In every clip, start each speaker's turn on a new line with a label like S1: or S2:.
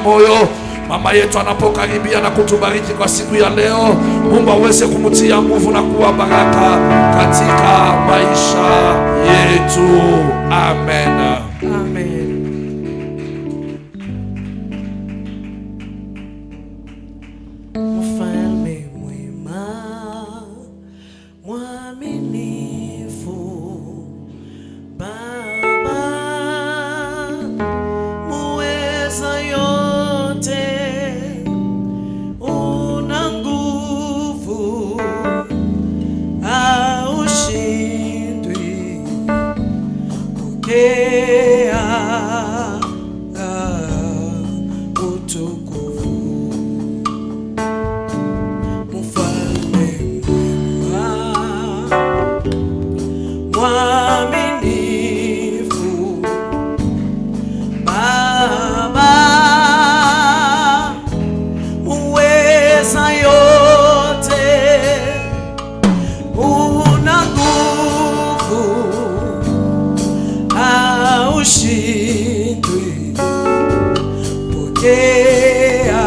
S1: moyo. Mama yetu anapokaribia na kutubariki kwa siku ya leo, Mungu aweze kumtia nguvu na kuwa baraka katika maisha yetu. Amen.
S2: Amen. Mfalme mwema, mwaminifu, Baba muweza yote, una nguvu, haushindwi, pokea utukufu. Mfalme mwema, mwaminifu, Baba muweza yote, una nguvu, haushindwi, pokea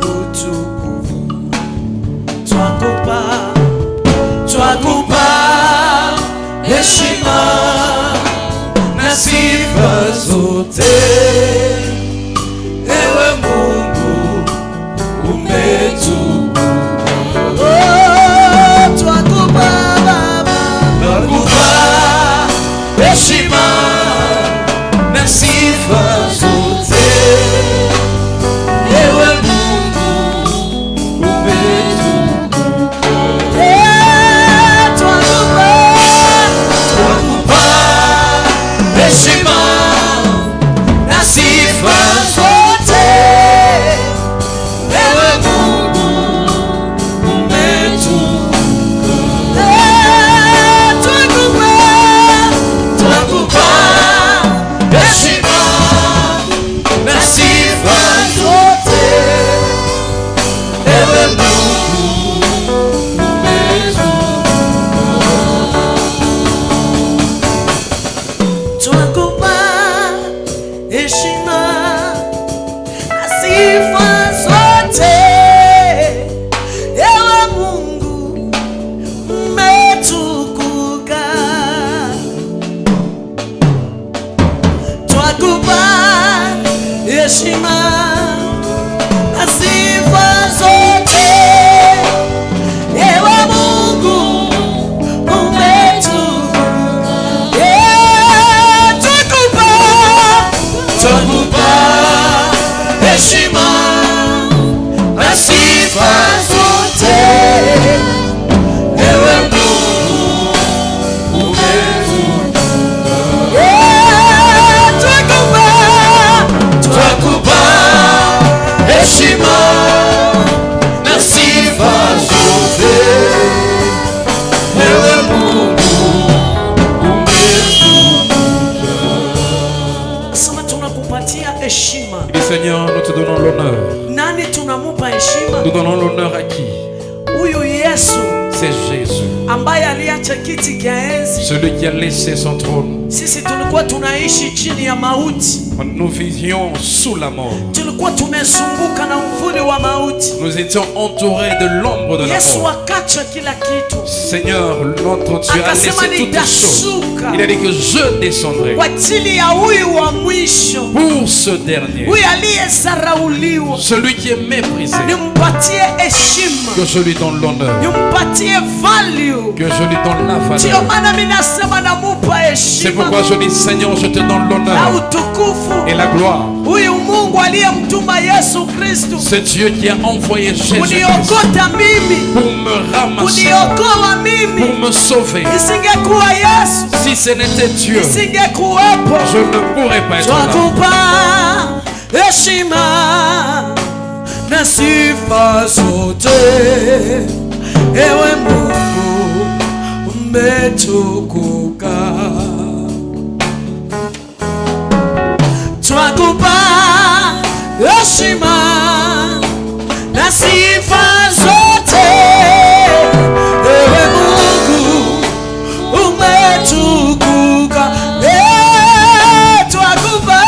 S2: utukufu. Twakupa heshima na sifa zote, ewe Mungu umetukuka. Twakupa heshima na sifa zote, ewe Mungu umetukuka. Twakupa heshima na sifa zote, ewe Mungu umetukuka. Twakupa heshima na sifa zote, ewe Mungu umetukuka. Twakupa heshima na sifa zote, ewe Mungu umetukuka. Twakupa heshima na sifa zote, ewe Mungu umetukuka. Twakupa heshima na sifa zote, ewe Mungu umetukuka. Twakupa heshima na sifa zote, ewe Mungu umetukuka. Sema tunakupatia heshima.
S1: Et Seigneur, nous te donnons l'honneur.
S2: Nani tunamupa heshima?
S1: Nous donnons l'honneur à qui?
S2: Huyu Yesu
S1: C'est Jésus,
S2: ambaye aliacha kiti cha enzi.
S1: celui qui a laissé son trône.
S2: Sisi tulikuwa tunaishi chini ya mauti,
S1: Nous vivions sous la mort.
S2: tulikuwa tumezunguka na mvuli wa mauti.
S1: Nous étions entourés de l'ombre de la
S2: Yesu
S1: mort.
S2: akacha kila kitu,
S1: Seigneur, notre Dieu a laissé
S2: akasema
S1: toutes choses.
S2: nitashuka
S1: Il a dit que je descendrai
S2: kwa ajili ya huyu wa mwisho,
S1: pour ce dernier,
S2: huyu aliyesarauliwa.
S1: celui qui est méprisé,
S2: Nimpatie heshima,
S1: que je lui donne l'honneur,
S2: nimpatie value.
S1: que je lui donne la
S2: Ndio
S1: valeur.
S2: maana mimi nasema namupa
S1: C'est
S2: heshima
S1: pourquoi je dis, Seigneur, je te donne
S2: na
S1: l'honneur
S2: utukufu.
S1: et la gloire.
S2: Huyu Mungu aliyemtuma Yesu Kristo
S1: C'est Dieu qui a envoyé Jésus
S2: kuniokota mimi,
S1: pour me ramasser,
S2: kuniokoa mimi.
S1: pour me sauver.
S2: Isingekuwa Yesu,
S1: Si ce n'était Dieu,
S2: isingekuwepo.
S1: je ne pourrais pas être là.
S2: Twakupa heshima na sifa zote, ewe Mungu umetukuka. Twakupa heshima na sifa zote, ewe Mungu umetukuka. Twakupa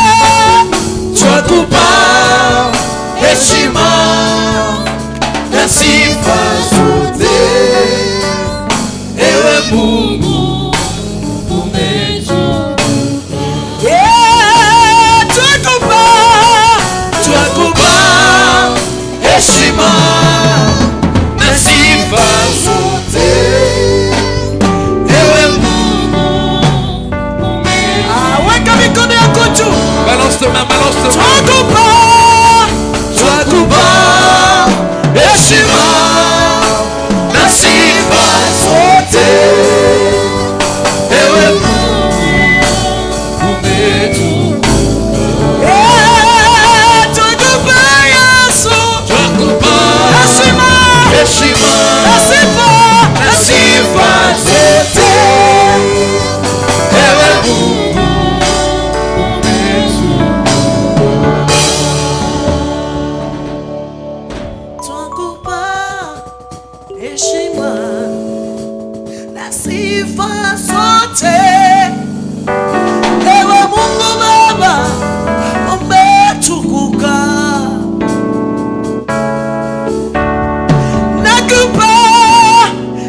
S2: heshima na sifa zote, ewe Mungu umetukuka. Twakupa heshima na sifa zote, ewe Mungu umetukuka. Weka mikono yako juu.
S1: Balance tes mains, balance tes mains.
S2: Twakupa heshima na sifa zote, ewe Mungu umetukuka. Twakupa Yesu, twakupa heshima na sifa zote, ewe Mungu heshima na sifa zote, ewe Mungu Baba umetukuka. Nakupa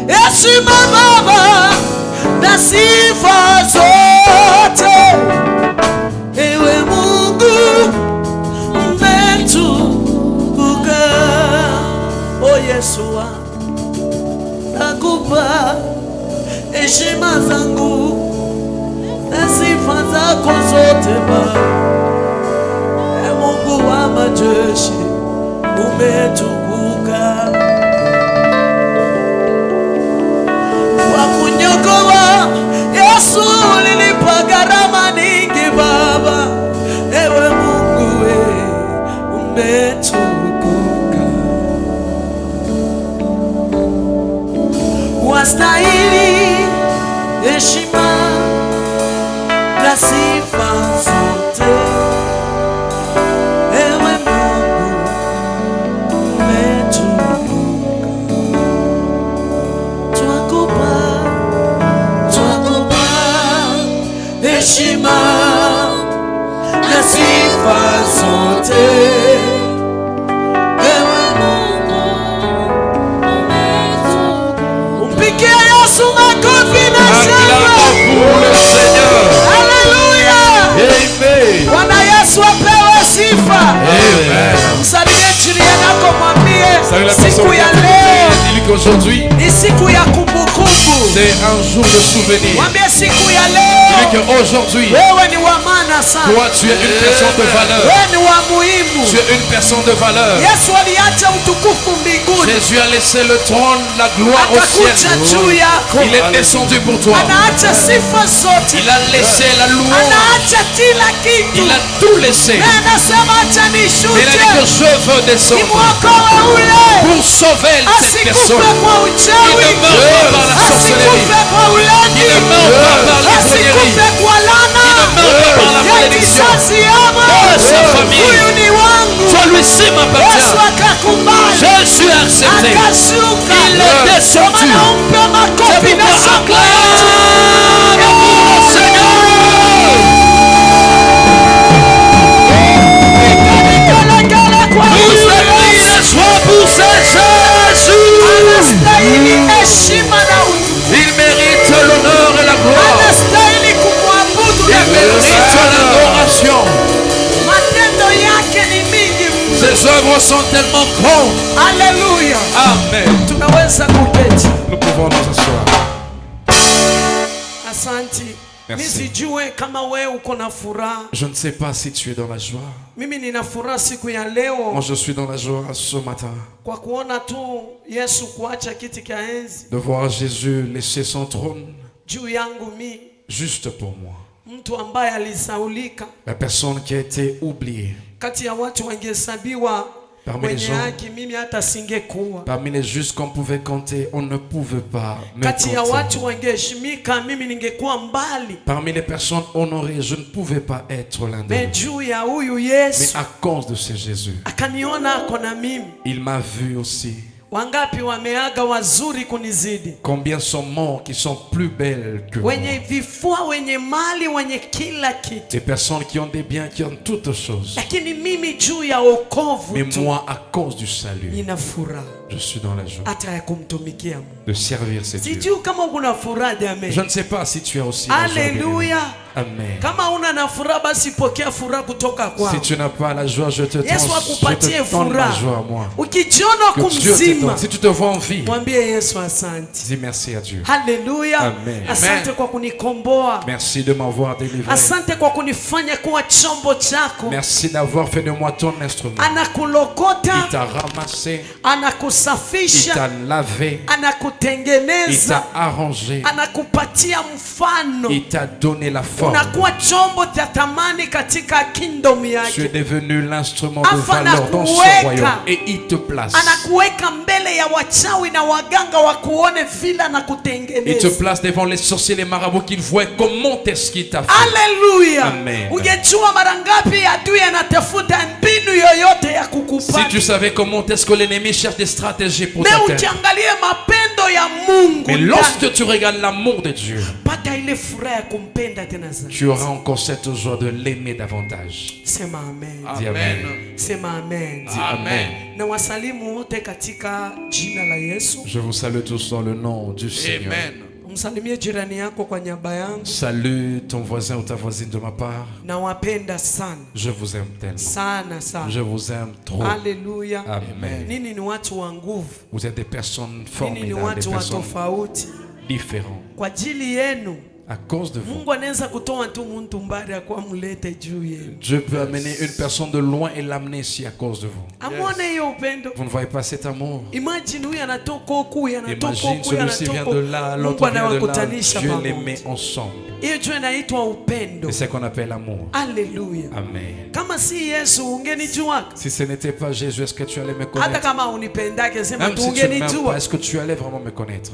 S2: heshima Baba na sifa zote, ewe Mungu umetukuka. O Yesu wangu, nakupa heshima zangu na sifa zako zote Baba. E Mungu wa majeshi umetukuka. Kwa kuniokoa Yesu ulilipa gharama nyingi Baba. Ewe Mungu umetukuka. Wastahili heshima na sifa zote, ewe Mungu umetukuka. Twakupa heshima na sifa zote, Yesu makofi na shangwe. Haleluya.
S1: Amen.
S2: Bwana Yesu apewe sifa.
S1: Amen.
S2: Msalimie jirani yako, mwambie siku ya leo ni siku ya kumbukumbu.
S1: C'est un jour de souvenir.
S2: Mwambie siku ya leo
S1: aujourd'hui,
S2: wewe ni wa maana sana.
S1: toi tu es une personne de valeur.
S2: Wewe ni wa muhimu.
S1: Tu es une personne de valeur.
S2: Yesu aliacha utukufu mbinguni.
S1: Jésus a laissé le trône, la gloire au
S2: Akakuja
S1: ciel.
S2: juu yako.
S1: Il est descendu pour toi.
S2: Anaacha sifa zote.
S1: Il a laissé la louange.
S2: Anaacha kila kitu.
S1: Il a tout laissé.
S2: Na anasema acha
S1: Il a
S2: nishuje.
S1: dit que je veux descendre
S2: Nimwokoe ule.
S1: pour sauver cette personne.
S2: Asikufe kwa
S1: Il
S2: uchawi.
S1: ne meurt pas par la sorcellerie.
S2: Asikufe kwa ulevi.
S1: Il ne meurt pas par l'ivrognerie.
S2: Asikufe kwa lana.
S1: Il ne meurt pas par la
S2: Ya
S1: malédiction.
S2: kizazi yamo.
S1: Sa famille.
S2: Huyu ni wangu.
S1: Celui-ci
S2: Yesu
S1: m'appartient.
S2: akakubali.
S1: Je suis accepté.
S2: Akashuka.
S1: Il est descendu.
S2: Kama nampe makofi
S1: C'est
S2: na
S1: pourquoi
S2: shangwe.
S1: acclame pour le Seigneur. Vous êtes la joie pour ce Jésus.
S2: Anastahili heshima na utukufu.
S1: Il mérite l'honneur et la gloire.
S2: Anastahili kumwabudu na
S1: Il mérite l'adoration.
S2: matendo yake ni mingi mno.
S1: Ses œuvres sont tellement grandes.
S2: Haleluya.
S1: Amen.
S2: Tunaweza kuketi.
S1: Nous pouvons nous asseoir.
S2: Asanti.
S1: Merci.
S2: Nisijue kama wewe uko na furaha.
S1: Je ne sais pas si tu es dans la joie.
S2: Mimi nina furaha siku ya
S1: Moi,
S2: leo
S1: je suis dans la joie ce matin
S2: kwa kuona tu Yesu kuacha kiti cha enzi
S1: de voir Jésus laisser son trône
S2: juu yangu mi,
S1: juste pour moi.
S2: mtu ambaye alisaulika
S1: La personne qui a été oubliée.
S2: kati ya watu wangehesabiwa
S1: Parmi les
S2: wenye
S1: gens,
S2: haki, mimi hata singekuwa.
S1: parmi les justes qu'on pouvait compter, on ne pouvait pas me
S2: Kati ya
S1: compter.
S2: watu wangeheshimika, mimi ningekuwa mbali.
S1: Parmi les personnes honorées, je ne pouvais pas être l'un
S2: Mais
S1: d'eux.
S2: juu ya huyu
S1: Mais
S2: Yesu
S1: à cause de ce Jésus,
S2: akaniona ako na mimi.
S1: il m'a vu aussi.
S2: Wangapi wameaga wazuri kunizidi?
S1: Combien sont morts qui sont plus belles que moi?
S2: Wenye vifua, wenye mali, wenye kila kitu.
S1: Des personnes qui ont des biens, qui ont toutes choses.
S2: Lakini mimi juu ya wokovu
S1: Mais moi, à cause du salut,
S2: nina furaha.
S1: je suis dans la joie
S2: Hata ya kumtumikia Mungu.
S1: de servir ces dieux.
S2: Sijui kama kuna furaha jamani.
S1: Je ne sais pas si tu as aussi la joie.
S2: Alléluia.
S1: Amen.
S2: Kama una na furaha basi pokea furaha kutoka kwao.
S1: Si tu n'as pas la joie, je te
S2: Yesu akupatie
S1: donne ma
S2: furaha.
S1: joie à moi.
S2: Ukijiona
S1: Que Dieu te
S2: kumzima,
S1: donne. Si tu te vois en vie,
S2: mwambie Yesu asante.
S1: dis merci à Dieu.
S2: Haleluya.
S1: Amen.
S2: Asante kwa kunikomboa.
S1: Merci de m'avoir délivré.
S2: Asante kwa kunifanya kuwa chombo chako.
S1: Merci d'avoir fait de moi ton instrument.
S2: Anakulokota,
S1: Il t'a ramassé, il
S2: anakusafisha,
S1: t'a lavé, il
S2: anakutengeneza,
S1: t'a arrangé,
S2: anakupatia mfano.
S1: il t'a donné la forme.
S2: Unakuwa chombo cha thamani katika kingdom
S1: Tu es
S2: yake.
S1: devenu l'instrument de
S2: Afa
S1: valeur dans son
S2: anakuweka.
S1: royaume et il te place.
S2: Anakuweka mbele ya wachawi na waganga wakuone vile
S1: Il te
S2: anakutengeneza.
S1: place devant les sorciers, les marabouts qu'ils voient comment est-ce qu'il t'a fait.
S2: Haleluya.
S1: Amen.
S2: Ungejua mara ngapi adui anatafuta mbinu yoyote ya
S1: Si
S2: kukupata.
S1: tu savais comment est-ce que l'ennemi cherche des stratégies pour
S2: Na
S1: t'atteindre.
S2: ukiangalia mapendo ya Mungu,
S1: Mais lorsque tu regardes l'amour de Dieu,
S2: pata ile furaha ya kumpenda tena zaidi.
S1: tu auras encore cette joie de l'aimer davantage.
S2: Sema amen.
S1: Dis Amen.
S2: Sema amen.
S1: Dis Amen.
S2: Na wasalimu wote katika jina la Yesu.
S1: Je vous salue tous dans le nom du Seigneur.
S2: Msalimie jirani yako kwa niaba yangu.
S1: Salue ton voisin ou ta voisine de ma part.
S2: Nawapenda sana.
S1: Je vous aime tellement.
S2: Sana sana.
S1: Je vous aime trop.
S2: Haleluya.
S1: Amen.
S2: Nini ni watu wa nguvu.
S1: Vous êtes des personnes
S2: Nini ni
S1: formidables, des
S2: watu wa
S1: personnes
S2: tofauti.
S1: différentes.
S2: Kwa ajili yenu
S1: À cause de vous,
S2: Mungu anaweza kutoa tu mtu mbali kwa mlete juu yenu.
S1: Dieu peut amener une personne de loin et l'amener ici à cause de vous.
S2: Amwone hiyo upendo.
S1: Vous ne voyez pas cet amour.
S2: Imagine huyu anatoka huku, anatoka
S1: Imagine
S2: huku,
S1: celui-ci vient
S2: anatoka.
S1: de là,
S2: Mungu
S1: l'autre vient de là.
S2: anawakutanisha
S1: Dieu les
S2: pamoja.
S1: met ensemble.
S2: Hiyo ndio inaitwa upendo.
S1: C'est ce qu'on appelle l'amour.
S2: Haleluya.
S1: Amen.
S2: Kama si Yesu ungenijua.
S1: Si ce n'était pas Jésus, est-ce que tu allais me
S2: Hata
S1: connaître?
S2: kama unipendake sema
S1: Même
S2: tu
S1: si tu ne m'aimes pas,
S2: ungenijua.
S1: est-ce que tu allais vraiment me connaître?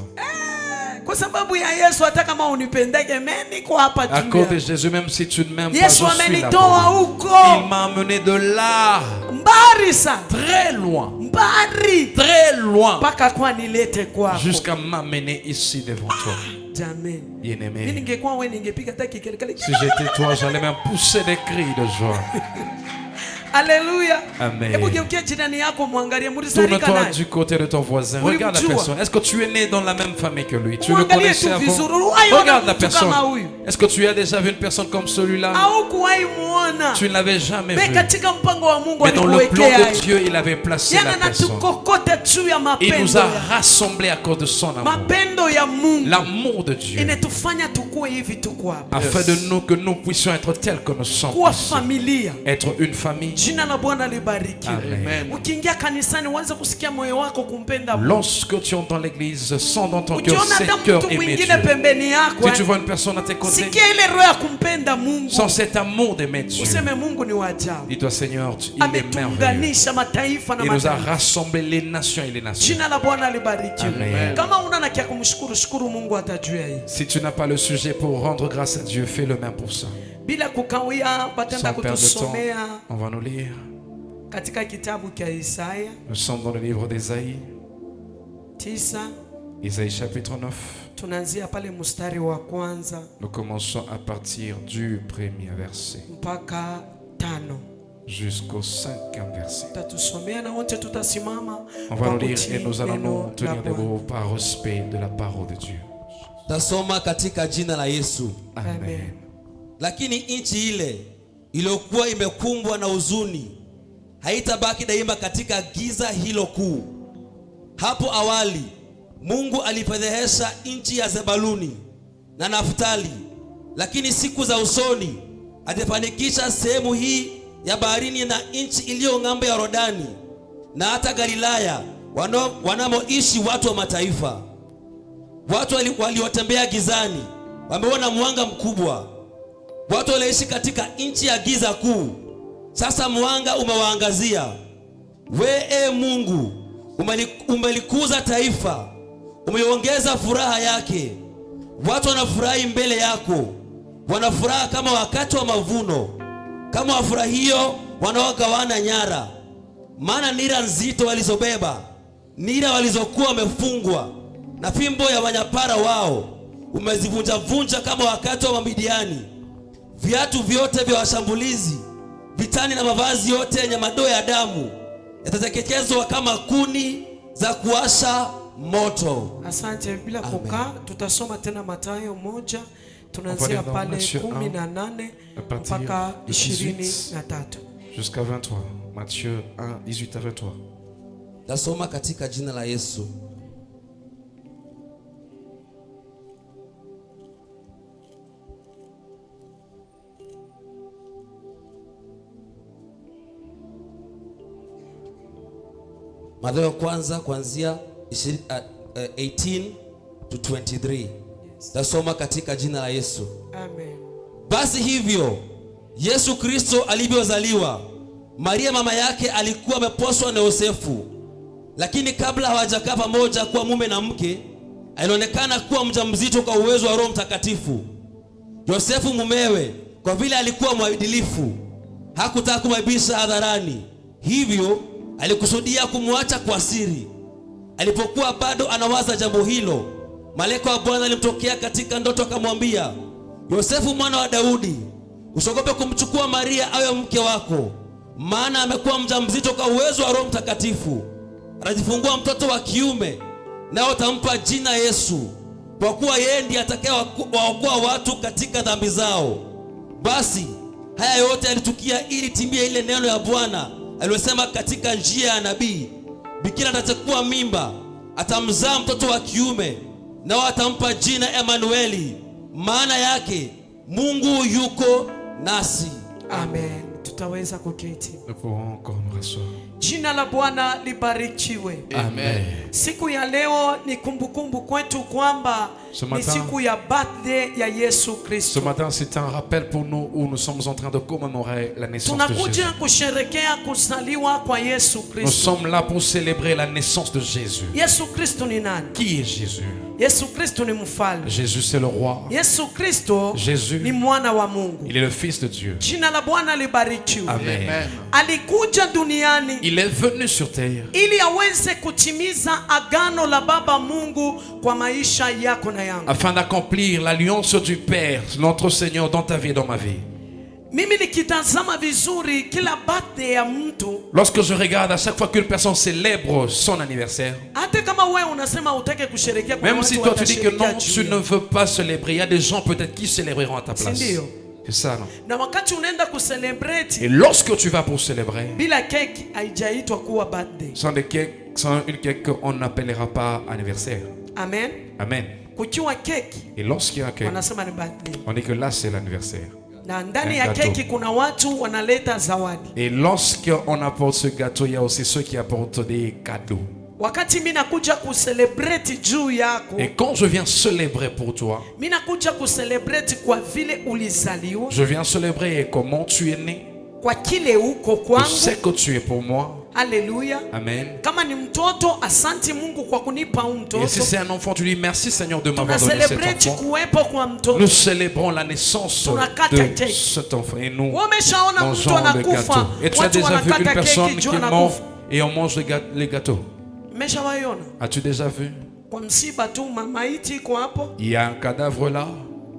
S2: Kwa sababu ya Yesu hata kama unipendake mimi niko hapa
S1: À
S2: juu.
S1: cause de Jésus, même si tu ne m'aimes pas, je
S2: Yesu
S1: suis là.
S2: amenitoa
S1: pour
S2: huko.
S1: vous. Il m'a amené de là,
S2: Mbali sana.
S1: très loin,
S2: Mbali.
S1: très loin,
S2: Mpaka kwa nilete kwako.
S1: jusqu'à m'amener ici devant toi.
S2: Amen. Mimi
S1: Bien-aimé,
S2: ningekuwa wewe ningepiga hata kikelele.
S1: si j'étais toi, j'allais même pousser des cris de joie.
S2: Alléluia.
S1: Amen.
S2: Hebu geukia jirani yako muangalie, mlizalika
S1: Tourne-toi
S2: naye.
S1: du côté de ton voisin.
S2: Oui,
S1: Regarde la
S2: tu vois.
S1: personne. Est-ce que tu es né dans la même famille que lui? Tu le
S2: Muangalie
S1: connaissais
S2: tu
S1: avant?
S2: vizuri. Uliwahi
S1: Regarde la
S2: mtu kama
S1: personne.
S2: huyu?
S1: Est-ce que tu as déjà vu une personne comme celui-là?
S2: Haukuwahi muona.
S1: Tu ne l'avais jamais
S2: Mais
S1: vu.
S2: katika mpango wa Mungu
S1: Mais dans le plan
S2: alikuwekea.
S1: de Dieu, il avait placé
S2: Yana
S1: la personne.
S2: natukokota juu ya
S1: Il
S2: mapendo.
S1: nous a rassemblés à cause de son amour.
S2: Mapendo ya Mungu
S1: L'amour de Dieu.
S2: inatufanya tukue hivi tuko hapa.
S1: Afin de nous que nous puissions être tels que nous sommes.
S2: Kuwa
S1: ici.
S2: familia.
S1: Être une famille.
S2: Jina la Bwana libarikiwe.
S1: Amen.
S2: Ukiingia kanisani uanze kusikia moyo wako kumpenda Mungu.
S1: Lorsque tu entres dans l'église, sens dans ton cœur
S2: Ukiona
S1: cet
S2: hata
S1: cœur
S2: mtu
S1: aimer
S2: mwingine
S1: Dieu.
S2: pembeni yako,
S1: Si tu vois une personne à tes côtés,
S2: sikia ile roho ya kumpenda Mungu.
S1: sans cet amour d'aimer Dieu,
S2: Useme Mungu ni wa ajabu.
S1: dis-toi Seigneur, il est merveilleux.
S2: Ametuunganisha mataifa na
S1: Il nous a
S2: mataifa.
S1: rassemblés les nations et les nations.
S2: Jina la Bwana libarikiwe.
S1: Amen.
S2: Kama una na kia kumshukuru, shukuru Mungu atajua hii.
S1: Si tu n'as pas le sujet pour rendre grâce à Dieu, fais le même pour ça.
S2: Bila kukawia, batenda
S1: Sans perdre de temps,
S2: kutusomea
S1: on va nous lire.
S2: katika kitabu cha Isaya
S1: Nous sommes dans le livre d'Ésaïe,
S2: 9.
S1: Ésaïe chapitre 9.
S2: Tunaanzia pale mstari wa kwanza
S1: Nous commençons à partir du premier verset
S2: mpaka 5.
S1: jusqu'au 5e verset.
S2: Tatusomea na wote tutasimama.
S1: On va
S2: kwa
S1: nous lire
S2: kutii
S1: et nous allons
S2: neno
S1: nous tenir
S2: la
S1: debout
S2: Bwana.
S1: par respect de la parole de Dieu.
S3: Tasoma katika jina la Yesu.
S1: Amen.
S3: Lakini nchi ile iliyokuwa imekumbwa na huzuni haitabaki daima katika giza hilo kuu. Hapo awali Mungu alifedhehesha nchi ya Zebaluni na Naftali, lakini siku za usoni atafanikisha sehemu hii ya baharini na nchi iliyo ng'ambo ya Yordani na hata Galilaya wanamoishi watu wa mataifa. Watu waliotembea gizani wameona mwanga mkubwa. Watu walioishi katika nchi ya giza kuu, sasa mwanga umewaangazia. Wewe Mungu umelikuza taifa, umeongeza furaha yake. Watu wanafurahi mbele yako, wanafuraha kama wakati wa mavuno, kama wafurahio wanaogawana nyara. Maana nira nzito walizobeba nira walizokuwa wamefungwa na fimbo ya wanyapara wao umezivunja kama wakati wa Mamidiani. Viatu vyote vya washambulizi vitani na mavazi yote yenye madoa ya damu yatatekekezwa kama kuni za kuwasha moto.
S2: Asante. Bila kukaa tutasoma tena Mathayo 1 tunaanzia pale 18 mpaka 23
S1: jusqu'à 23. Matthieu 1 18 à 23.
S3: Tasoma katika jina la Yesu. Mathayo kwanza kuanzia 18 to 23. Tasoma katika jina la Yesu.
S2: Amen.
S3: Basi hivyo Yesu Kristo alivyozaliwa, Maria mama yake alikuwa ameposwa na Yosefu, lakini kabla hawajakaa pamoja kuwa mume na mke, alionekana kuwa mjamzito kwa uwezo wa Roho Mtakatifu. Yosefu mumewe, kwa vile alikuwa mwadilifu, hakutaka kumwaibisha hadharani, hivyo alikusudia kumwacha kwa siri. Alipokuwa bado anawaza jambo hilo, malaika wa Bwana alimtokea katika ndoto akamwambia, Yosefu mwana wa Daudi, usiogope kumchukua Maria awe mke wako, maana amekuwa mjamzito kwa uwezo wa Roho Mtakatifu. Atajifungua mtoto wa kiume, nao utampa jina Yesu, kwa kuwa yeye ndiye atakayewaokoa watu katika dhambi zao. Basi haya yote yalitukia ili timie ile neno ya Bwana aliyosema katika njia ya nabii, bikira atachukua mimba, atamzaa mtoto wa kiume, nao atampa jina Emanueli, maana yake Mungu yuko nasi.
S2: Amen. Tutaweza kuketi.
S1: Nous pourrons encore nous rasseoir.
S2: Jina la Bwana libarikiwe.
S1: Amen.
S2: Siku ya leo ni kumbukumbu kwetu kwamba ni siku ya birthday ya Yesu Kristo.
S1: Ce matin, c'est un rappel pour nous où nous sommes en train de commémorer la naissance de Jésus.
S2: Tunakuja kusherehekea kuzaliwa kwa Yesu
S1: Nous
S2: Kristo.
S1: sommes là pour célébrer la naissance de Jésus.
S2: Yesu Kristo ni nani?
S1: Qui est Jésus?
S2: Yesu Kristo ni mfalme.
S1: Jésus, c'est le roi.
S2: Yesu Kristo
S1: Jésus,
S2: ni mwana wa Mungu.
S1: il est le Fils de Dieu.
S2: Jina la Bwana libarikiwe.
S1: Amen.
S2: Alikuja duniani
S1: Il est venu sur terre
S2: ili aweze kutimiza agano la Baba Mungu kwa maisha yako na yangu.
S1: afin d'accomplir l'alliance du Père, notre Seigneur, dans ta vie et dans ma vie.
S2: Mimi nikitazama vizuri kila birthday ya mtu,
S1: Lorsque je regarde à chaque fois qu'une personne célèbre son anniversaire,
S2: hata kama wewe unasema utake kusherehekea kwa
S1: même
S2: watu
S1: si toi tu dis que
S2: watasherehekea
S1: non,
S2: juu
S1: tu ne veux pas célébrer, il y a des gens peut-être qui célébreront à ta place.
S2: Sindio?
S1: C'est ça, non?
S2: na wakati unaenda kucelebrate
S1: Et lorsque tu vas pour célébrer,
S2: bila keki haijaitwa kuwa birthday.
S1: sans une cake, on n'appellera pas anniversaire.
S2: Amen.
S1: Amen.
S2: Kukiwa keki
S1: Et lorsqu'il y a un cake,
S2: wanasema ni birthday.
S1: on dit que là c'est l'anniversaire.
S2: Na ndani
S1: Un
S2: ya
S1: gâteau.
S2: keki kuna watu wanaleta zawadi.
S1: Et lorsqu'on apporte ce gâteau, il y a aussi ceux qui apportent des cadeaux.
S2: Wakati mimi nakuja kucelebrate juu yako,
S1: Et quand je viens célébrer pour toi,
S2: mimi nakuja kucelebrate kwa vile ulizaliwa,
S1: je viens célébrer comment tu es né.
S2: kwa kile uko
S1: Je
S2: kwangu.
S1: sais que tu es pour moi.
S2: Haleluya.
S1: Amen.
S2: Kama ni mtoto, asante Mungu kwa kunipa
S1: Et si
S2: mtoto.
S1: c'est un enfant, tu dis merci Seigneur de
S2: Tuna
S1: m'avoir donné cet
S2: celebrate
S1: enfant.
S2: kuwepo kwa mtoto.
S1: Nous célébrons la naissance
S2: Tunakata
S1: de
S2: keki.
S1: cet enfant et nous
S2: Wameshaona mtu
S1: mangeons le
S2: anakufa,
S1: gâteau. Et tu as
S2: watu
S1: déjà vu une
S2: wanakata
S1: personne
S2: keki
S1: qui
S2: juu
S1: est morte
S2: anakufa.
S1: et on mange les gâteaux.
S2: Mmeshawaiona?
S1: As-tu déjà vu?
S2: Kwa msiba tu maiti iko hapo
S1: Il y a un cadavre là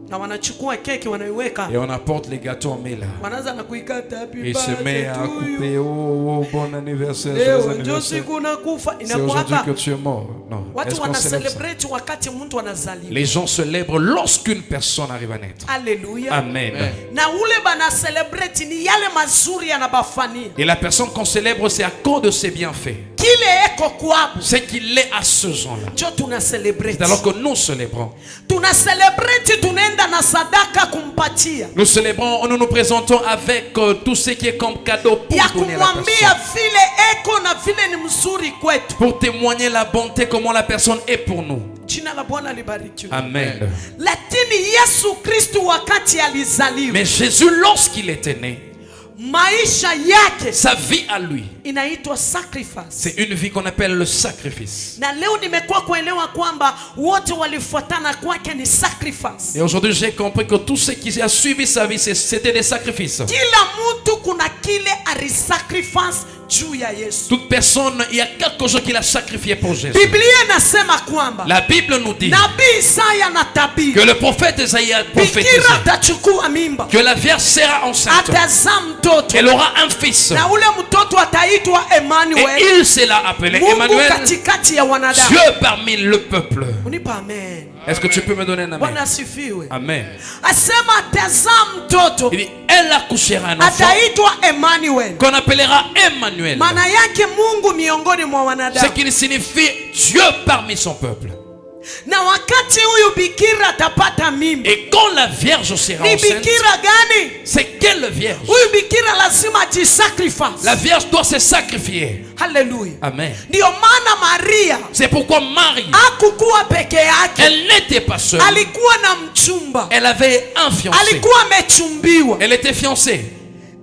S2: na wanachukua keki wanaiweka.
S1: et on apporte les gâteaux en mets là.
S2: Wanaanza na kuikata happy
S1: Et il se met
S2: birthday
S1: à
S2: to you.
S1: couper. Oh, bon anniversaire,
S2: Leo
S1: joyeux
S2: ndio
S1: anniversaire.
S2: siku nakufa.
S1: C'est aujourd'hui
S2: Inakuwa
S1: que tu es mort. Non.
S2: watu
S1: Est-ce qu'on
S2: wana
S1: célèbre ça?
S2: celebrate wakati mtu anazaliwa.
S1: Les gens célèbrent lorsqu'une personne arrive à naître.
S2: Haleluya.
S1: Amen.
S2: Na ule bana celebrate ni yale mazuri yanabafania.
S1: Et la personne qu'on célèbre, c'est à cause de ses bienfaits.
S2: Kile eko kwabo.
S1: C'est qu'il est à ce gens-là.
S2: Jo tuna celebrate.
S1: C'est alors que nous célébrons.
S2: Tuna celebrate tunaenda na sadaka kumpatia.
S1: Nous célébrons, nous nous présentons avec tout ce qui est comme cadeau pour
S2: Ya
S1: donner à la
S2: kumwambia
S1: personne.
S2: vile eko na vile ni mzuri kwetu.
S1: Pour témoigner la bonté, comment la personne est pour nous.
S2: Jina la Bwana libarikiwe.
S1: Amen.
S2: Lakini Yesu Kristo wakati alizaliwa,
S1: Mais Jésus, lorsqu'il était né,
S2: maisha yake
S1: sa vie à lui,
S2: inaitwa sacrifice.
S1: c'est une vie qu'on appelle le sacrifice.
S2: Na leo nimekuwa kuelewa kwamba wote walifuatana kwake ni sacrifice.
S1: Et aujourd'hui, j'ai compris que tout ce qui a suivi sa vie, c'était des sacrifices.
S2: Kila mtu kuna kile alisacrifice sacrifice juu ya Yesu.
S1: Toute personne, il y a quelque chose qu'il a sacrifié pour Jésus.
S2: Biblia inasema kwamba
S1: La Bible nous dit
S2: nabii Isaya anatabiri
S1: que le prophète Isaïe a prophétisé
S2: bikira atachukua mimba,
S1: que la Vierge sera enceinte.
S2: atazaa mtoto,
S1: Elle aura un fils.
S2: na ule mtoto ataitwa Emmanuel.
S1: Et il s'est là appelé
S2: Mungu
S1: Emmanuel,
S2: katikati ya wanadamu.
S1: Dieu parmi le peuple.
S2: Unipa amen.
S1: Est-ce que tu peux me donner un amen?
S2: Bwana asifiwe.
S1: Amen.
S2: Asema atazaa mtoto,
S1: Il dit, elle accouchera un enfant
S2: ataitwa Emmanuel.
S1: qu'on appellera Emmanuel.
S2: Maana yake Mungu miongoni mwa
S1: Ce
S2: wanadamu.
S1: qui signifie Dieu parmi son peuple.
S2: Na wakati huyu bikira atapata mimba,
S1: Et quand la Vierge sera
S2: ni
S1: enceinte,
S2: bikira gani?
S1: c'est quelle Vierge?
S2: Huyu bikira lazima ajisacrifice.
S1: La Vierge doit se sacrifier.
S2: Haleluya.
S1: Amen.
S2: Ndio maana Maria
S1: C'est pourquoi Marie,
S2: hakukuwa peke yake,
S1: elle n'était pas seule.
S2: alikuwa na mchumba,
S1: Elle avait un fiancé.
S2: alikuwa amechumbiwa.
S1: Elle était fiancée.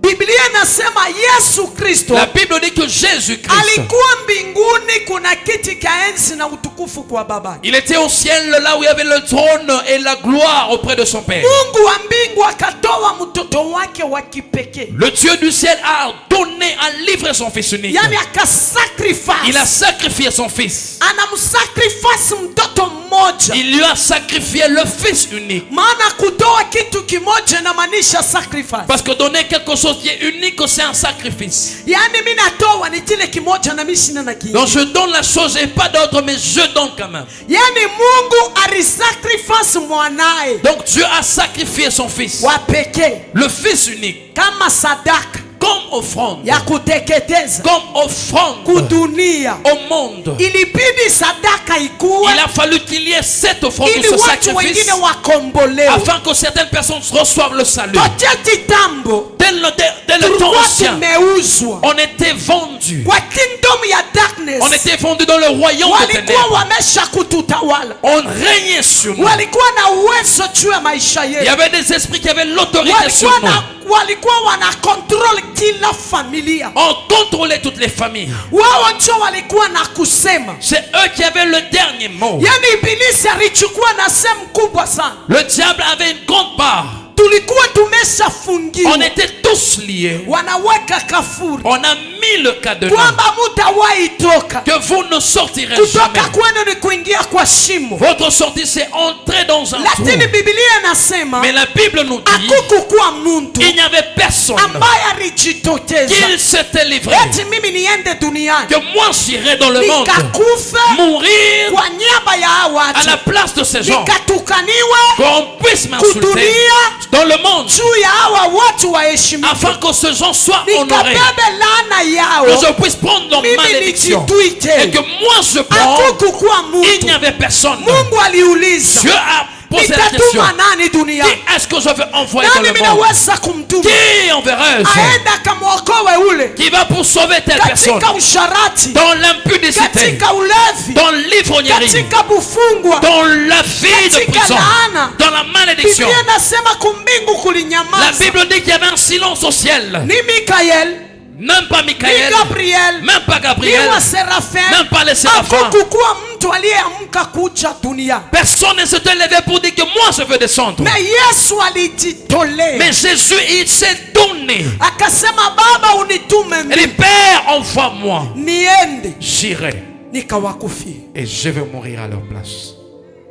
S2: Biblia inasema Yesu Kristo
S1: La Bible dit que Jésus-Christ,
S2: alikuwa mbinguni, kuna kiti cha enzi na utukufu kwa Baba.
S1: il était au ciel là où il y avait le trône et la gloire auprès de son Père.
S2: Mungu wa mbingu akatoa mtoto wake wa kipekee,
S1: Le Dieu du ciel a donné, a livré son fils unique.
S2: yani akasacrifice.
S1: Il a sacrifié son fils.
S2: Anamsacrifice mtoto mmoja,
S1: Il lui a sacrifié le fils unique.
S2: maana kutoa kitu kimoja inamaanisha sacrifice.
S1: Parce que donner quelque chose qui est unique, c'est un sacrifice.
S2: Yani mimi natoa ni kile kimoja na mimi sina na kingine.
S1: Donc je donne la chose et pas d'autre, mais je donne quand même.
S2: Yani Mungu alisacrifice mwanae
S1: Donc Dieu a sacrifié son fils,
S2: wa pekee
S1: le fils unique,
S2: kama sadaka
S1: comme offrande,
S2: ya kuteketeza
S1: comme offrande
S2: kudunia.
S1: au monde.
S2: Ilibidi sadaka ikuwe
S1: Il a fallu qu'il y ait cette offrande,
S2: ili
S1: ce
S2: watu
S1: sacrifice,
S2: wengine wakombolewe.
S1: afin que certaines personnes reçoivent le salut.
S2: Tocha kitambo
S1: Dès le temps
S2: tulikuwa
S1: ancien,
S2: tumeuzwa
S1: on était vendus.
S2: kwa kingdom ya darkness.
S1: On était vendus dans le royaume des
S2: Walikuwa
S1: ténèbres.
S2: wamesha kututawala,
S1: On régnait sur nous.
S2: walikuwa na uwezo juu ya maisha
S1: Il y
S2: yetu,
S1: avait des esprits qui avaient l'autorité sur
S2: walikuwa
S1: nous.
S2: wana control kila familia.
S1: On contrôlait toutes les familles.
S2: Wao ndio walikuwa na kusema.
S1: C'est eux qui avaient le dernier mot.
S2: Yani ibilisi alichukua na sehemu kubwa sana.
S1: Le diable avait une grande part.
S2: Tulikuwa tumeshafungiwa,
S1: On était tous liés.
S2: wanaweka kafuri
S1: On a mis le cadenas
S2: kwamba mutawahi toka.
S1: que vous ne sortirez
S2: Kutoka
S1: jamais.
S2: kwenu ni kuingia kwa shimo.
S1: Votre sortie, c'est entrer dans un trou.
S2: Lakini Biblia inasema
S1: Mais la Bible nous dit
S2: hakukukuwa mtu
S1: qu'il n'y avait personne
S2: ambaye alijitokeza
S1: qui s'était livré.
S2: eti mimi niende duniani
S1: Que moi j'irai dans le monde
S2: nikakufa
S1: mourir
S2: kwa niaba ya hao
S1: à la
S2: watu,
S1: place de ces gens.
S2: nikatukaniwe
S1: Qu'on puisse m'insulter
S2: kudunia
S1: dans le monde
S2: juu ya hawa watu waheshimiwa,
S1: afin que ces gens soient honorés.
S2: nikabebe laana
S1: Que
S2: yao,
S1: je puisse prendre leur
S2: mimi
S1: malédiction.
S2: nijitwike.
S1: Et que moi je prends.
S2: Hakukukuwa
S1: Il n'y
S2: mtu.
S1: avait personne.
S2: Mungu aliuliza,
S1: Dieu a posé la question.
S2: nitatuma nani duniani?
S1: Qui est-ce que je vais envoyer dans
S2: Nani
S1: le monde?
S2: minaweza kumtuma
S1: Qui enverrai-je?
S2: aenda akamwokoe ule
S1: Qui va pour sauver telle personne?
S2: katika usharati,
S1: Dans l'impudicité,
S2: katika ulevi,
S1: dans l'ivrognerie,
S2: katika bufungwa,
S1: dans la vie de
S2: katika
S1: prison,
S2: laana.
S1: dans la malédiction.
S2: Biblia inasema kumbingu
S1: La
S2: kulinyamaza.
S1: Bible dit qu'il y avait un silence au ciel.
S2: Ni Mikael,
S1: Même pas
S2: ni
S1: Michael,
S2: Gabriel,
S1: même pas
S2: ni
S1: Gabriel,
S2: wa Serafin.
S1: même pas les séraphins.
S2: Hakukukuwa mtu aliyeamka kuja duniani.
S1: Personne ne s'était levé pour dire que moi je veux descendre.
S2: Na Yesu alijitolea,
S1: Mais Jésus, il s'est donné.
S2: akasema Baba unitume
S1: Il dit,
S2: mimi
S1: Père, envoie-moi.
S2: niende
S1: J'irai
S2: nikawakufie.
S1: et je vais mourir à leur place.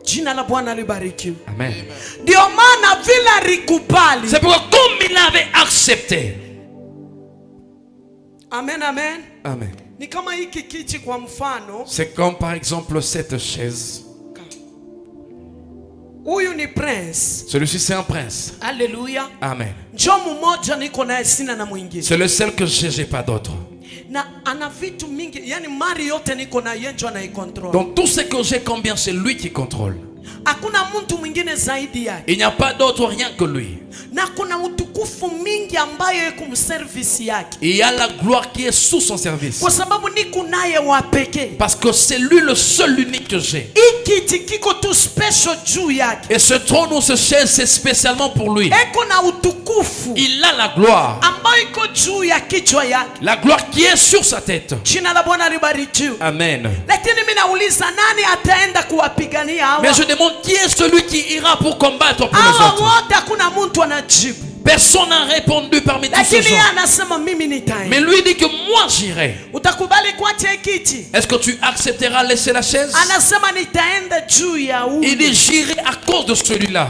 S2: Jina la Bwana libarikiwe.
S1: Amen.
S2: Ndio maana vile alikubali.
S1: C'est pourquoi comme il avait accepté.
S2: Amen, amen.
S1: Amen.
S2: Ni kama hiki kiti kwa mfano,
S1: C'est comme par exemple cette chaise.
S2: huyu ni prince.
S1: Celui-ci c'est un prince.
S2: Haleluya.
S1: Amen.
S2: Njoo mmoja niko naye, sina na mwingine.
S1: C'est le seul que j'ai pas d'autre.
S2: Na ana vitu mingi, yani mali yote niko na yeye ndio anaikontrol.
S1: Donc tout ce que j'ai combien c'est lui qui contrôle.
S2: Hakuna mtu mwingine zaidi yake.
S1: Il n'y a pas d'autre rien que lui.
S2: Na kuna utukufu mingi ambayo iko mservice yake.
S1: Il y a la gloire qui est sous son service.
S2: Kwa sababu niko naye wa pekee.
S1: Parce que c'est lui le seul unique que j'ai.
S2: Hiki kiko tu special juu yake.
S1: Et ce trône ou ce chaise c'est spécialement pour lui.
S2: Eko na utukufu
S1: Il a la gloire.
S2: ambayo iko juu ya kichwa yake.
S1: La gloire qui est sur sa tête.
S2: Jina la Bwana libarikiwe.
S1: Amen.
S2: Lakini mimi nauliza nani ataenda kuwapigania hawa?
S1: Mais je demande qui est celui qui ira pour combattre pour les
S2: Hawa
S1: autres.
S2: wote hakuna mtu anajibu.
S1: Personne n'a répondu parmi tous ces gens. Mais lui dit que moi j'irai. Est-ce que tu accepteras laisser la chaise? Il dit j'irai à cause de celui-là.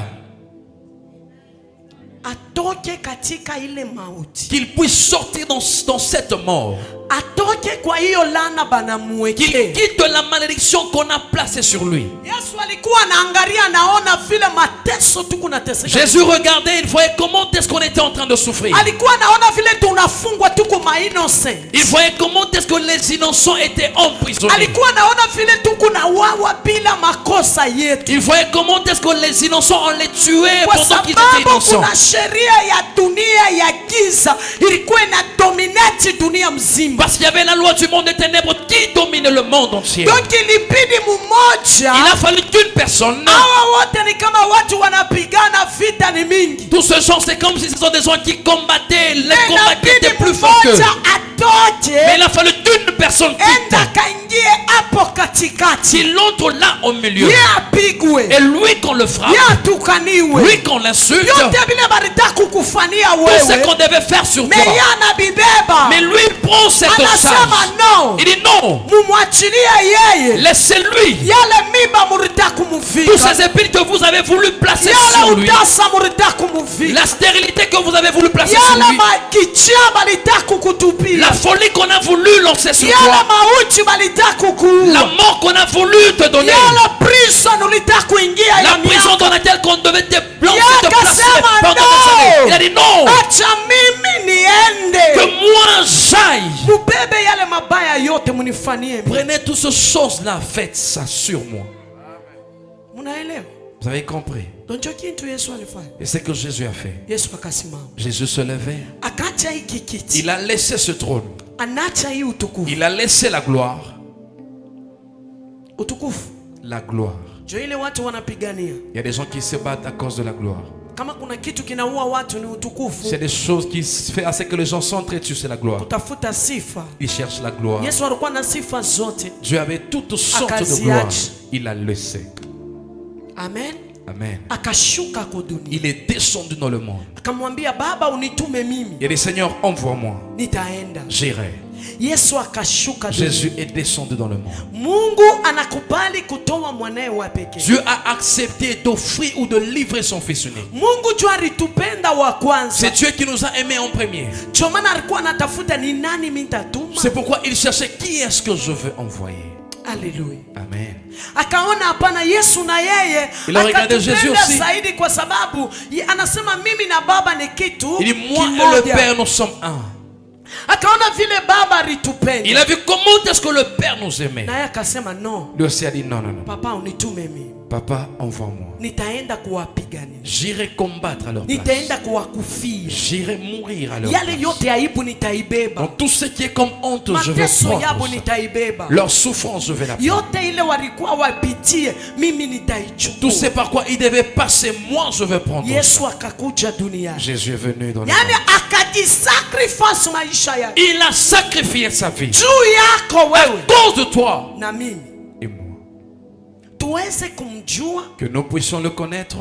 S1: Qu'il puisse sortir dans cette mort. Qu'il quitte la malédiction qu'on a placée sur lui. Jésus regardait, il voyait comment est-ce qu'on était en train de souffrir. Il voyait comment est-ce que les innocents étaient emprisonnés. Il voyait comment est-ce que les innocents on les tuait pendant qu'ils étaient innocents. Parce qu'il y avait la loi du monde des ténèbres qui dominait le monde entier. Il a fallu qu'une personne. Tous ces gens, c'est comme si ce sont des gens qui combattaient. Les combats qui étaient plus forts qu'eux. Mais il a fallu qu'une personne qui l'entre là au milieu. Et lui qu'on le frappe, lui qu'on l'insulte, tout ce qu'on devait faire sur toi. Mais lui il prend cette charge. Il dit non, laissez-lui. Tous ces épines que vous avez voulu placer sur lui, la stérilité que vous avez voulu placer sur lui, la folie qu'on a voulu lancer sur toi, la mort qu'on a voulu te donner, la prison dans laquelle on devait te planter, te placer pendant des années. Il a dit non, que moi j'aille. Prenez toutes ces choses-là, faites ça sur moi. Vous avez compris? Et c'est ce que Jésus a fait. Jésus se levait. Il a laissé ce trône. Il a laissé la gloire. La gloire. Il y a des gens qui se battent à cause de la gloire. C'est des choses qui font à ce que les gens s'entretuent, c'est la gloire. Ils cherchent la gloire. Dieu avait toutes sortes de gloire. Il a laissé.
S2: Amen.
S1: Amen. Il est descendu dans le monde. Il a dit Seigneur, envoie-moi. J'irai. Jésus est descendu dans le monde. Dieu a accepté d'offrir ou de livrer son fils unique. C'est Dieu qui nous a aimés en premier. C'est pourquoi il cherchait qui est-ce que je veux envoyer.
S2: Alléluia.
S1: Amen.
S2: Il
S1: a regardé Jésus aussi. Il dit moi et le Père nous sommes un. Il a vu comment est-ce que le Père nous aimait. Lui aussi a dit non, non, non. Papa, envoie-moi. J'irai combattre à leur place. J'irai mourir à leur place. Donc tout ce qui est comme honte, je vais prendre ça. Leur souffrance, je vais la prendre. Tout ce par quoi ils devaient passer, moi je vais prendre ça. Jésus est venu dans le monde. Il a sacrifié sa vie à cause de toi et moi. Que nous puissions le connaître,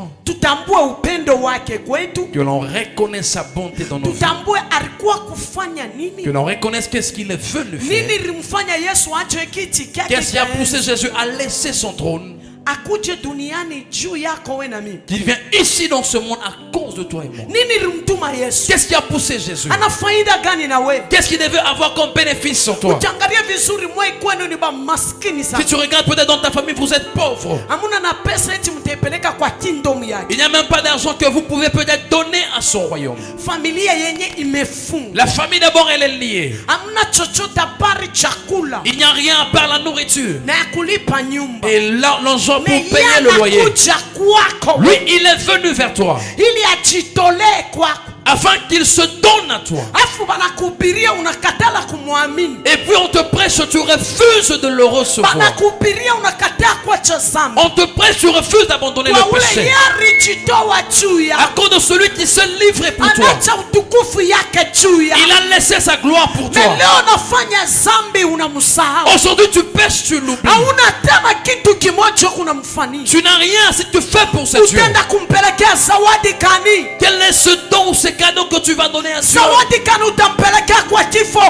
S1: que l'on reconnaisse sa bonté dans nos vies, que l'on reconnaisse qu'est-ce qu'il est venu faire, qu'est-ce qui a poussé Jésus à laisser son trône, qu'il vient ici dans ce monde à cause de toi et moi. Qu'est-ce qui a poussé Jésus? Qu'est-ce qu'il devait avoir comme bénéfice sur toi? Si tu regardes peut-être dans ta famille, vous êtes pauvre. Il n'y a même pas d'argent que vous pouvez peut-être donner à son royaume. La famille d'abord elle est liée. Il n'y a rien à part la nourriture et l'argent pour payer le loyer. Lui il est venu vers toi afin qu'il se donne à toi. Et puis on te prêche, tu refuses de le recevoir. On te prêche, tu refuses d'abandonner le péché. À cause de celui qui se livrait pour toi, il a laissé sa gloire pour toi. Aujourd'hui tu pêches, tu l'oublies. Tu n'as rien si tu fais pour ce Dieu. Quel est ce don ou c'est
S3: cadeaux que tu vas donner à Dieu?
S2: Zawadi gani utampelekea kwa kifo,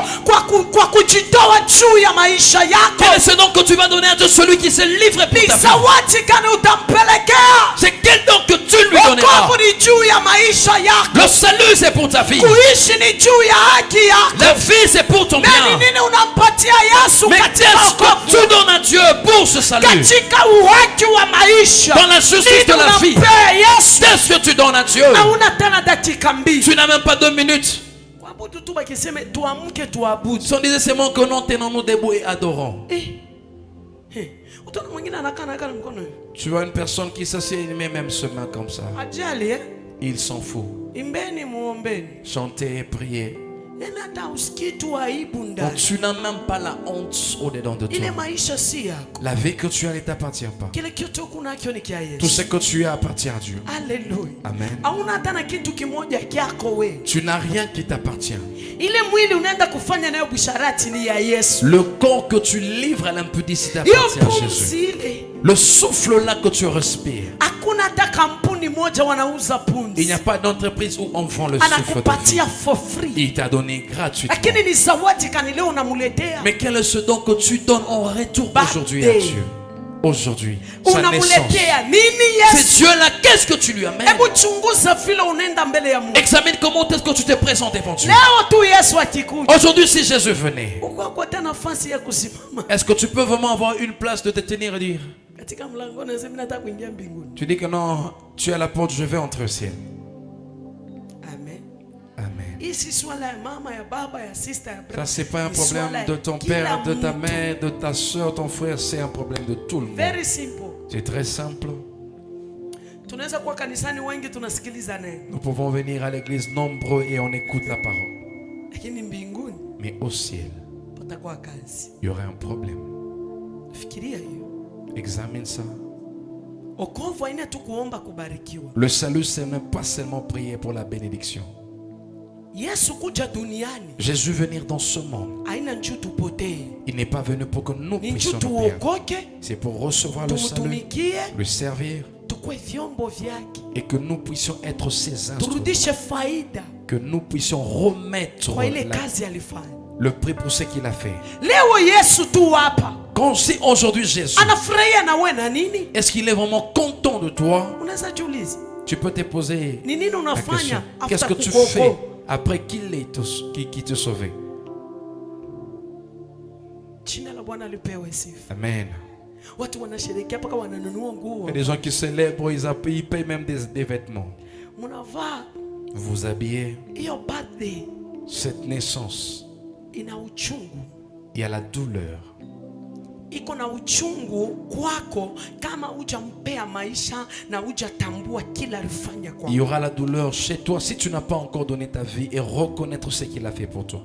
S2: kwa kujitoa juu ya maisha yako?
S3: Quel est ce don que tu vas donner à Dieu, celui qui se livre pour ta vie?
S2: Zawadi gani utampelekea?
S3: C'est quel don que tu lui donneras?
S2: Wokovu ni juu ya maisha yako.
S3: Le salut c'est pour ta vie.
S2: Kuishi ni juu ya haki yako.
S3: La vie c'est pour ton bien.
S2: Nini unampatia Yesu
S3: Mais
S2: katika
S3: qu'est-ce que tu donnes à Dieu pour ce salut?
S2: katika uhaki wa maisha?
S3: Dans la justice de la vie,
S2: Yesu.
S3: qu'est-ce que tu donnes à Dieu?
S2: Hauna tena dakika mbili.
S3: Tu n'as même pas 2 minutes.
S2: Kuabudu tu bakiseme tuamke tuabudu.
S3: Si on disait c'est mon que non, tenons-nous debout et adorons.
S2: Utaona mwingine anakaa na mkono.
S3: Tu vois une personne qui s'assied et met même ses mains comme ça.
S2: Ajali
S3: Il s'en fout.
S2: Imbeni muombeni.
S3: Chanter et prier.
S2: Hata usikii tu aibu
S3: Donc
S2: ndani.
S3: tu n'as même pas la honte au-dedans de toi.
S2: Ile maisha si yako.
S3: La vie que tu as ne t'appartient pas.
S2: Kile kitu kunacho ni kia Yesu.
S3: Tout ce que tu as appartient à Dieu.
S2: Haleluya.
S3: Amen.
S2: Hauna hata na kitu kimoja kyako wewe.
S3: Tu n'as rien qui t'appartient.
S2: Ile mwili unaenda kufanya nayo bisharati ni ya Yesu.
S3: Le corps que tu livres à l'impudicité appartient à Jésus. Le souffle là que tu respires.
S2: Hakuna hata kampuni moja wanauza punzi.
S3: Il n'y a pas d'entreprise où on vend le souffle de vie.
S2: Anakupatia for free.
S3: Il t'a donné gratuitement.
S2: Lakini ni zawadi kani leo unamuletea.
S3: Mais quel est ce don que tu donnes en retour aujourd'hui à Dieu? Aujourd'hui, sa naissance. C'est Dieu là, qu'est-ce que tu lui amènes? Examine comment est-ce que tu te présentes devant Dieu. Aujourd'hui, si Jésus venait, est-ce que tu peux vraiment avoir une place de te tenir et dire, tu dis que non, tu es à la porte, je vais entrer au ciel. Amen. Ça, c'est pas un problème de ton père, de ta mère, de ta soeur, ton frère, c'est un problème de tout le monde. C'est très simple. Nous pouvons venir à l'église nombreux et on écoute la parole. Mais au ciel, il y aurait un problème. Examine ça. Le salut, c'est même pas seulement prier pour la bénédiction. Jésus venir dans ce monde, il n'est pas venu pour que nous puissions nous perdre. C'est pour recevoir le salut, le servir, et que nous puissions être ses instruments, que nous puissions remettre le prix pour ce qu'il a fait. Quand c'est aujourd'hui Jésus, est-ce qu'il est vraiment content de toi? Tu peux te poser la question. Qu'est-ce que tu fais après qu'il te sauvé? Amen. Il y a des gens qui célèbrent, ils payent même des vêtements. Vous habillez cette naissance. Il y a la douleur.
S2: iko na uchungu kwako kama hujampea maisha na hujatambua kila alifanya kwako.
S3: Il y aura la douleur chez toi si tu n'as pas encore donné ta vie et reconnaître ce qu'il a fait pour toi.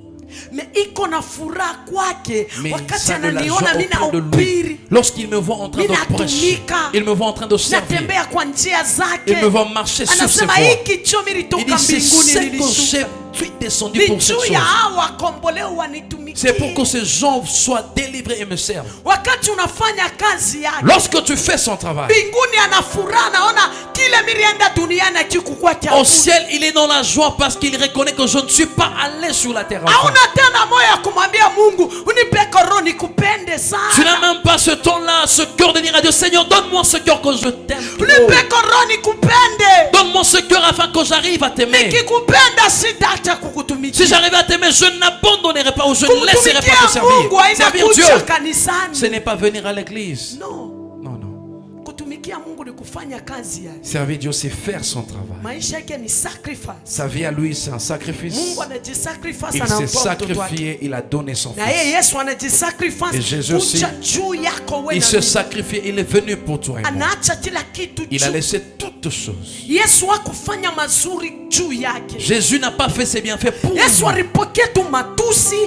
S2: Mais iko na furaha kwake wakati
S3: ananiona mimi nahubiri. Lorsqu'il me voit en train de prêcher, il me voit en train de servir,
S2: natembea kwa njia zake,
S3: il me voit marcher sur ses voies.
S2: Hiki chomi litoka mbinguni
S3: nilishuka. Descendu pour cette chose. C'est pour que ces gens soient délivrés et me servent. Lorsque tu fais son travail, au ciel il est dans la joie parce qu'il reconnaît que je ne suis pas allé sur la terre. Tu n'as même pas ce temps-là, ce cœur de dire à Dieu, Seigneur, donne-moi ce cœur que je t'aime. Donne-moi ce cœur afin que j'arrive à t'aimer. Si j'arrive à t'aimer, je n'abandonnerai pas ou je ne laisserai pas te servir. Servir Dieu, ce n'est pas venir à l'église. Non, non, non. Servir Dieu, c'est faire son travail. Sa vie à lui, c'est un sacrifice. Il s'est sacrifié, il a donné son fils. Et Jésus aussi, il s'est sacrifié, il est venu pour toi et moi. Il a laissé toutes choses. Jésus n'a pas fait ses bienfaits pour nous.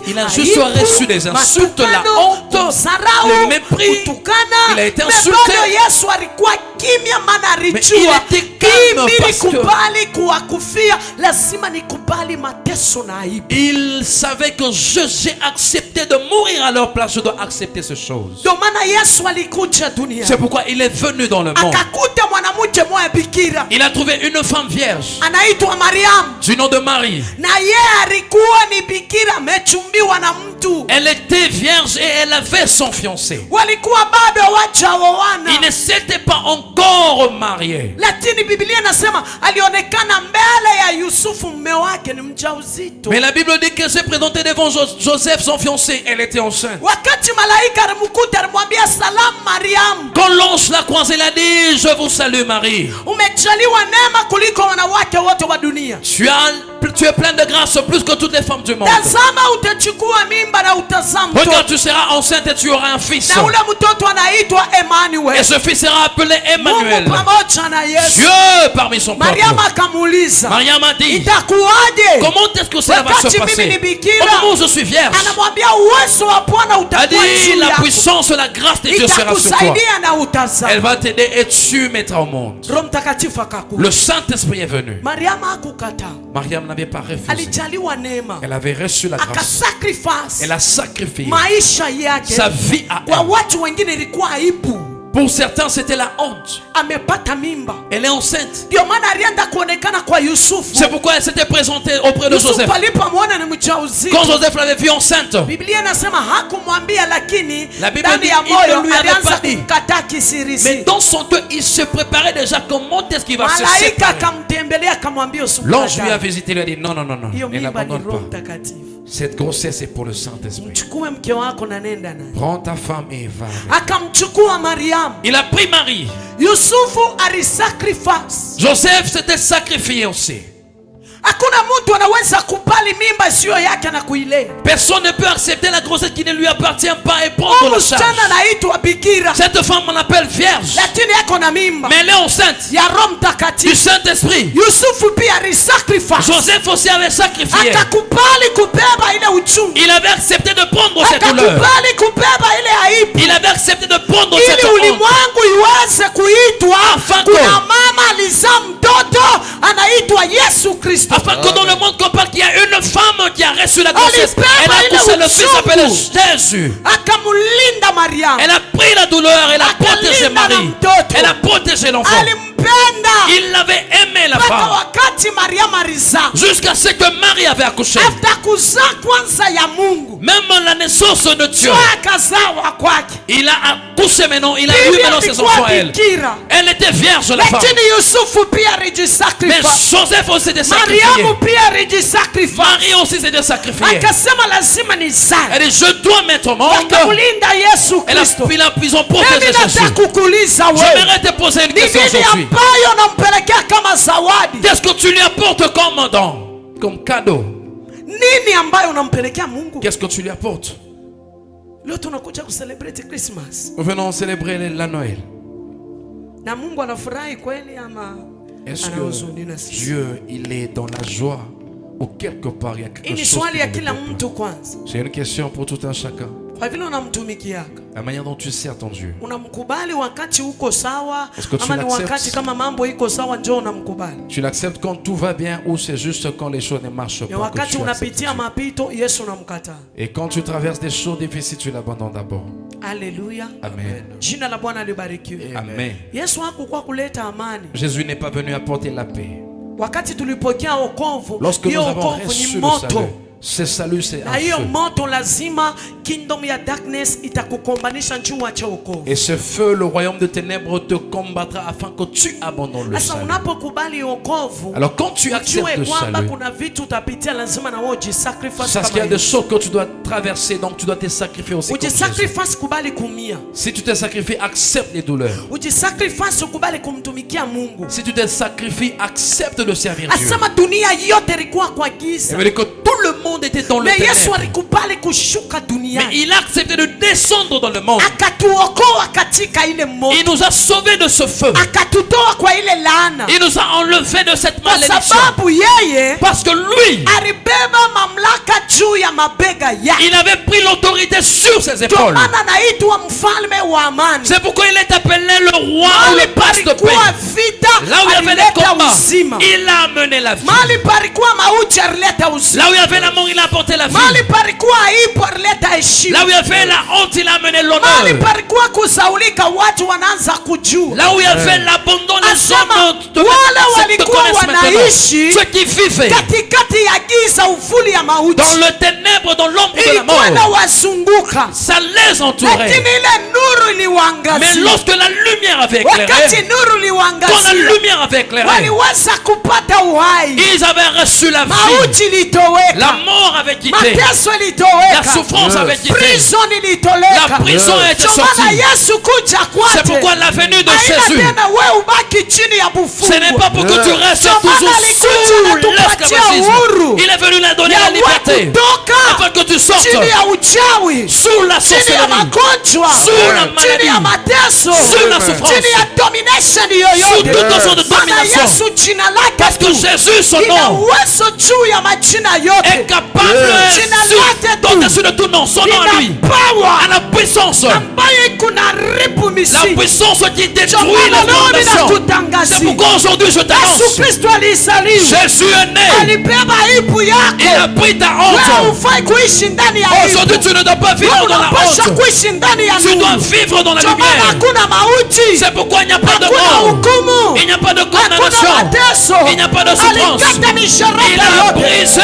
S3: Il a juste reçu des insultes, la honte,
S2: kumsarau,
S1: le mépris,
S2: kutukana.
S1: il a été
S2: Mais
S1: insulté.
S2: bado Yesu alikuwa kimya, maana
S1: Mais il
S2: alijua
S1: était calme
S2: ili
S1: parce que
S2: nikubali kuwakufia lazima nikubali mateso na aibu.
S1: il savait que j'ai accepté de mourir à leur place, je dois accepter ces choses.
S2: Ndio maana Yesu alikuja dunia,
S1: C'est pourquoi il est venu dans le monde.
S2: akakuta mwanamke mmoja bikira
S1: Il a trouvé une femme vierge
S2: anaitwa Mariamu,
S1: du nom de Marie.
S2: na yeye alikuwa ni bikira amechumbiwa na mtu.
S1: Elle était vierge et elle avait son fiancé.
S2: Walikuwa bado hawajaoana,
S1: Il ne s'était pas encore marié.
S2: lakini Biblia inasema alionekana mbele ya Yusufu mume wake ni mjauzito.
S1: Mais la Bible dit qu'elle s'est présentée devant Joseph, son fiancé. Elle était enceinte.
S2: Wakati malaika alimkuta alimwambia salamu Mariamu,
S1: Quand l'ange l'a croisée, il a dit: je vous salue Marie.
S2: umejaliwa neema kuliko wanawake wote wa dunia.
S1: Tu es pleine de grâce plus que toutes les femmes du monde.
S2: Tazama utachukua mimba na utazaa mtoto.
S1: Regarde, tu seras enceinte et tu auras un fils.
S2: Na ule mtoto anaitwa Emmanuel.
S1: Et ce fils sera appelé Emmanuel.
S2: Mungu pamoja na Yesu.
S1: Dieu parmi son peuple.
S2: Mariamu akamuuliza,
S1: Mariam a dit:
S2: itakuwaje?
S1: comment est-ce que cela va se
S2: Wakati mimi ni
S1: passer?
S2: bikira.
S1: Au moment où je suis vierge,
S2: Anamwambia uwezo wa Bwana
S1: a
S2: utakuwa
S1: dit:
S2: juu
S1: la
S2: yako.
S1: puissance, la grâce de Dieu sera sur toi.
S2: Itakusaidia na utazaa.
S1: Elle va t'aider et tu mettras au monde.
S2: Roho Mtakatifu akakuja.
S1: Le Saint-Esprit est venu.
S2: Mariamu hakukataa.
S1: Mariam n'avait pas refusé.
S2: Alijaliwa neema.
S1: Elle avait reçu la grâce.
S2: Akasacrifice
S1: Elle a sacrifié
S2: maisha yake
S1: sa vie à
S2: kwa
S1: elle.
S2: watu wengine ilikuwa aibu.
S1: Pour certains, c'était la honte.
S2: Amepata mimba.
S1: Elle est enceinte.
S2: Ndio maana alienda kuonekana kwa Yusufu.
S1: C'est pourquoi elle s'était présentée auprès de Joseph.
S2: Yusufu alipomwona ni mjauzito,
S1: Quand Joseph l'avait vue enceinte,
S2: Biblia inasema hakumwambia, lakini
S1: La Bible
S2: ndani
S1: dit,
S2: ya
S1: il
S2: moyo
S1: ne lui avait
S2: alianza
S1: pas dit.
S2: kumkataa kisirisi.
S1: mais dans son cœur, il se préparait déjà comment est-ce qu'il va se
S2: Malaika
S1: séparer.
S2: akamtembelea akamwambia
S1: L'ange lui a
S2: usipata.
S1: visité, lui a dit: non, non, non, non,
S2: Hiyo
S1: ne
S2: mimba ni
S1: l'abandonne
S2: Roho
S1: pas.
S2: Mtakatifu.
S1: Cette grossesse est pour le Saint-Esprit.
S2: Mchukue mke wako na nenda naye.
S1: Prends ta femme et va avec.
S2: Akamchukua Mariamu.
S1: Il a pris Marie.
S2: Yusufu alisacrifice.
S1: Joseph s'était sacrifié aussi.
S2: Hakuna mtu anaweza kubali mimba sio yake na kuilea.
S1: Personne ne peut accepter la grossesse qui ne lui appartient pas et prendre la charge.
S2: Msichana anaitwa bikira,
S1: Cette femme, on l'appelle vierge,
S2: lakini yako na mimba
S1: mais elle est enceinte
S2: ya Roho
S1: du
S2: Mtakatifu.
S1: Saint-Esprit.
S2: Yusufu pia alisacrifice.
S1: Joseph aussi avait sacrifié.
S2: Akakubali kubeba ile uchungu.
S1: Il avait accepté de prendre cette douleur.
S2: Akakubali kubeba ile aibu.
S1: Il avait accepté de prendre cette
S2: Ili
S1: honte.
S2: ulimwengu iweze kuitwa
S1: Afin
S2: kuna
S1: que-
S2: mama alizaa mtoto anaitwa Yesu Kristo.
S1: Afin que dans le monde qu'on parle qu'il y a une femme qui a reçu la grossesse.
S2: Alibeba
S1: Elle a
S2: ile
S1: poussé le fils
S2: uchungu.
S1: appelé Jésus.
S2: Akamulinda Mariamu.
S1: Elle a pris la douleur, elle a protégé
S2: Akalinda na
S1: Marie.
S2: mtoto.
S1: Elle a protégé l'enfant.
S2: Alimpenda
S1: Il l'avait aimé la
S2: mpaka
S1: femme.
S2: wakati Mariamu alizaa.
S1: Jusqu'à ce que Marie avait accouché.
S2: After kuzaa kwanza ya Mungu,
S1: Même la naissance de Dieu.
S2: sio akazaa wa kwake.
S1: Il a accouché maintenant. Il a eu
S2: Bibi
S1: maintenant ses
S2: alikuwa
S1: enfants à elle.
S2: bikira,
S1: Elle était vierge la femme.
S2: lakini Yusufu pia
S1: Mais
S2: alijisacrifice.
S1: Joseph aussi s'était sacrifié.
S2: Mariamu pia alijisacrifice.
S1: Marie aussi s'était sacrifiée.
S2: Akasema lazima nizae.
S1: Elle dit: je dois mettre au monde.
S2: Akamlinda Yesu Kristo.
S1: Ils ont protégé
S2: Mimi
S1: Jésus.
S2: nataka kukuuliza wewe,
S1: J'aimerais te poser une
S2: ni
S1: question
S2: nini
S1: aujourd'hui.
S2: ambayo unampelekea kama zawadi?
S1: Qu'est-ce que tu lui apportes comme don, comme cadeau?
S2: Nini ambayo unampelekea Mungu?
S1: Qu'est-ce que tu lui apportes?
S2: Leo tunakuja kucelebrate Christmas.
S1: Nous venons célébrer la Noël.
S2: Na Mungu anafurahi kweli ama
S1: Est-ce
S2: anahuzuni na
S1: que
S2: sisi?
S1: Dieu, il est dans la joie ou quelque part il y a
S2: Hii
S1: quelque
S2: ni
S1: chose
S2: swali
S1: qui
S2: ya
S1: ne
S2: kila
S1: lui plaît
S2: mtu
S1: pas?
S2: kwanza.
S1: C'est une question pour tout un chacun.
S2: Kwa vile unamtumikiaka,
S1: La manière dont tu sers ton Dieu.
S2: unamkubali wakati uko sawa
S1: Est-ce que tu
S2: ama ni
S1: l'acceptes?
S2: wakati kama mambo iko sawa ndio unamkubali?
S1: Tu l'acceptes quand tout va bien ou c'est juste quand les choses ne marchent
S2: Ni
S1: pas que
S2: wakati
S1: tu acceptes
S2: unapitia
S1: Dieu?
S2: mapito, Yesu unamkataa.
S1: Et quand tu traverses des choses difficiles, tu l'abandonnes d'abord.
S2: Haleluya.
S1: Amen.
S2: Jina la Bwana libarikiwe.
S1: Amen.
S2: Yesu hakukuwa kuleta amani.
S1: Jésus n'est pas venu apporter la paix.
S2: Wakati tulipokea wokovu,
S1: Lorsque nous
S2: hiyo
S1: avons
S2: wokovu
S1: reçu
S2: ni
S1: le
S2: moto.
S1: salut, ce salut c'est
S2: Na
S1: un
S2: hiyo
S1: feu.
S2: moto lazima kingdom ya darkness itakukombanisha juu wache wokovu.
S1: Et ce feu, le royaume de ténèbres te combattra afin que tu abandonnes le
S2: Sasa
S1: salut.
S2: unapokubali wokovu,
S1: Alors quand tu acceptes
S2: ujue
S1: le
S2: kwamba
S1: salut,
S2: kuna vitu utapitia, lazima na wewe ujisacrifice
S1: sache qu'il y
S2: kama
S1: a des
S2: Yesu.
S1: choses que tu dois traverser, donc tu dois te sacrifier aussi comme Jésus.
S2: Ujisacrifice, kubali kumia.
S1: Si tu te sacrifies, accepte les douleurs.
S2: Ujisacrifice, ukubali kumtumikia Mungu.
S1: Si tu te sacrifies, accepte de servir Dieu.
S2: Asema dunia yote ilikuwa kwa giza,
S1: Ça veut dire que tout
S4: le monde était dans le
S2: Mais Yesu
S4: ténèbre.
S2: alikubali kushuka
S4: Mais
S2: duniani.
S4: il a accepté de descendre dans le monde.
S2: Akatuokoa katika ile moto.
S4: Il nous a sauvés de ce feu.
S2: Akatutoa kwa ile laana.
S4: Il nous a enlevés de cette
S2: Kwa
S4: malédiction.
S2: sababu yeye
S4: Parce que lui,
S2: alibeba mamlaka juu ya mabega yake.
S4: il avait pris l'autorité sur ses
S2: Ndio
S4: épaules.
S2: maana anaitwa mfalme wa amani.
S4: C'est pourquoi il est appelé le roi ou
S2: Mahali
S4: le prince de
S2: palikuwa
S4: paix.
S2: vita,
S4: Là où il y avait les
S2: alileta
S4: combats,
S2: uzima.
S4: il a amené la vie.
S2: Mahali palikuwa mauti, alileta uzima.
S4: Là où il y avait la mort, il a apporté la vie.
S2: Mahali palikuwa aibu, alileta heshima.
S4: Là où il y avait la honte, il a amené
S2: Mahali
S4: l'honneur.
S2: palikuwa kusaulika, watu wanaanza kujua.
S4: Là où il y avait l'abandon, les
S2: Asema,
S4: hommes te
S2: wale
S4: te
S2: walikuwa
S4: connaissent maintenant.
S2: wanaishi
S4: Ceux qui vivaient
S2: katikati ya giza, uvuli ya mauti,
S4: dans le ténèbre, dans l'ombre de la
S2: ilikuwa
S4: mort,
S2: inawazunguka,
S4: ça les entourait.
S2: lakini ile nuru
S4: Mais
S2: iliwaangazia.
S4: lorsque la lumière avait
S2: Wakati
S4: éclairé,
S2: nuru
S4: quand la
S2: iliwaangazia,
S4: lumière avait éclairé,
S2: waliweza kupata uhai.
S4: ils avaient reçu la vie.
S2: Mauti ilitoweka,
S4: La mort avait quitté.
S2: mateso
S4: La
S2: ilitoweka,
S4: souffrance avait quitté.
S2: prison ilitoleka.
S4: La prison a été
S2: Ndio maana
S4: sortie.
S2: Yesu kuja
S4: C'est
S2: kwake
S4: pourquoi la venue de
S2: haina
S4: Jésus,
S2: tena wewe ubaki chini ya
S4: ce n'est
S2: bufungwa.
S4: pas pour que tu restes
S2: Ndio maana
S4: toujours
S2: alikuja
S4: sous
S2: anatupatia
S4: l'esclavagisme.
S2: uhuru
S4: Il est venu leur donner
S2: ya
S4: la
S2: wewe
S4: liberté.
S2: kutoka
S4: Afin que tu sortes
S2: chini ya uchawi,
S4: sous la
S2: chini ya
S4: sorcellerie,
S2: magonjwa,
S4: sous la
S2: chini ya
S4: maladie,
S2: mateso,
S4: sous la souffrance,
S2: chini ya domination
S4: sous
S2: yoyote.
S4: toute sorte de
S2: Maana
S4: domination.
S2: Yesu jina lake
S4: Parce que
S2: tu
S4: Jésus, son
S2: ina
S4: nom,
S2: uwezo juu ya majina
S4: est
S2: yote.
S4: capable d'au-dessus de tout nom. Son nom à lui
S2: Ina power
S4: a la puissance.
S2: ambayo kunaribu
S4: La
S2: misingi.
S4: puissance qui détruit
S2: Ndio
S4: les
S2: maana leo
S4: fondations. C'est
S2: ninakutangazia,
S4: pourquoi aujourd'hui je
S2: Yesu
S4: t'annonce,
S2: Kristo alizaliwa,
S4: Jésus est né.
S2: alibeba aibu
S4: Il
S2: yako.
S4: a pris ta
S2: Wewe
S4: honte.
S2: hufai kuishi ndani ya
S4: Aujourd'hui
S2: aibu.
S4: tu ne dois pas vivre
S2: Wewe
S4: dans la
S2: unapaswa
S4: honte.
S2: kuishi ndani ya
S4: Tu dois
S2: nuru.
S4: vivre dans la
S2: Ndio maana
S4: lumière.
S2: hakuna mauti,
S4: C'est pourquoi il n'y a pas de
S2: hakuna
S4: mort.
S2: hukumu,
S4: Il n'y a pas de
S2: hakuna
S4: condamnation.
S2: mateso.
S4: Il n'y a pas de souffrance.
S2: Alikata misharaka
S4: Il a
S2: yote.
S4: brisé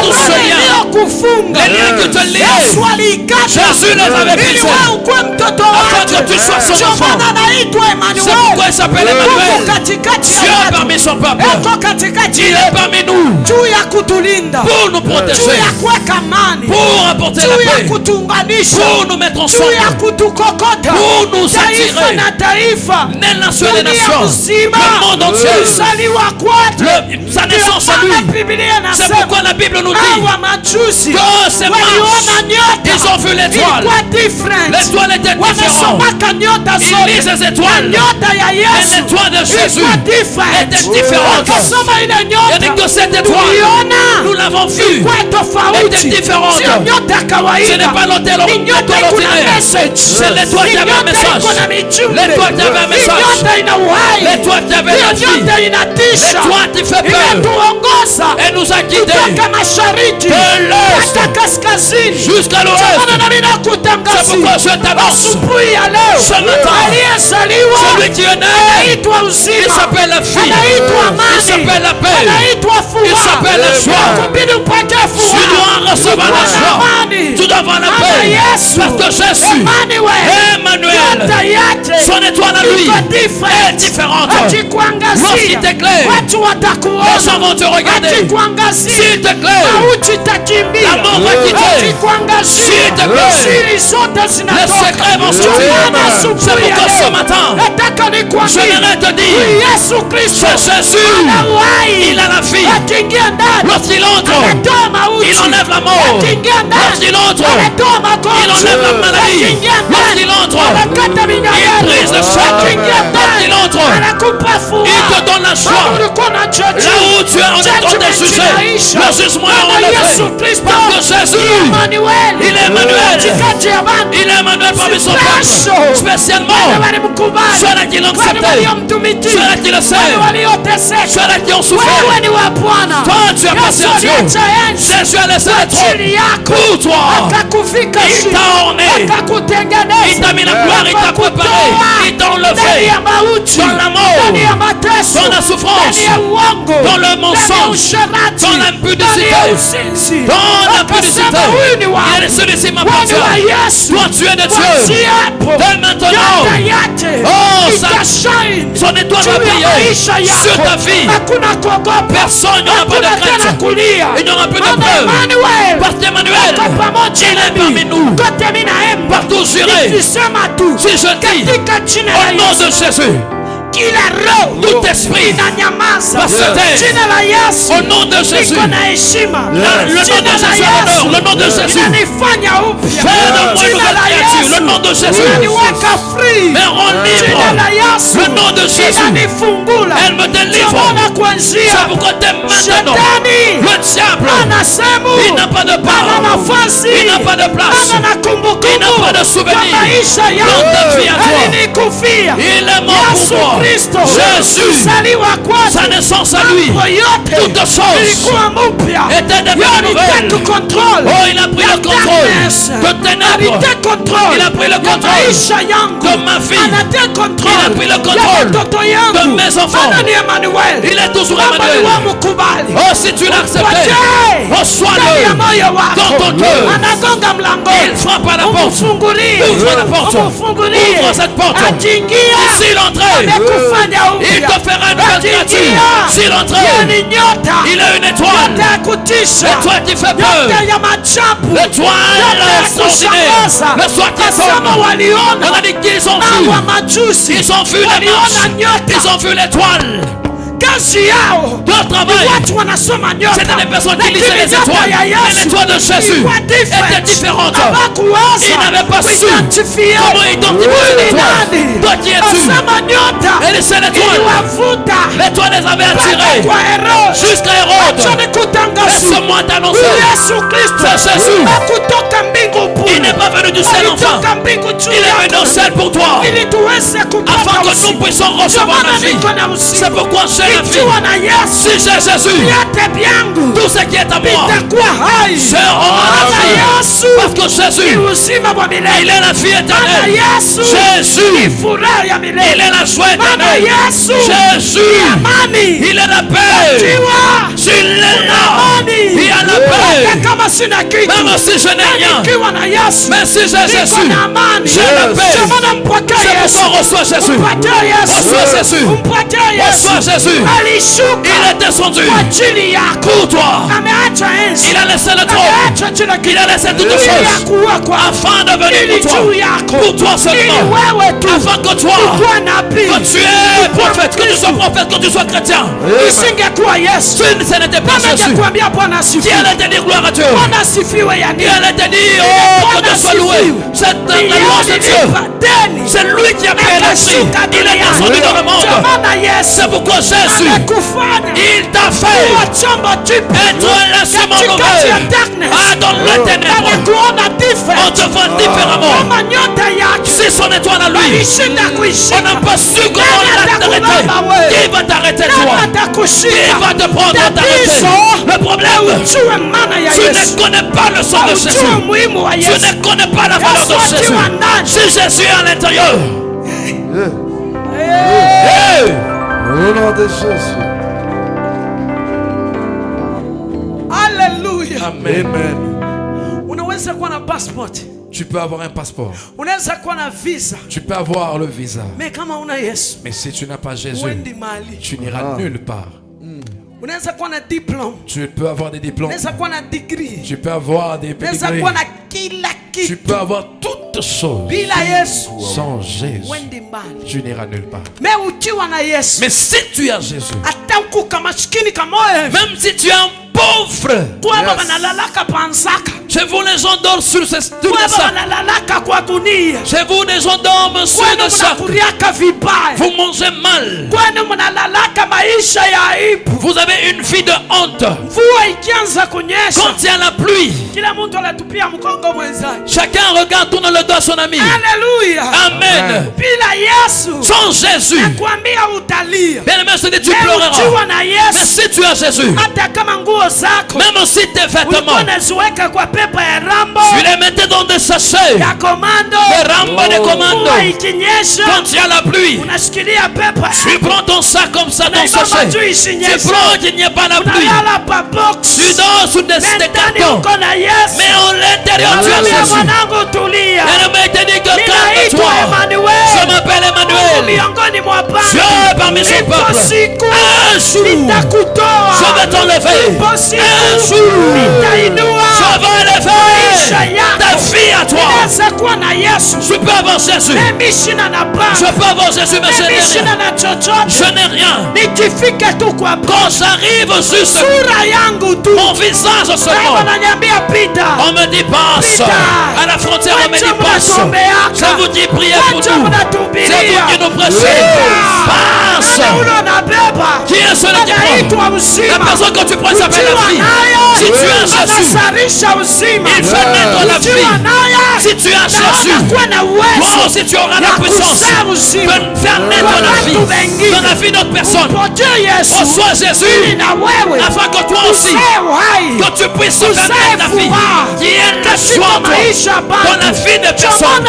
S4: tout ce
S2: Ile
S4: lien.
S2: iliyokufunga.
S4: Les liens que tu as
S2: Yesu
S4: liés.
S2: aliikata.
S4: Jésus les avait
S2: Ili
S4: brisés.
S2: wewe ukuwe mtoto
S4: Afin
S2: wake.
S4: que tu sois son
S2: Ndio
S4: enfant.
S2: maana anaitwa Emmanuel.
S4: C'est pourquoi il s'appelle Emmanuel.
S2: Mungu katikati ya
S4: Dieu
S2: watu.
S4: parmi son peuple.
S2: Yuko katikati
S4: Il est
S2: yetu.
S4: parmi nous
S2: Juu ya kutulinda,
S4: pour nous
S2: juu
S4: protéger,
S2: ya kuweka amani,
S4: pour apporter la
S2: juu ya
S4: paix,
S2: kutuunganisha,
S4: pour nous mettre
S2: juu ya
S4: ensemble,
S2: kutukokota,
S4: pour nous
S2: taifa
S4: attirer.
S2: na taifa,
S4: Les nations et les
S2: dunia
S4: nations,
S2: mzima,
S4: le monde entier.
S2: kuzaliwa kwake.
S4: Sa naissance à
S2: Ndio maana
S4: lui.
S2: Biblia
S4: C'est
S2: inasema
S4: pourquoi la Bible nous dit
S2: hawa majusi
S4: que ces
S2: waliona
S4: marches,
S2: nyota,
S4: ils ont vu l'étoile.
S2: ilikuwa different.
S4: L'étoile était différente.
S2: Wamesomaka nyota
S4: Ils
S2: zote.
S4: lisent les étoiles.
S2: Na nyota ya
S4: Et
S2: Yesu
S4: l'étoile de Jésus
S2: ilikuwa different.
S4: était différente.
S2: Wakasoma ile
S4: Il
S2: nyota,
S4: dit que cette étoile,
S2: tuliona
S4: nous l'avons vue,
S2: ilikuwa tofauti,
S4: était différente.
S2: sio nyota ya
S4: Ce
S2: kawaida.
S4: n'est pas l'autel
S2: Ni nyota iko na
S4: ordinaire.
S2: message.
S4: C'est l'étoile qui
S2: Ni
S4: avait un
S2: nyota
S4: message.
S2: iko na mijumbe.
S4: L'étoile qui avait un
S2: Ni
S4: message.
S2: nyota ina uhai.
S4: L'étoile qui avait la
S2: Ni nyota
S4: vie.
S2: inatisha.
S4: L'étoile qui fait peur.
S2: Inatuongoza
S4: Elle nous a guidés
S2: kutoka mashariki
S4: de l'est
S2: hata kaskazini.
S4: jusqu'à
S2: Maana
S4: l'ouest.
S2: nami
S4: C'est
S2: nakutangazia
S4: pourquoi je t'annonce,
S2: asubuhi ya leo,
S4: ce matin,
S2: aliyezaliwa
S4: celui qui est né,
S2: anaitwa
S4: il
S2: uzima,
S4: s'appelle la vie,
S2: anaitwa
S4: il
S2: amani,
S4: s'appelle la paix,
S2: anaitwa
S4: il
S2: furaha.
S4: s'appelle la joie.
S2: Inakubidi upate
S4: Tu
S2: furaha,
S4: dois recevoir la
S2: upate
S4: joie.
S2: amani.
S4: Tu dois avoir la
S2: Maana
S4: paix.
S2: Yesu,
S4: Parce que Jésus, Emmanuel,
S2: nyota yake
S4: son étoile à lui
S2: iko
S4: est
S2: different.
S4: différente.
S2: Akikuangazia,
S4: Lorsqu'il t'éclaire,
S2: watu watakuona.
S4: les gens vont te regarder.
S2: Akikuangazia,
S4: S'il t'éclaire,
S2: mauti itakimbia.
S4: la mort va quitter.
S2: Akikuangazia,
S4: S'il t'éclaire,
S2: siri zote
S4: les
S2: zinatoka.
S4: secrets vont
S2: Ndio
S4: sortir.
S2: maana
S4: C'est
S2: asubuhi ya
S4: pourquoi ce
S2: leo,
S4: matin,
S2: nataka nikwambie,
S4: j'aimerais te dire,
S2: huyu Yesu Kristo
S4: c'est Jésus,
S2: ana uhai.
S4: il a la vie.
S2: Akiingia ndani,
S4: Lorsqu'il entre,
S2: anatoa mauti.
S4: il enlève la mort.
S2: Akiingia ndani,
S4: Lorsqu'il entre,
S2: anatoa magonjwa.
S4: il enlève la maladie.
S2: Akiingia ndani,
S4: Lorsqu'il entre,
S2: anakata minyororo.
S4: il brise le choc.
S2: Akiingia ndani,
S4: Lorsqu'il entre,
S2: anakupa furaha.
S4: il te donne la joie.
S2: Kama ulikuwa unachochewa,
S4: Là où tu es en étant de jugé, le jugement est
S2: Maana Yesu
S4: enlevé.
S2: Kristo
S4: Parce que Jésus,
S2: ni Emmanuel.
S4: il est Emmanuel.
S2: Katikati ya watu.
S4: il est Emmanuel parmi son peuple.
S2: Special.
S4: Spécialement,
S2: Wale walimkubali.
S4: ceux-là qui l'ont
S2: Wale
S4: accepté,
S2: waliomtumikia.
S4: ceux-là qui le
S2: Wale
S4: servent,
S2: walioteseka.
S4: ceux-là qui ont souffert.
S2: Wewe ni wa Bwana.
S4: Toi, tu as passé à Dieu.
S2: Yesu aliacha enzi
S4: Jésus a laissé le
S2: ajili
S4: trône
S2: yako.
S4: pour toi.
S2: Akakufika
S4: Il
S2: chini.
S4: t'a orné.
S2: Akakutengeneza.
S4: Il t'a mis la gloire, il t'a préparé. Il t'a
S2: Ndani
S4: enlevé
S2: ya mauti.
S4: dans la mort,
S2: Ndani ya mateso.
S4: dans la souffrance,
S2: Ndani ya uongo.
S4: dans le
S2: Ndani ya
S4: mensonge,
S2: usherati.
S4: dans l'impudicité,
S2: Ndani ya uzinzi.
S4: dans la publicité.
S2: Akasema, huyu ni wa
S4: Il est celui-ci
S2: Wewe
S4: m'appartient.
S2: ni wa Yesu.
S4: Toi, tu es de Dieu.
S2: Kuanzia hapo,
S4: Dès maintenant,
S2: nyota yake
S4: oh,
S2: itashine
S4: son étoile
S2: juu
S4: va
S2: ya
S4: briller
S2: maisha yako.
S4: sur ta vie.
S2: Hakuna kuogopa.
S4: Personne, il n'y aura pas
S2: Hakuna
S4: de
S2: tena
S4: crainte.
S2: kulia.
S4: Il n'y aura plus de
S2: Maana
S4: peur.
S2: Emmanuel
S4: Parce qu'Emmanuel,
S2: ako pamoja
S4: il est
S2: nami.
S4: parmi nous.
S2: Kote mimi naenda.
S4: Partout j'irai.
S2: Nikisema tu
S4: Si je dis,
S2: katika jina
S4: au
S2: la
S4: nom
S2: Yesu,
S4: de Jésus,
S2: kila roho
S4: Tout esprit
S2: inanyamaza
S4: va se taire.
S2: jina la Yesu
S4: Au nom de Jésus.
S2: liko na heshima
S4: Le nom de
S2: jina la
S4: Jésus
S2: Yesu
S4: honore. Le nom de Jésus.
S2: inanifanya upya
S4: Fais de moi une
S2: jina la
S4: nouvelle créature.
S2: Yesu
S4: Le nom de Jésus.
S2: inaniweka free
S4: Me rend libre.
S2: jina la Yesu
S4: Le nom de Jésus.
S2: inanifungula
S4: Elle me délivre.
S2: Tunaona kuanzia
S4: C'est pourquoi dès maintenant,
S2: Shetani
S4: le diable,
S2: ana sehemu
S4: il n'a pas de
S2: ana
S4: part.
S2: nafasi
S4: Il n'a pas de place.
S2: ana na
S4: Il
S2: kumbukumbu
S4: n'a pas de souvenir.
S2: kwa maisha
S4: Dans ta vie à
S2: yangu
S4: toi.
S2: alinikufia
S4: Il est mort pour
S2: Yesu
S4: toi.
S2: Kristo
S4: Jésus,
S2: kuzaliwa kwake
S4: sa naissance à lui,
S2: mambo yote
S4: toutes choses
S2: ilikuwa mpya
S4: étaient devenues
S2: Yeye
S4: nouvelles.
S2: alitake control
S4: Oh, il a pris le contrôle de ténèbres.
S2: alitake control
S4: Il a pris le
S2: ya
S4: contrôle
S2: maisha yangu
S4: de ma vie.
S2: anatake control
S4: Il a pris le
S2: ya
S4: contrôle
S2: watoto yangu
S4: de mes enfants.
S2: Bwana ni Emmanuel
S4: Il est toujours
S2: Kama
S4: Emmanuel.
S2: ni wamkubali
S4: Oh, si tu l'as accepté,
S2: ndani ya
S4: reçois-le
S2: moyo wako
S4: dans ton cœur.
S2: anagonga mlangoni
S4: Il frappe à la porte.
S2: umfungulie
S4: Ouvre la porte.
S2: umfungulie
S4: Ouvre cette porte.
S2: atingia
S4: S'il entrait,
S2: amekufanya
S4: il
S2: upya
S4: te fera une nouvelle créature. S'il entrait,
S2: Yeye ni nyota
S4: il est une étoile.
S2: nyota ya kutisha
S4: L'étoile qui fait peur.
S2: nyota ya majabu
S4: L'étoile
S2: nyota ya
S4: extraordinaire.
S2: kushangaza
S4: Le soir qui
S2: Nasema
S4: tombe. On
S2: waliona
S4: a dit qu'ils ont
S2: na
S4: vu.
S2: wa majusi
S4: Ils ont vu la
S2: waliona
S4: marche.
S2: nyota
S4: Ils ont vu l'étoile.
S2: kazi yao
S4: Leur travail.
S2: watu wanasoma nyota
S4: C'était des personnes qui
S2: Lakini
S4: lisaient les
S2: nyota
S4: étoiles.
S2: ya
S4: Mais
S2: Yesu
S4: l'étoile de Jésus
S2: ilikuwa different.
S4: était différente.
S2: Hawakuwaza
S4: Ils n'avaient pas su
S2: kuidentifie.
S4: comment identifier
S2: Wewe ni
S4: l'étoile.
S2: nani?
S4: Toi qui es-tu?
S2: Nasema nyota
S4: Et c'est l'étoile.
S2: iliwavuta
S4: L'étoile les avait
S2: mpaka
S4: attirés
S2: kwa Herode.
S4: jusqu'à Hérode.
S2: Acha nikutangazie.
S4: Laisse-moi t'annoncer.
S2: Yesu Kristo
S4: C'est Jésus.
S2: hakutoka mbingu bure.
S4: Il n'est pas venu du ciel enfin.
S2: Alitoka mbingu juu
S4: Il est venu
S2: yako.
S4: au ciel pour toi.
S2: Ili tuweze kupata
S4: Afin que
S2: uzima.
S4: nous puissions
S2: Ndio
S4: recevoir
S2: maana
S4: la vie.
S2: niko na uzima.
S4: C'est pourquoi j'ai la vie.
S2: Nikiwa na Yesu
S4: Si j'ai Jésus,
S2: vyote vyangu
S4: tout ce qui est à moi
S2: vitakuwa hai.
S4: sera
S2: Maana
S4: à vie.
S2: Yesu
S4: Parce que
S2: ni
S4: Jésus,
S2: uzima wa
S4: il
S2: milele.
S4: est la vie
S2: Maana
S4: éternelle.
S2: Yesu
S4: Jésus,
S2: ni furaha ya
S4: il
S2: milele.
S4: est la joie
S2: Maana
S4: éternelle.
S2: Yesu
S4: Jésus,
S2: ni amani.
S4: il est la paix.
S2: Akiwa
S4: S'il est là,
S2: amani.
S4: il y a la
S2: Hata
S4: paix.
S2: kama sina kitu.
S4: Même si je n'ai rien,
S2: Nikiwa na Yesu.
S4: mais si j'ai
S2: Niko
S4: Jésus,
S2: na amani.
S4: j'ai la paix.
S2: Ndio maana mpokea
S4: C'est
S2: Yesu.
S4: pourquoi on reçoit Jésus.
S2: Mpokea Yesu.
S4: Reçois Jésus.
S2: Mpokea Yesu.
S4: Reçois Jésus.
S2: Alishuka
S4: Il est descendu
S2: kwa ajili yako.
S4: pour toi.
S2: Ameacha enzi.
S4: Il a laissé le trône.
S2: Ameacha kila kitu.
S4: Il a laissé toutes
S2: Ili
S4: choses
S2: yakuwa kwa
S4: afin de venir
S2: ili
S4: pour toi.
S2: juu yako.
S4: Pour toi
S2: Ili
S4: seulement.
S2: wewe tu.
S4: Afin que toi,
S2: Ukuwe nabii.
S4: que tu es prophète, que tu sois prophète, que tu sois chrétien.
S2: Isingekuwa Yesu.
S4: Ce n'était pas Jésus.
S2: Ningekuambia Bwana
S4: Qui
S2: asifiwe.
S4: allait te dire gloire à Dieu.
S2: Bwana asifiwe ya
S4: Qui
S2: nini?
S4: allait te dire, oh, que Dieu soit loué. C'est la louange de Dieu. C'est lui qui a payé le prix. Il est descendu dans le monde. C'est pourquoi Jésus, il t'a fait être l'instrument nouvel. Ah, dans le ténèbre, on te voit différemment. Si son étoile à lui, on n'a pas su comment t'arrêter. Qui va t'arrêter toi? Qui va te prendre à t'arrêter? Le problème, tu ne connais pas le sang de Jésus. Tu ne connais pas la valeur de Jésus. Si Jésus est à l'intérieur, hey!
S1: Au nom de Jésus.
S2: Hallelujah.
S1: Amen.
S2: Unaweza kuwa na passport,
S1: Tu peux avoir un passeport.
S2: unaweza kuwa na visa,
S1: Tu peux avoir le visa.
S2: mais kama una Yesu
S1: Mais si tu n'as pas Jésus,
S2: uendi mahali.
S1: tu n'iras nulle part.
S2: Unaweza kuwa na diploma,
S1: Tu peux avoir des diplômes.
S2: unaweza kuwa na degree,
S1: Tu peux avoir des
S2: unaweza
S1: pédigrés.
S2: kuwa na kila
S1: Tu
S2: kitu,
S1: peux avoir toutes choses.
S2: bila Yesu
S1: Sans Jésus,
S2: uendi mbali.
S1: tu n'iras nulle part.
S2: Mais ukiwa na Yesu,
S1: Mais si tu as Jésus,
S2: hata uko kama maskini kamoyo,
S4: Même si tu es un pauvre,
S2: kwamba wanalalaka panzaka,
S4: chez vous les gens dorment sur ce
S2: kwamba
S4: sac.
S2: wanalalaka kwa dunia,
S4: Chez vous les gens dorment sur
S2: kwenu
S4: le sac.
S2: mnakuriaka vibaya,
S4: Vous mangez mal.
S2: kwenu mnalalaka maisha ya aibu.
S4: Vous avez une vie de honte.
S2: Mvua ikianza kunyesha,
S4: Quand il y a la pluie,
S2: kila mtu anatupia mkongo mwenzake.
S4: chacun regarde, tourne le dos à son ami.
S2: Haleluya!
S4: Amen.
S2: Bila Yesu
S4: Sans Jésus,
S2: nakwambia utalia.
S4: bien aimé, c'est que tu
S2: Leo
S4: pleureras.
S2: ukiwa na
S4: Mais
S2: Yesu,
S4: si tu as Jésus,
S2: hata kama nguo zako
S4: même si tes
S2: ulikuwa
S4: vêtements,
S2: unaziweka kwa pepa ya rambo
S4: tu les mettais dans des sachets,
S2: ya komando,
S4: des rambes de commando.
S2: mvua ikinyesha
S4: Quand il y a la pluie,
S2: unashikilia pepa,
S4: tu prends ton sac comme ça, ton
S2: unaibeba
S4: sachet.
S2: juu
S4: Tu
S2: isinyeshe,
S4: prends qu'il n'y ait pas la pluie.
S2: unalala pa box.
S4: Tu dors sous des
S2: Ndani
S4: cartons.
S2: uko na Yesu.
S4: Mais en l'intérieur, tu as
S2: Haleluya,
S4: Jésus.
S2: mwanangu tulia.
S4: Et te dit que calme-toi.
S2: Ninaitwa Emmanuel.
S4: Je m'appelle
S2: Mungu
S4: Emmanuel.
S2: miongoni mwa
S4: Dieu
S2: baba.
S4: parmi son
S2: Ipo
S4: peuple.
S2: siku
S4: Un jour,
S2: nitakutoa.
S4: je vais t'enlever.
S2: Ipo siku
S4: Un jour,
S2: nitainua
S4: je vais
S2: maisha
S4: élever
S2: yako.
S4: ta vie à toi. Je peux avoir Jésus. Je peux avoir Jésus, mais je n'ai rien. Je n'ai rien. Quand j'arrive juste mon visage seulement, on me dit passe. À la frontière, on me dit passe. Je vous dis priez pour nous. C'est vous qui nous prêchez. Passe. Qui est celui qui prend? La personne que tu prends s'appelle la vie. Si tu as Jésus, il fait naître la vie. Si tu as Jésus, toi aussi tu auras la puissance de faire naître la vie dans la vie d'autres personnes. Reçois Jésus afin que toi aussi, que tu puisses faire naître la vie qui est le choix en toi dans la vie des personnes.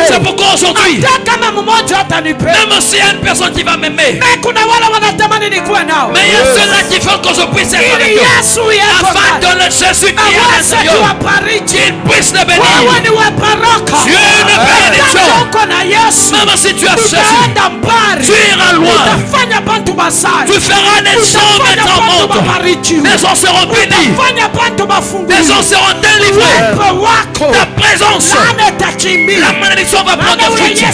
S4: C'est pourquoi aujourd'hui, même s'il y a une personne qui va m'aimer, mais il y a ceux-là qui font que je puisse être avec eux afin que le Jésus qui est à l'intérieur, qu'il puisse le bénir. Tu es une bénédiction. Même si tu as Jésus, tu iras loin. Tu feras les gens mettre en monde. Les gens seront bénis. Les gens seront délivrés. Ta présence, la malédiction va prendre fuite.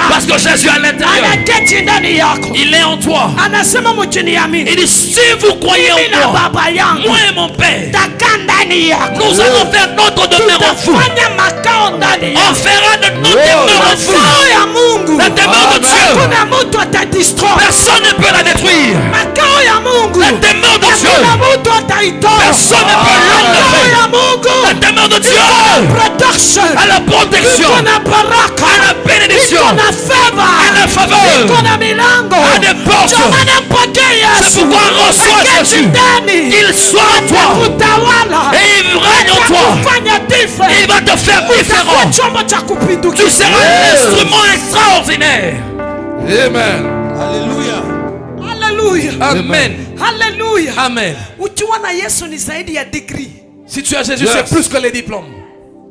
S4: Parce que Jésus est à l'intérieur. Il est en toi. Il dit si vous croyez en moi, moi et mon Père, nous allons faire notre demeure en vous. On fera de notre demeure en vous. La demeure de Dieu, personne ne peut la détruire. La demeure de Dieu, personne ne peut l'enlever. La demeure de Dieu à la protection, à la bénédiction, à la faveur, à des portes. C'est pourquoi reçois Jésus. Il soit en toi et il règne en toi. Il va te faire différent. Tu seras un instrument extraordinaire.
S1: Amen.
S3: Alléluia.
S4: Amen.
S2: Hallelujah.
S4: Amen.
S2: Ukiwa na Yesu ni zaidi ya degree.
S4: Si tu as Jésus, c'est plus que les diplômes.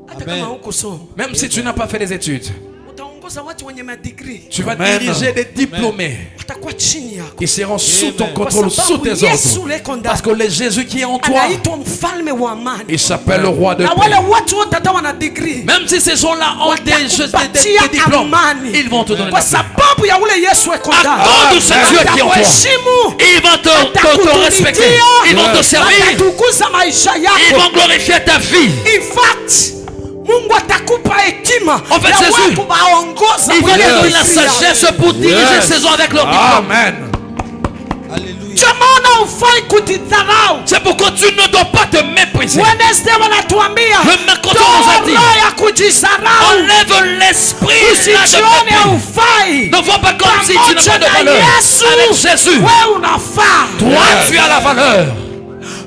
S2: Hata kama hukusoma.
S4: Même si tu n'as pas fait des études,
S2: Utaongoza watu wenye madegree.
S4: tu vas diriger des diplômés.
S2: Watakuwa chini yako.
S4: Ils seront sous ton contrôle, sous tes ordres. Parce que le Jésus qui est en toi,
S2: Anaitwa mfalme wa amani.
S4: il s'appelle le roi de
S2: Na
S4: paix.
S2: wale watu wote hata wana degree.
S4: Même si ces gens-là ont des diplômes, ils vont te donner la
S2: Kwa
S4: paix.
S2: sababu ya ule Yesu eko
S4: À
S2: ndani.
S4: cause de ce Dieu qui est en toi, il va te respecter, ils vont te servir,
S2: Atatukuza maisha
S4: ils
S2: yako.
S4: vont glorifier ta vie.
S2: In fact, Mungu atakupa hekima
S4: En fait,
S2: ya
S4: Jésus,
S2: wewe kuwaongoza
S4: Il va
S2: kwenye
S4: te donner la
S2: degree yao.
S4: sagesse pour diriger ces gens avec leur diplôme.
S1: Amen.
S2: Jamani ufai kujidharau.
S4: C'est pourquoi tu ne dois pas te mépriser.
S2: Wednesday wanatuambia
S4: Le mercredi nous a dit,
S2: roho ya kujidharau.
S4: enlève l'esprit
S2: Usijione
S4: de
S2: haufai.
S4: ne vois pas comme si tu n'as pas de valeur. Avec Jésus,
S2: wewe unafaa.
S4: toi tu as la valeur.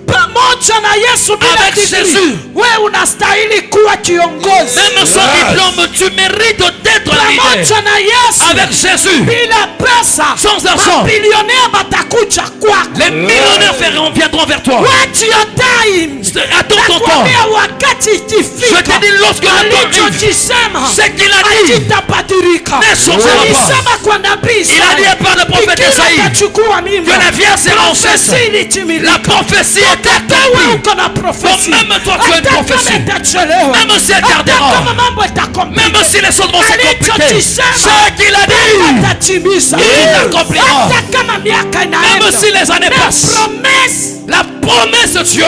S2: Pamoja na Yesu bila
S4: Avec
S2: degree,
S4: Jésus,
S2: wewe unastahili kuwa kiongozi.
S4: même sans diplôme, tu mérites d'être leader.
S2: Pamoja na Yesu
S4: Avec Jésus,
S2: bila pesa,
S4: sans argent,
S2: mabilionea batakuja kwako.
S4: les millionnaires viendront vers toi.
S2: Wait your time.
S4: Attends ton temps.
S2: Nakwambia wakati
S4: Je
S2: ikifika,
S4: te dis, lorsque le temps vient,
S2: alichokisema
S4: ce qu'il a dit
S2: hakitabadilika.
S4: ne changera pas.
S2: Alisema kwa nabii
S4: Il a dit par le prophète Esaïe
S2: atachukua mimba.
S4: que la vierge sera enceinte.
S2: Prophétie ilitimilika.
S4: La prophétie est
S2: Hata wewe
S4: accomplie.
S2: uko na prophétie.
S4: Donc même toi, tu as une
S2: Hata kama
S4: prophétie.
S2: itachelewa.
S4: Même si elle
S2: Hata
S4: tardera.
S2: kama mambo itakomplika.
S4: Même si les choses vont se compliquer,
S2: Alichokisema
S4: ce qu'il a dit,
S2: atatimiza.
S4: il l'accomplira.
S2: Hata kama miaka inaenda.
S4: Même si les années
S2: Na
S4: passent,
S2: promesse
S4: la promesse de Dieu,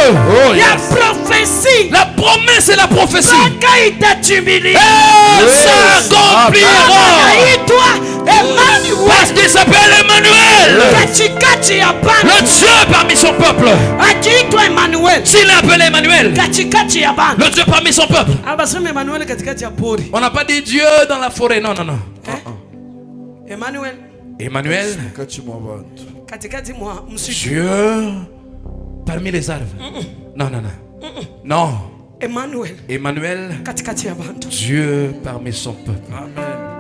S2: ya prophétie
S4: la promesse et la prophétie,
S2: mpaka itatimilika.
S4: elle s'accomplira.
S2: Anaitwa Emmanuel.
S4: Parce qu'il s'appelle Emmanuel,
S2: Katikati ya
S4: le
S2: bana
S4: Dieu parmi son peuple.
S2: akiitwa Emmanuel.
S4: S'il est appelé Emmanuel,
S2: Katikati ya bana.
S4: le Dieu parmi son peuple.
S2: Abasema Emmanuel katikati ya pori.
S4: On n'a pas dit Dieu dans la forêt, non, non, non.
S2: Emmanuel
S4: Emmanuel,
S2: katikati mwa msitu.
S4: Dieu parmi les arbres. Non, non, non. Non.
S2: Emmanuel
S4: Emmanuel,
S2: katikati ya bantu.
S4: Dieu parmi son peuple.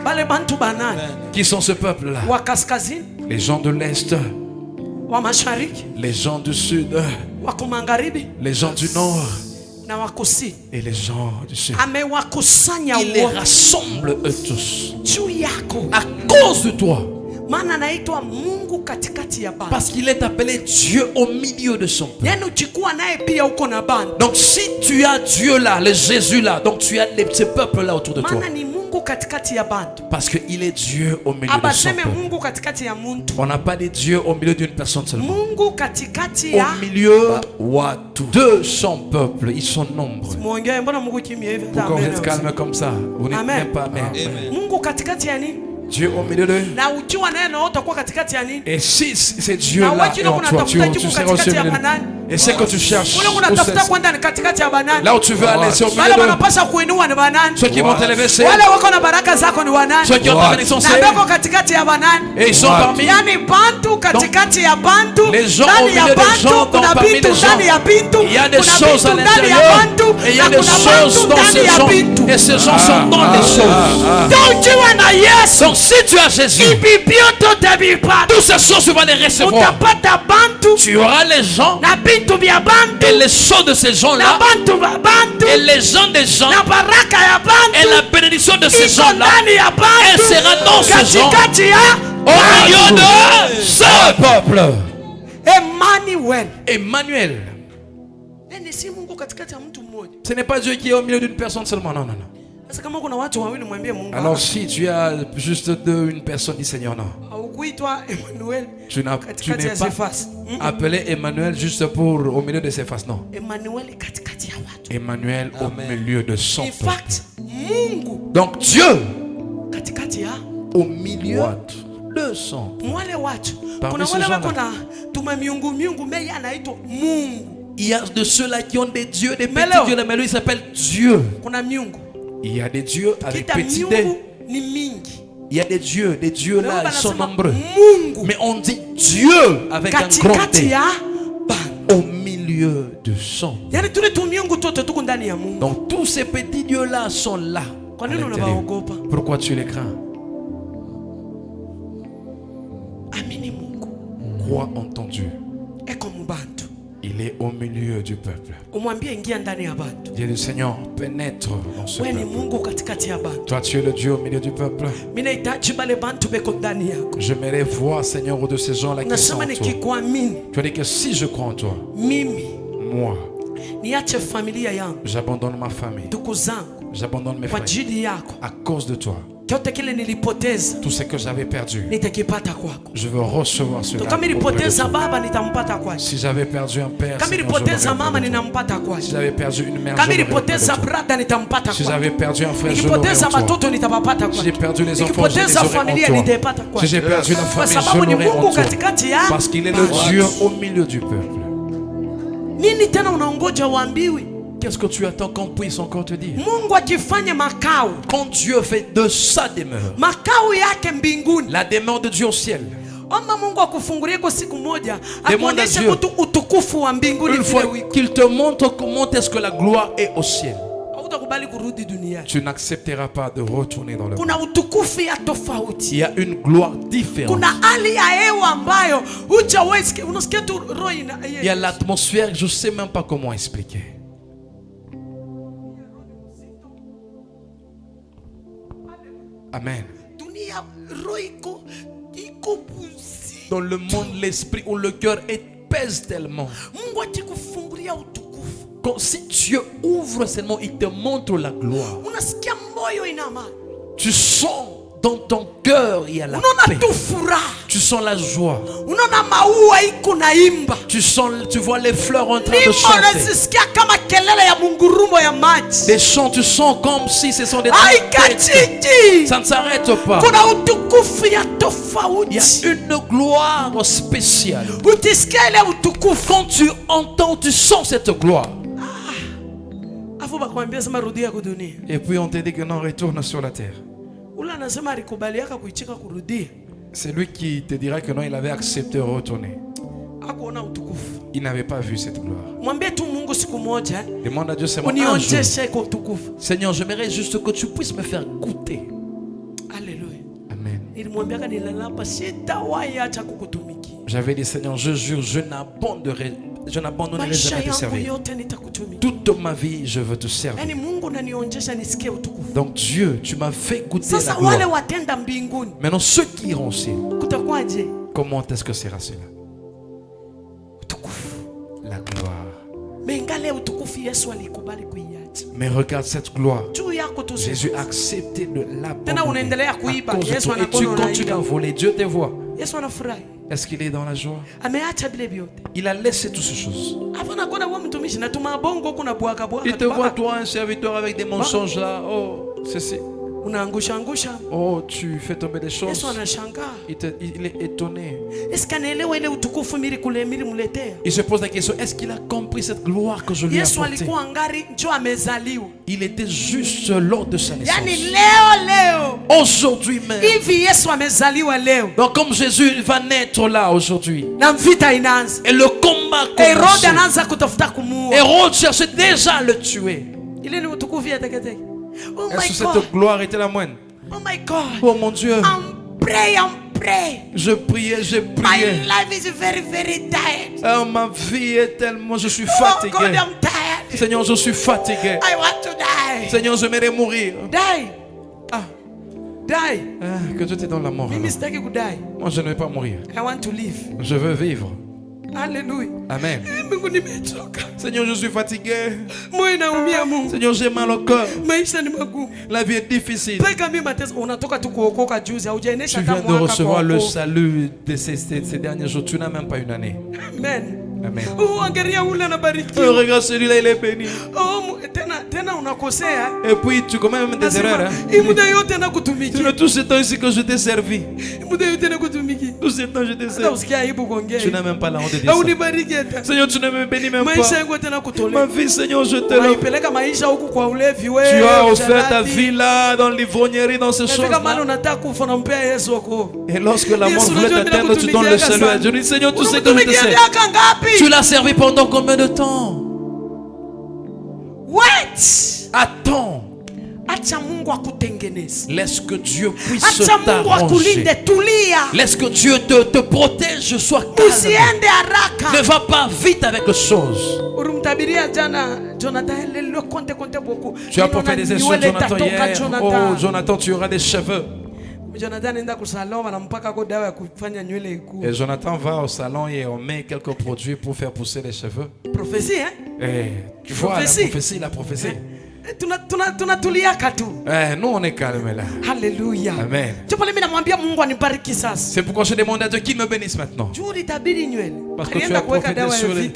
S2: Bale bantu banani?
S4: Qui sont ce peuple-là?
S2: Wa kaskazini,
S4: Les gens de l'Est,
S2: wa mashariki,
S4: les gens du Sud,
S2: wa magharibi
S4: les gens du Nord
S2: na wa kusini.
S4: et les gens du Sud.
S2: Amewakusanya
S4: Il les
S2: wote
S4: rassemble eux tous.
S2: juu yako.
S4: À cause de toi,
S2: maana anaitwa Mungu katikati ya bantu.
S4: Parce qu'il est appelé Dieu au milieu de son peuple.
S2: Yani uchikuwa naye pia uko na bantu.
S4: Donc si tu as Dieu là, le Jésus là, donc tu as ce peuple là autour de toi.
S2: Maana ni Mungu katikati ya bantu.
S4: Parce qu'il est Dieu au milieu de son
S2: Abaseme
S4: peuple.
S2: Mungu katikati ya muntu.
S4: On n'a pas dit Dieu au milieu d'une personne seulement.
S2: Mungu katikati ya
S4: Au milieu de son peuple. Ils sont nombreux.
S2: Muongee, mbona Mungu kimya hivi?
S4: Pourquoi vous êtes calme comme ça? Vous n'êtes
S2: Amen.
S4: même pas amen.
S2: Mungu katikati ya nini?
S4: Dieu au milieu de...
S2: Na ukiwa naye na utakuwa katikati ya nini?
S4: Et si c'est Dieu
S2: Na
S4: là
S2: wewe
S4: et en toi, tu seras aussi au milieu de... Et c'est que tu cherches.
S2: Ule unatafuta kwenda ni katikati ya banani.
S4: Là où tu veux aller, c'est au milieu
S2: Wale
S4: de...
S2: wanapasha kuinua ni banani.
S4: Ceux qui vont t'élever, c'est...
S2: Wale wako na baraka zako ni wanani.
S4: Ceux qui ont ta bénédiction,
S2: Na
S4: c'est...
S2: beko katikati ya banani.
S4: Et ils sont parmi...
S2: Yani bantu katikati ya bantu.
S4: Les gens au milieu des gens, donc parmi les gens. Il y a des choses à l'intérieur. Et il y a des choses dans ces gens. Et ces gens sont dans les choses. Donc si tu as Jésus, toutes ces choses tu vas les recevoir. Tu auras les gens et les choses de ces gens-là et les gens des gens et la bénédiction de ces gens-là, elle sera dans ces gens au milieu de ce peuple. Emmanuel. Ce n'est pas Dieu qui est au milieu d'une personne seulement. Non, non, non. Alors si tu as juste une personne, dit Seigneur, non. Tu n'es pas appelé Emmanuel juste pour au milieu de ses faces, non. Emmanuel au milieu de son peuple. Donc Dieu au milieu de son peuple. Parmi ces gens-là, il y a de ceux-là qui ont des dieux, des petits dieux, mais lui il s'appelle Dieu. Il y a des dieux avec petits D. Il y a des dieux là, ils sont nombreux. Mais on dit Dieu avec un grand D. Au milieu de son. Donc tous ces petits dieux là sont là. Pourquoi tu les crains? Crois en ton Dieu. Il est au milieu du peuple. Dieu du Seigneur, pénètre dans ce peuple. Toi, tu es le Dieu au milieu du peuple. J'aimerais voir, Seigneur, de ces gens-là qui sont en toi. Tu as dit que si je crois en toi, moi, j'abandonne ma famille, j'abandonne mes frères à cause de toi. Tout ce que j'avais perdu, je veux recevoir cela. Si j'avais perdu un père, si j'avais perdu une mère, si j'avais perdu un frère, je l'aurais en toi. Si j'ai perdu les enfants, je les aurais en toi. Si j'ai perdu la famille, je l'aurais en toi. Parce qu'il est le Dieu au milieu du peuple. Qu'est-ce que tu attends qu'on puisse encore te dire? Quand Dieu fait de sa demeure, la demeure de Dieu au ciel, demande à Dieu une fois qu'il te montre comment est-ce que la gloire est au ciel. Tu n'accepteras pas de retourner dans le monde. Il y a une gloire différente. Il y a l'atmosphère, je ne sais même pas comment expliquer. Amen. Dans le monde, l'esprit ou le cœur pèse tellement. Quand si Dieu ouvre seulement, il te montre la gloire. Tu sens dans ton cœur, il y a la paix. Tu sens la joie. Tu vois les fleurs en train de chanter. Des chants, tu sens comme si ce sont des trompettes. Ça ne s'arrête pas. Il y a une gloire spéciale. Quand tu entends, tu sens cette gloire. Et puis on te dit que non, retourne sur la terre. C'est lui qui te dira que non, il avait accepté de retourner. Il n'avait pas vu cette gloire. Demande à Dieu seulement un jour. Seigneur, j'aimerais juste que tu puisses me faire goûter.
S2: Alléluia.
S4: Amen. J'avais dit, Seigneur, je jure, je n'abandonnerai je n'abandonnerai jamais de te servir. Toute ma vie, je veux te servir. Donc Dieu, tu m'as fait goûter la gloire. Maintenant, ceux qui iront au ciel, comment est-ce que sera cela? La gloire. Mais regarde cette gloire. Jésus a accepté de l'abandonner à cause de toi. Et tu continues à voler. Dieu te voit. Est-ce qu'il est dans la joie? Il a laissé toutes ces choses. Il te voit, toi, un serviteur avec des mensonges là. Oh, ceci. Oh, tu fais tomber des choses. Il est étonné. Il se pose la question, est-ce qu'il a compris cette gloire que je lui ai apportée? Il était juste lors de sa naissance. Aujourd'hui même. Donc comme Jésus va naître là aujourd'hui, et le combat commence. Hérode cherchait déjà à le tuer. Est-ce que cette gloire était la moindre?
S2: Oh my God.
S4: Oh mon Dieu.
S2: Pray.
S4: Je priais.
S2: My life is very, very tired.
S4: Oh, ma vie est tellement, je suis fatigué.
S2: Oh God, I'm tired.
S4: Seigneur, je suis fatigué.
S2: I want to die.
S4: Seigneur, j'aimerais mourir.
S2: Die.
S4: Que Dieu te donne la mort. Moi, je ne vais pas mourir.
S2: I want to live.
S4: Je veux vivre.
S2: Alléluia.
S4: Amen. Seigneur, je suis fatigué. Seigneur, j'ai mal au cœur. La vie est difficile. Tu viens de recevoir le salut de ces derniers jours. Tu n'as même pas une année.
S2: Amen.
S4: Amen.
S2: Regarde
S4: celui-là, il est béni. Et puis tu commets même des erreurs. C'est tout ce temps ici que je t'ai servi. Tout ce temps je t'ai servi. Tu n'as même pas la honte de dire ça. Seigneur, tu ne me bénis même pas. Ma vie, Seigneur, je te loue. Tu as offert ta vie là, dans l'ivrognerie, dans ces choses-là. Et lorsque la mort voulait t'atteindre, tu donnes le salut à Dieu. Seigneur, tout ce que je te sers. Tu l'as servi pendant combien de temps?
S2: Wait.
S4: Attends. Laisse que Dieu puisse t'arranger. Laisse que Dieu te protège. Sois calme. Ne va pas vite avec les choses. Tu as prophétisé sur Jonathan hier. Oh Jonathan, tu auras des cheveux. Et Jonathan va au salon et on met quelques produits pour faire pousser les cheveux.
S2: Prophétie, hein?
S4: Tu vois, la prophétie. Nous on est calme là.
S2: Alléluia.
S4: Amen. C'est pourquoi je demande à Dieu qu'il me bénisse maintenant. Parce que tu as prophétisé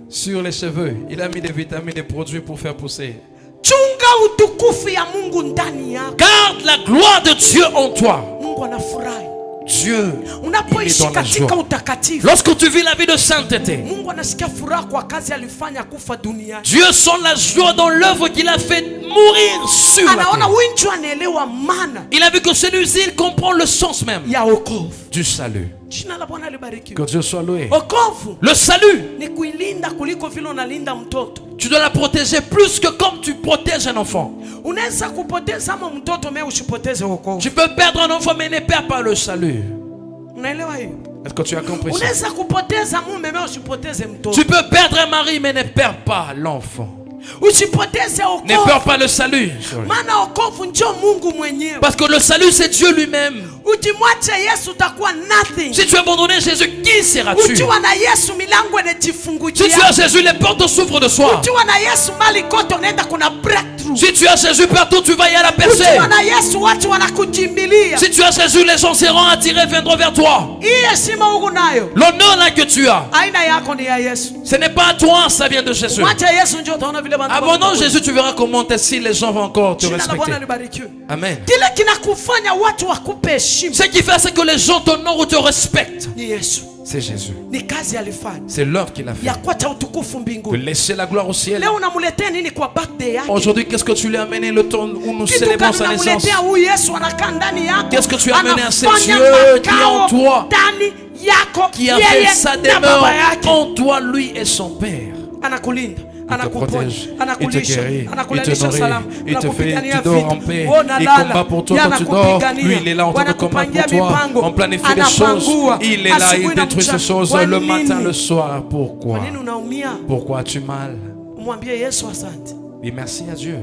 S4: sur les cheveux. Il a mis des vitamines, des produits pour faire pousser. Garde la gloire de Dieu en toi. Dieu, il est dans la joie. Lorsque tu vis la vie de sainteté, Dieu sent la joie dans l'œuvre qu'il a fait mourir sur la terre. Il a vu que celui-ci, il comprend le sens même du salut. Que Dieu soit loué. Le salut, tu dois la protéger plus que comme tu protèges un enfant. Tu peux perdre un enfant mais ne perds pas le salut. Est-ce que tu as compris ça? Tu peux perdre un mari mais ne perds pas l'enfant. Ne perds pas le salut. Parce que le salut c'est Dieu lui-même. Si tu abandonnes Jésus, qui seras-tu? Si tu as Jésus, les portes s'ouvrent de soi. Si tu as Jésus partout, tu vas y aller à percer. Si tu as Jésus, les gens seront attirés, viendront vers toi. L'honneur là que tu as, ce n'est pas à toi, ça vient de Jésus. Abandonne Jésus, tu verras comment si les gens vont encore te respecter. Amen. Ce qui fait, c'est que les gens t'honorent ou te respectent. C'est Jésus. C'est l'œuvre qu'il a fait. De laisser la gloire au ciel. Aujourd'hui, qu'est-ce que tu lui as amené le temps où nous célébrons sa naissance? Qu'est-ce que tu as amené à ce Dieu qui est en toi, qui a fait sa demeure en toi, lui et son Père?
S1: il te protège, il te
S2: anakulisha,
S1: guérit, il te
S2: anakulalisha
S1: nourrit,
S2: salama,
S1: il te fait,
S2: anakupigania
S1: tu dors en
S2: vita.
S1: paix,
S2: Wewe
S1: il
S2: unalala,
S1: combat pour toi
S2: yeye
S1: quand tu dors,
S2: anakupigania.
S1: lui il est là en train de combattre pour toi,
S2: mipango,
S1: on planifie des choses,
S2: anapangua,
S1: il est là, il
S2: asubuhi na
S1: détruit ces
S2: mchana.
S1: choses
S2: Kwa
S1: le
S2: nini?
S1: matin, le soir. Pourquoi?
S2: Kwa nini unaumia?
S1: Pourquoi as-tu mal?
S2: Mwambie Yesu asante.
S1: Et merci à Dieu.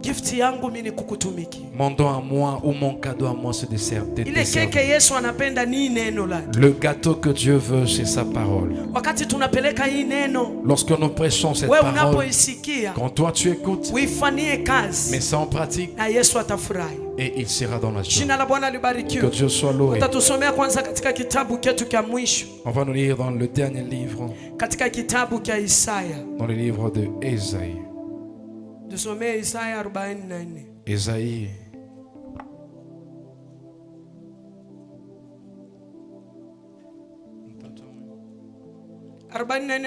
S2: Gift yangu mimi ni kukutumiki.
S1: Mon don à moi ou mon cadeau à moi, c'est de
S2: Ile keke Yesu anapenda ni neno lake.
S1: Le gâteau que Dieu veut, c'est sa parole.
S2: Wakati tunapeleka hii neno,
S1: Lorsque nous prêchons cette
S2: wewe
S1: parole,
S2: unapoisikia,
S1: quand toi tu écoutes,
S2: uifanyie kazi,
S1: mets ça en pratique
S2: na Yesu atafurahi.
S1: et il sera dans la joie.
S2: Jina la Bwana
S1: Que
S2: libarikiwe.
S1: Dieu soit loué.
S2: Utatusomea kwanza katika kitabu chetu cha mwisho,
S1: On va nous lire dans le dernier livre,
S2: katika kitabu cha Isaya.
S1: dans le livre de Ésaïe.
S2: Tusomee Isaya 44.
S1: Ésaïe.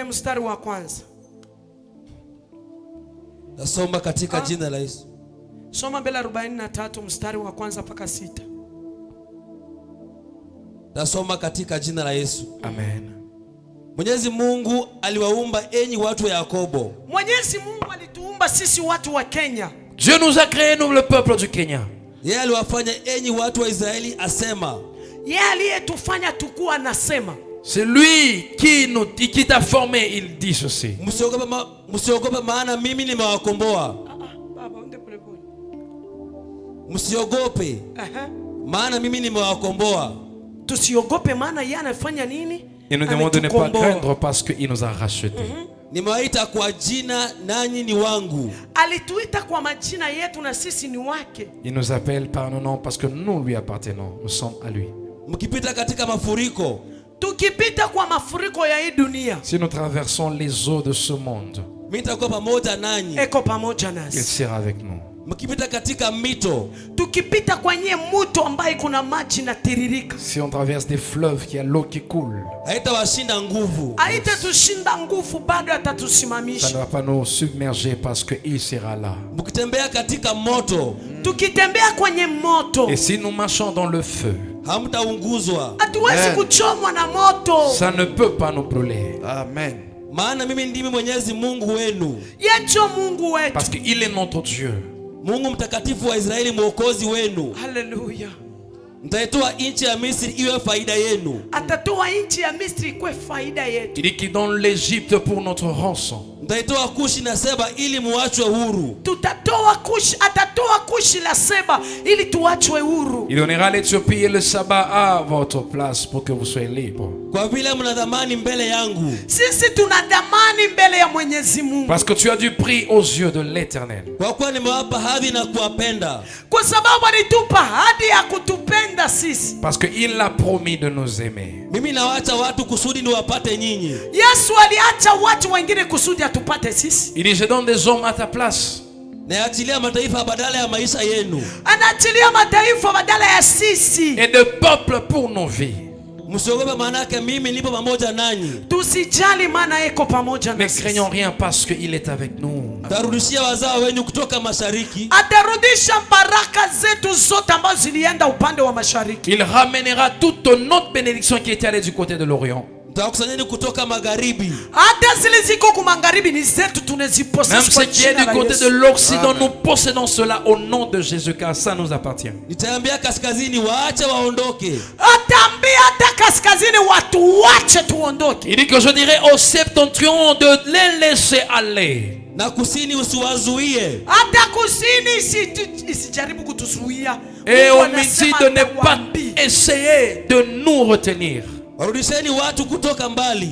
S2: Mstari wa kwanza.
S3: Nasoma katika jina la Yesu.
S2: Soma mbele 43 mstari wa kwanza mpaka 6.
S3: Nasoma katika jina la Yesu.
S1: Amen.
S3: Mwenyezi Mungu aliwaumba enyi watu wa Yakobo.
S2: Mwenyezi Mungu alituumba sisi watu wa Kenya.
S1: Dieu nous a créé, nous, le peuple du Kenya.
S3: Yeye aliwafanya enyi watu wa Israeli asema.
S2: Yeye aliyetufanya tukua nasema.
S1: C'est lui qui t'a formé, il dit ceci.
S3: Msiogope maana mimi nimewakomboa.
S2: Baba, unde pole pole.
S3: Msiogope maana mimi nimewakomboa.
S2: Tusiogope maana yeye anafanya nini?
S1: Il nous demande de ne pas craindre parce qu'il nous a rachetés.
S3: Nimewaita kwa jina nanyi ni wangu.
S2: Alituita kwa majina yetu na sisi ni wake.
S1: Il nous appelle par nos noms parce que nous lui appartenons. Nous sommes à lui.
S3: Mkipita katika mafuriko,
S2: tukipita kwa mafuriko ya hii dunia,
S1: si nous traversons les eaux de ce monde,
S3: mimi nitakuwa pamoja nanyi.
S2: Eko pamoja nasi.
S1: Il sera avec nous.
S3: Mkipita katika mito,
S2: tukipita kwenye mto ambaye kuna maji na tiririka,
S1: si on traverse des fleuves qui a l'eau qui coule,
S3: haitawashinda nguvu.
S2: Haitatushinda nguvu, bado atatusimamisha.
S1: Ça ne va pas nous submerger parce que il sera là.
S3: Mkitembea katika moto,
S2: tukitembea kwenye moto,
S1: et si nous marchons dans le feu,
S3: hamtaunguzwa.
S2: hatuwezi kuchomwa na moto.
S1: Ça ne peut pas nous brûler.
S3: Amen. Maana mimi ndimi Mwenyezi Mungu wenu.
S2: Yecho Mungu wetu.
S1: Parce qu'il est notre Dieu.
S3: Mungu mtakatifu wa Israeli, mwokozi wenu.
S2: Hallelujah.
S3: Mtaitoa nchi ya Misri iwe faida yenu.
S2: Atatoa nchi ya Misri kwa faida yetu.
S1: Il dit qu'il donne l'Égypte pour notre rançon.
S3: Mtaitoa Kushi na Seba ili muachwe huru.
S2: Tutatoa Kushi, atatoa Kushi la Seba ili tuachwe huru.
S1: Il donnera l'Éthiopie et le Saba à votre place pour que vous soyez libres.
S3: Kwa vile mna dhamani mbele yangu.
S2: Sisi tuna dhamani mbele ya Mwenyezi Mungu.
S1: Parce que tu as du prix aux yeux de l'Éternel.
S3: Kwa kuwa nimewapa hadhi na kuwapenda.
S2: Kwa sababu alitupa hadi ya kutupenda sisi.
S1: Parce que il a promis de nous aimer.
S3: Mimi nawaacha watu kusudi niwapate nyinyi.
S2: Yesu aliacha watu wengine kusudi atupate sisi.
S1: Il dit je donne des hommes à ta place.
S3: Naachilia mataifa badala ya maisha yenu.
S2: Anaachilia mataifa badala ya sisi.
S1: Et de peuples pour nos vies.
S3: Msiogope maana yake mimi nipo pamoja nanyi.
S2: Tusijali maana yako pamoja nasi.
S1: Ne craignons rien parce qu'il est avec nous.
S3: Tarudishia wazao wenu kutoka mashariki.
S2: Atarudisha baraka zetu zote ambazo zilienda upande wa mashariki.
S1: Il ramènera toute notre bénédiction qui était allée du côté de l'Orient.
S3: Takusanyeni kutoka magharibi.
S2: Hata zile ziko ku magharibi ni zetu tunazipossesha.
S1: Même ce qui est du côté de l'Occident, nous possédons cela au nom de Jésus car ça nous appartient.
S3: Nitaambia kaskazini waache waondoke.
S2: Ataambia hata kaskazini watu wache tuondoke.
S1: Il dit que je dirais au septentrion de les laisser aller.
S3: Na kusini usiwazuie.
S2: Hata kusini isijaribu kutuzuia.
S1: Et au midi de ne pas essayer de nous retenir.
S3: Warudisheni watu kutoka mbali,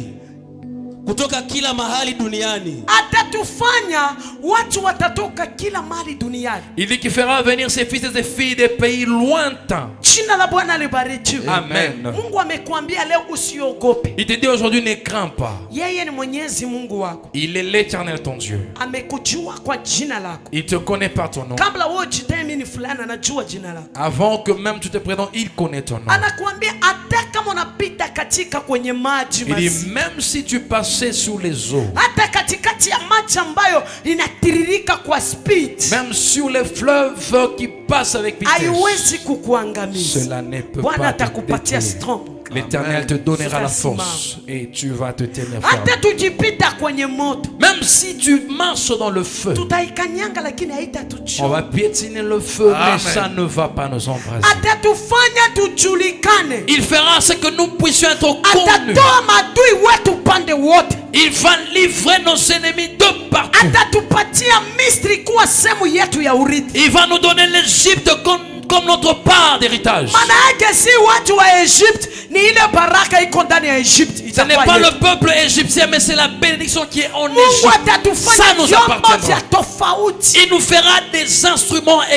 S3: kutoka kila mahali duniani.
S2: Atatufanya watu watatoka kila mahali duniani.
S1: Il dit qu'il fera venir ses fils et ses filles des pays lointains.
S2: Jina la Bwana libarikiwe.
S1: Amen.
S2: Mungu amekuambia leo usiogope.
S1: Il te dit aujourd'hui ne crains pas.
S2: Yeye ni Mwenyezi Mungu wako.
S1: Il est l'Éternel ton Dieu.
S2: Amekujua kwa jina lako.
S1: Il te connaît par ton nom.
S2: Kabla wewe ujitae mimi fulani anajua jina lako.
S1: Avant que même tu te présentes, il connaît ton nom.
S2: Anakuambia hata kama unapita katika kwenye maji
S1: Il dit
S2: mazi.
S1: même si tu passais sous les eaux.
S2: Hata katikati ya maji ambayo inatiririka kwa speed.
S1: Même sur les fleuves qui passent avec vitesse.
S2: Haiwezi kukuangamiza.
S1: Cela ne peut
S2: Bwana
S1: pas te
S2: atakupatia
S1: détruire.
S2: strong.
S4: l'Éternel te donnera la force et tu vas te tenir ferme.
S2: Hata tujipita kwenye moto,
S4: Même si tu marches dans le feu,
S2: tutaikanyanga lakini
S4: on
S2: haitatuchoma.
S4: va piétiner le feu,
S1: Amen.
S4: mais ça ne va pas nous embraser.
S2: Atatufanya tujulikane.
S4: Il fera ce que nous puissions être connus.
S2: Atatoa madui wetu pande wote.
S4: Il va livrer nos ennemis de partout.
S2: Atatupatia Misri kuwa sehemu yetu ya urithi.
S4: Il va nous donner l'Égypte comme notre part d'héritage.
S2: Maana yake si watu wa Egypt, ni ile baraka iko ndani ya Egypt.
S4: Ce n'est pas le peuple égyptien, mais c'est la bénédiction qui est en
S2: Mungu
S4: Égypte. Ça
S2: atatufanya
S4: nous
S2: vyombo
S4: appartiendra.
S2: vya tofauti.
S4: Il nous fera des instruments
S2: Yeye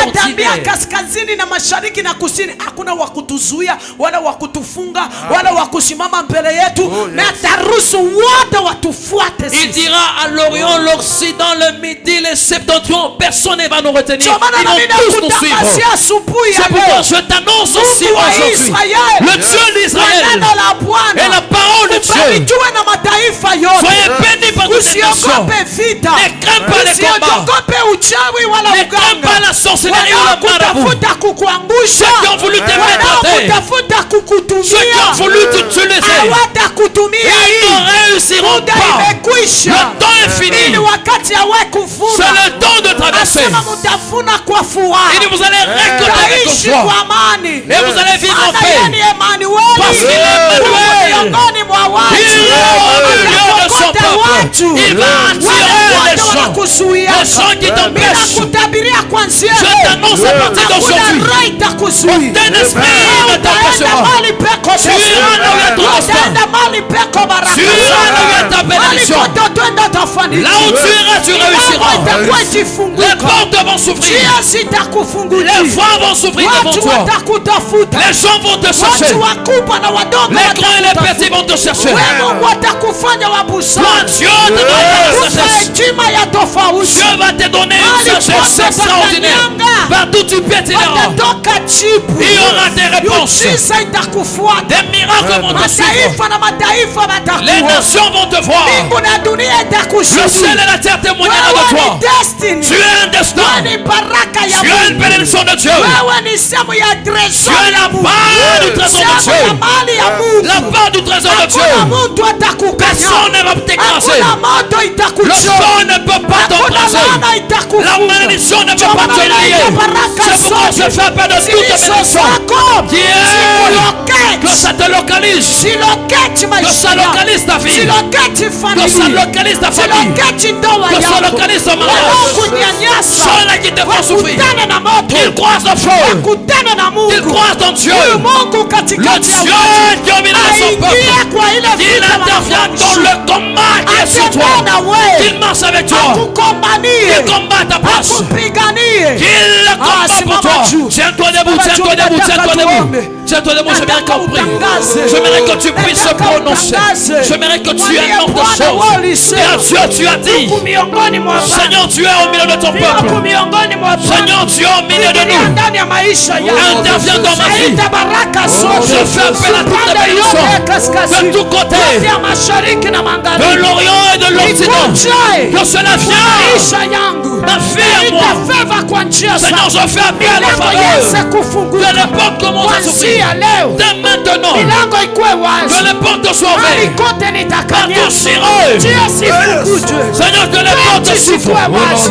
S2: atambia
S4: extraordinaires.
S2: kaskazini na mashariki na kusini, hakuna wa kutuzuia wala wa kutufunga wala wa kusimama mbele yetu, na ataruhusu wote watufuate
S4: Il
S2: sisi.
S4: dira à l'Orient, l'Occident, le Midi, le Septentrion, personne ne va nous retenir.
S2: Ndio maana
S4: Ils vont tous nous suivre.
S2: ninakutangazia asubuhi ya
S4: C'est pourquoi
S2: leo,
S4: je t'annonce aussi
S2: Mungu wa
S4: aujourd'hui,
S2: Israeli,
S4: le Dieu
S2: kwa
S4: d'Israël
S2: neno la Bwana,
S4: et la parole de Dieu.
S2: ubarikiwe na mataifa yote.
S4: Soyez bénis par toutes les nations.
S2: Usiogope vita,
S4: Ne crains pas les combats.
S2: usiogope uchawi wala
S4: Ne crains pas
S2: uganga.
S4: la sorcellerie ou le marabout.
S2: Wanaokutafuta kukuangusha,
S4: Ceux qui ont voulu t'écarter,
S2: wanaokutafuta
S4: ceux qui
S2: kukutumia,
S4: ont voulu t'utiliser,
S2: hawatakutumia
S4: ils
S2: hii.
S4: ne réussiront
S2: Muda
S4: pas.
S2: imekwisha.
S4: Le temps est fini.
S2: Ili wakati hawe
S4: C'est
S2: kuvuna,
S4: le temps de traverser.
S2: asema mutafuna kwa furaha,
S4: Il dit, vous allez récolter avec
S2: utaishi
S4: joie.
S2: kwa amani.
S4: Et vous allez vivre en
S2: Maana yeye
S4: paix.
S2: ni Emanueli.
S4: Parce qu'il est Emmanuel.
S2: Miongoni mwa watu.
S4: Il est au milieu de son
S2: Ataokota
S4: peuple.
S2: watu.
S4: Il va attirer
S2: Wale
S4: les
S2: wote
S4: gens.
S2: wanakuzuia.
S4: Les gens qui t'empêchent.
S2: Ninakutabiria kuanzia
S4: Je
S2: leo.
S4: t'annonce à partir
S2: Hakuna
S4: d'aujourd'hui,
S2: roho itakuzuia.
S4: aucun esprit ne
S2: Utaenda
S4: t'empêchera.
S2: mahali peko
S4: Tu iras là où il y a ton destin.
S2: Utaenda mahali peko baraka.
S4: Tu iras là où il y a ta
S2: Mahali
S4: bénédiction.
S2: kote utaenda utafanikiwa.
S4: Là où tu iras, tu
S2: Milango
S4: réussiras.
S2: itakuwa
S4: Les
S2: ikifunguka.
S4: portes vont s'ouvrir.
S2: Njia zitakufungulia.
S4: Les voies vont s'ouvrir devant
S2: Watu
S4: toi.
S2: watakutafuta.
S4: Les gens vont te chercher.
S2: Watu wakubwa na wadogo
S4: Les grands et les
S2: watakutafuta.
S4: petits vont te chercher.
S2: Wewe Mungu atakufanya wa busara.
S4: Toi, Dieu te donnera la
S2: Akupe
S4: sagesse.
S2: hekima ya tofauti.
S4: Dieu va te donner une
S2: Mahali
S4: sagesse
S2: pote
S4: extraordinaire.
S2: utakanyanga,
S4: Partout tu piétineras.
S2: watatoka jibu.
S4: Il y aura des réponses.
S2: Miujiza itakufuata.
S4: Des miracles vont te suivre.
S2: Mataifa na mataifa
S4: Les
S2: watakuona.
S4: nations vont te voir.
S2: Mbingu na dunia
S4: Le ciel
S2: itakushuhudia.
S4: et la terre témoigneront de
S2: Wewe
S4: toi.
S2: ni destiny.
S4: Tu es un destin.
S2: Wewe ni baraka ya
S4: Tu es une
S2: Mungu.
S4: bénédiction de Dieu.
S2: Wewe ni sehemu ya
S4: Tu
S2: trésor
S4: es
S2: ya
S4: la
S2: Mungu.
S4: part du trésor de
S2: Sehemu ya
S4: Dieu.
S2: mali ya Mungu.
S4: La part du trésor de Dieu.
S2: Hakuna mtu atakukanya.
S4: Personne ne va t'écraser.
S2: Hakuna moto
S4: Le
S2: itakuchoma.
S4: feu ne peut pas
S2: Hakuna
S4: t'embraser.
S2: laana itakufunga.
S4: La malédiction ne peut pas te
S2: Ndio maana
S4: lier.
S2: baraka
S4: C'est pourquoi je
S2: zote
S4: fais appel de toute
S2: zilizo
S4: bénédiction.
S2: zako
S4: Qui est
S2: zikuloketi.
S4: que ça te localise.
S2: Ziloketi
S4: Que
S2: maisha
S4: ça
S2: yako.
S4: localise ta vie.
S2: Ziloketi
S4: Que ça
S2: familia.
S4: localise ta famille.
S2: Ziloketi ndoa
S4: Que ça
S2: yako.
S4: localise ton mariage.
S2: Wanaokunyanyasa
S4: Ceux-là qui te font souffrir.
S2: wakutane na moto.
S4: Qu'ils croisent le feu.
S2: Wakutane na
S4: Qu'ils
S2: Mungu.
S4: croisent en Dieu.
S2: Huyu Mungu
S4: Le
S2: katikati ya
S4: Dieu
S2: watu.
S4: qui est au milieu de son
S2: Aingie
S4: peuple.
S2: kwa ile
S4: Qu'il
S2: vita
S4: intervient dans
S2: wanafanya.
S4: le combat qui est sur toi.
S2: Atembee na wewe.
S4: Qu'il marche avec toi.
S2: Akukombanie.
S4: Qu'il combat à ta place.
S2: Akupiganie.
S4: Qu'il combat pour
S2: simama
S4: toi.
S2: juu.
S4: Tiens-toi debout,
S2: Simama
S4: tiens-toi
S2: juu,
S4: debout,
S2: nataka
S4: tiens-toi debout.
S2: tuombe.
S4: Tiens-toi debout, j'aimerais
S2: Nataka
S4: qu'on prie.
S2: utangaze.
S4: J'aimerais que tu puisses
S2: Nataka
S4: prononcer.
S2: utangaze.
S4: J'aimerais que tu
S2: Mwambie
S4: annonces
S2: Bwana
S4: des
S2: wewe
S4: choses.
S2: ulisema.
S4: Et à Dieu, tu as dit,
S2: Mungu miongoni mwa watu.
S4: Seigneur, tu es au milieu de ton
S2: Mungu
S4: peuple.
S2: miongoni mwa watu.
S4: Seigneur, tu es au milieu de
S2: Ingia
S4: nous.
S2: ndani ya maisha yangu.
S4: Interviens dans ma vie.
S2: Aita baraka zote.
S4: Je fais appel à toutes les
S2: Pande yote ya
S4: bénédictions.
S2: kaskazini.
S4: De tous côtés.
S2: Yote ya mashariki na
S4: De
S2: magharibi.
S4: l'Orient et de l'Occident.
S2: Ikujae.
S4: Que cela vienne.
S2: Maisha yangu.
S4: Ma fille à moi.
S2: Itafeva kwa njia
S4: Seigneur,
S2: sana.
S4: je fais appel à
S2: Milango
S4: faveur.
S2: ianze kufunguka.
S4: Que les portes commencent à s'ouvrir.
S2: Kuanzia leo.
S4: Dès maintenant.
S2: Milango ikuwe
S4: Que
S2: wazi.
S4: les portes soient
S2: Mahali
S4: ouvertes.
S2: kote nitakanyanga.
S4: Partout j'irai.
S2: Njia zifungujwe.
S4: Seigneur, que les portes s'ouvrent.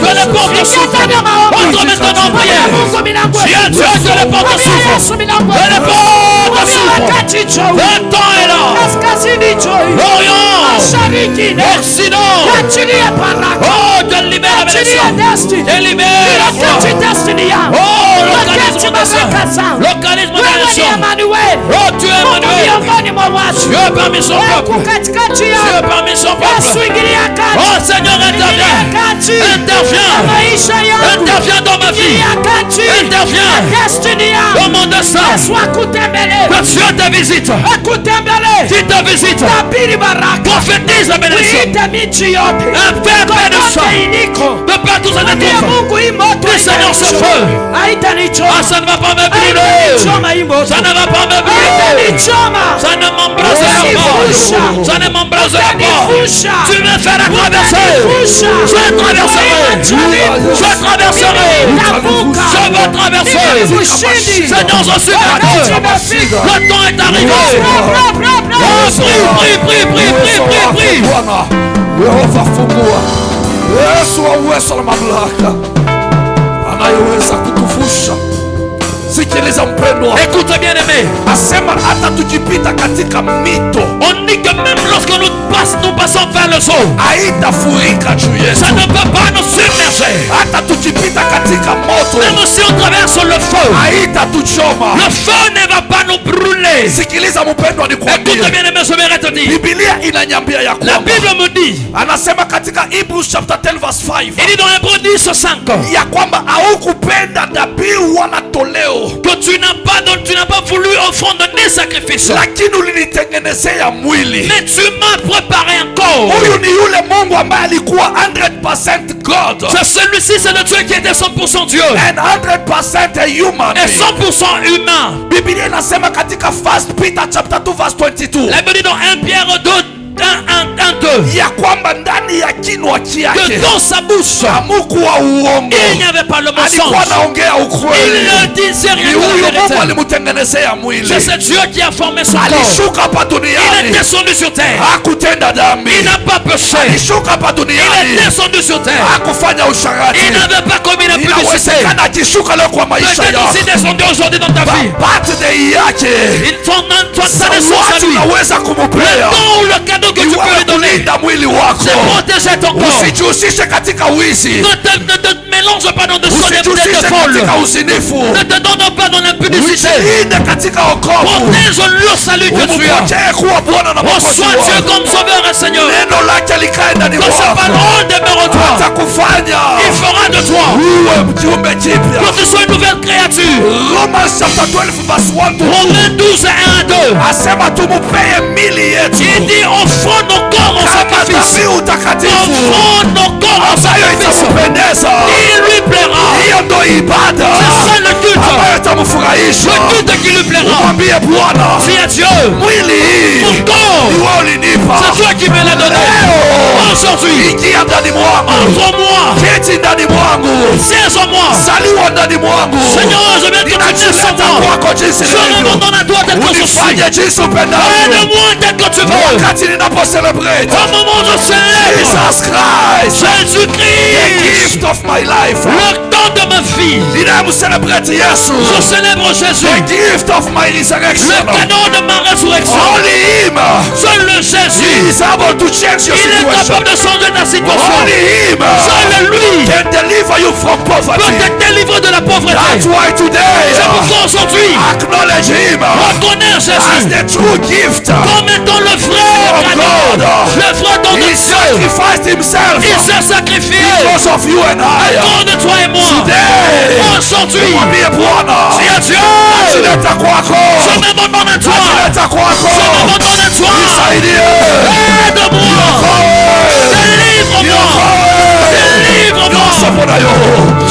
S4: Que les portes s'ouvrent. Entre maintenant en prière. Dieu, Dieu, que les portes s'ouvrent. Que les portes s'ouvrent. Le temps est là. L'Orient. L'Occident. Oh, Dieu libère la bénédiction. Et libère la foi. Oh, localisme de ça. Localisme de bénédiction. Oh, tu es Emmanuel. Dieu est parmi son peuple. Dieu est parmi son peuple. Oh, Seigneur, interviens. Interviens. Interviens dans ma vie. Interviens dans mon destin. Que Dieu te visite. Qu'il te visite. Prophétise la bénédiction. Un père bénédiction. De partout ça ne trouve. Que Seigneur ce feu. Ah, ça ne va pas me brûler. Ça ne va pas me brûler. Ça ne m'embrasera pas. Ça ne m'embrasera pas. Tu me feras traverser. Je traverserai. Je traverserai. Je vais traverser. traversé. Seigneur, je suis vainqueur. Le temps est arrivé. Prie.
S1: Yehova fungua. Yesu wa uwezo na mamlaka anayeweza kutuvusha. Sikiliza mpendwa,
S4: Écoute bien aimé.
S1: asema hata tukipita katika mito
S4: On dit que même lorsque nous passons vers le sol,
S1: haitafurika juu yetu.
S4: ça ne peut pas nous submerger.
S1: Hata tukipita katika moto
S4: Même si on traverse le feu,
S1: haitatuchoma.
S4: le feu ne va pas nous brûler.
S1: Sikiliza mpendwa, nikwambie,
S4: Écoute bien aimé, je vais te dire.
S1: Biblia inanyambia ya
S4: La
S1: kwamba,
S4: Bible me dit,
S1: anasema katika Hebrews chapter 10 verse 5
S4: il dit dans Hébreux 10:5
S1: ya kwamba haukupenda dhabihu wala toleo,
S4: que tu n'as pas voulu offrande ni sacrifice,
S1: lakini ulinitengenezea mwili.
S4: mais tu m'as préparé un corps.
S1: Huyu ni yule Mungu ambaye alikuwa 100% God
S4: C'est celui-ci, c'est le Dieu qui était 100% Dieu
S1: and 100% human.
S4: et 100% humain.
S1: Biblia inasema katika 1 Peter chapter 2 verse 22
S4: La Bible dit dans 1 Pierre 2, 1, 2,
S1: ya kwamba ndani ya kinywa
S4: que
S1: chake
S4: dans sa bouche,
S1: hamukuwa uongo,
S4: il n'y avait pas le
S1: alikuwa
S4: mensonge.
S1: anaongea
S4: Il
S1: ukweli.
S4: ne disait
S1: Ni
S4: rien que
S1: huyu
S4: la
S1: Mungu
S4: vérité.
S1: alimtengenezea mwili,
S4: C'est ce Dieu qui a formé son corps.
S1: alishuka hapa
S4: Il est
S1: duniani,
S4: descendu sur terre.
S1: hakutenda dhambi,
S4: Il n'a pas péché.
S1: alishuka hapa
S4: Il est
S1: duniani,
S4: descendu sur terre.
S1: hakufanya usharati.
S4: Il n'avait pas commis la publicité.
S1: Inawezekana akishuka leo kwa maisha
S4: Peut-être
S1: yako,
S4: aussi descendu aujourd'hui dans ta vie.
S1: birthday yake,
S4: Sa naissance à
S1: zawadi
S4: lui.
S1: unaweza
S4: Le
S1: kumupea
S4: don ou le cadeau que tu peux lui
S1: iwewe
S4: donner,
S1: kulinda mwili wako.
S4: c'est protéger ton corps.
S1: Usijihusishe katika wizi,
S4: Ne te mélange pas dans de soleil
S1: usijihusishe
S4: de folle.
S1: katika uzinifu,
S4: Ne te donne pas dans l'impudicité.
S1: ujilinde katika wokovu,
S4: Protège le salut que tu as.
S1: umupokee kuwa Bwana na Mwokozi
S4: Reçois Dieu
S1: wako.
S4: comme sauveur et Seigneur.
S1: Neno lake likae ndani
S4: Que sa
S1: mwako,
S4: parole demeure en toi.
S1: atakufanya
S4: Il fera de toi
S1: uwe mjumbe jipya.
S4: que tu sois une nouvelle créature.
S1: Romans chapter 12 verse 1 to 2
S4: Romains 12, 1 à 2.
S1: asema tumupee mili yetu
S4: Il dit offrons nos corps en
S1: kama
S4: sacrifice.
S1: dhabihu takatifu
S4: Offrons nos corps en
S1: ambayo
S4: sacrifice.
S1: itampendeza.
S4: Il lui plaira.
S1: Hiyo ndo ibada
S4: C'est ça le culte.
S1: ambayo itamfurahisha.
S4: Le culte qui lui plaira.
S1: Mwambie Bwana,
S4: Dis à Dieu,
S1: mwili hii
S4: mon corps,
S1: ni wewe ulinipa.
S4: c'est toi qui me l'as donné. Aujourd'hui,
S1: Ingia ndani mwangu,
S4: entre-moi,
S1: keti ndani mwangu,
S4: siège en moi.
S1: zaliwa ndani mwangu.
S4: Seigneur, je viens que tu naisses en
S1: Ninajileta
S4: moi.
S1: kwako jinsi
S4: Je
S1: nilivyo,
S4: m'abandonne à toi tel que je suis.
S1: unifanye jinsi upendavyo.
S4: Aide-moi tel que tu veux.
S1: Wakati ninapo celebrate
S4: Au moment où je célèbre
S1: Jesus Christ, the
S4: Jésus-Christ,
S1: gift of my life,
S4: le temps de ma vie,
S1: ninamcelebrate Yesu,
S4: je célèbre Jésus,
S1: the gift of my
S4: le
S1: resurrection.
S4: cadeau de ma résurrection.
S1: Only Him,
S4: Seul le
S1: He
S4: Jésus,
S1: is able to change your
S4: il est
S1: situation.
S4: capable de changer ta situation.
S1: Only Him
S4: Seul lui
S1: can deliver you from
S4: peut
S1: poverty.
S4: te délivrer de la
S1: That's
S4: pauvreté.
S1: why today,
S4: C'est pourquoi aujourd'hui,
S1: acknowledge Him
S4: reconnais
S1: as
S4: Jésus
S1: the true gift.
S4: comme étant le vrai
S1: Oh
S4: cadeau,
S1: God,
S4: le vrai don de
S1: He
S4: Dieu.
S1: sacrificed Himself
S4: Il s'est sacrifié
S1: because of you and I.
S4: pour de toi et moi.
S1: Today,
S4: Aujourd'hui,
S1: mwambie Bwana,
S4: dis à Dieu,
S1: najileta kwako,
S4: je m'abandonne à toi.
S1: najileta kwako,
S4: Je m'abandonne à toi.
S1: nisaidie,
S4: Aide-moi. Délivre-moi. Délivre-moi.
S1: Soponayo,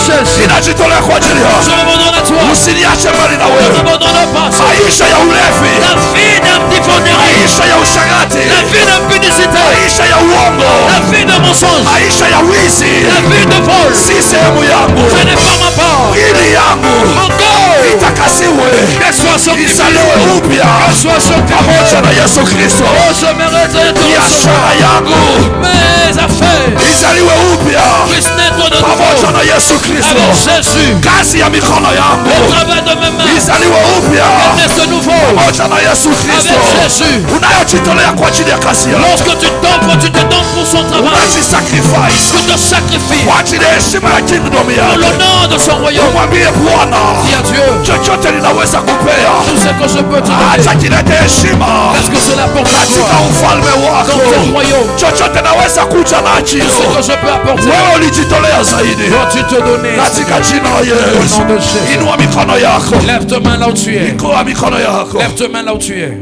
S4: Jésus,
S1: ninajitolea kwa ajili
S4: je
S1: yako,
S4: m'abandonne à toi.
S1: usiniache mbali na
S4: Ne
S1: wewe.
S4: m'abandonne pas.
S1: Maisha ya ulevi,
S4: La vie d'impudicité,
S1: maisha ya usharati,
S4: la vie d'impudicité,
S1: maisha ya uongo,
S4: la vie de mensonge,
S1: maisha ya wizi,
S4: la vie de vol.
S1: si sehemu yangu.
S4: Ce n'est pas ma part.
S1: Mwili yangu
S4: Mon corps,
S1: itakasiwe,
S4: qu'elle soit sanctifiée,
S1: izaliwe upya
S4: qu'elle soit sanctifiée.
S1: pamoja na Yesu Kristo.
S4: Oh, je mérite de te
S1: Biashara
S4: recevoir.
S1: yangu
S4: Mes affaires
S1: izaliwe upya
S4: puissent naître de
S1: pamoja
S4: nouveau
S1: na Yesu Kristo.
S4: avec Jésus.
S1: Kazi ya mikono
S4: Le
S1: yangu
S4: travail de mes mains
S1: izaliwe upya
S4: naisse de nouveau
S1: pamoja na Yesu Kristo.
S4: avec Jésus.
S1: Unayojitolea kwa ajili ya kazi yako,
S4: Lorsque tu t'offres, tu te donnes pour son travail.
S1: unajisacrifice
S4: Tu te sacrifies
S1: kwa ajili ya heshima ya kingdom
S4: pour
S1: yake.
S4: l'honneur de son royaume.
S1: Mwambie Bwana,
S4: Dis à Dieu,
S1: chochote ninaweza kupea,
S4: tout ce que je peux te donner,
S1: acha kilete heshima
S4: parce que cela porte la
S1: katika
S4: gloire
S1: ufalme
S4: dans
S1: wako.
S4: ton royaume.
S1: Chochote naweza kuja
S4: Tout ce
S1: nacho,
S4: que je peux apporter,
S1: wewe ulijitolea zaidi.
S4: toi tu te donnes.
S1: Katika jina la
S4: Au
S1: Yesu,
S4: nom de Jésus.
S1: inua mikono yako,
S4: Lève tes mains là où tu es.
S1: inua mikono yako.
S4: Lève tes mains là où tu es.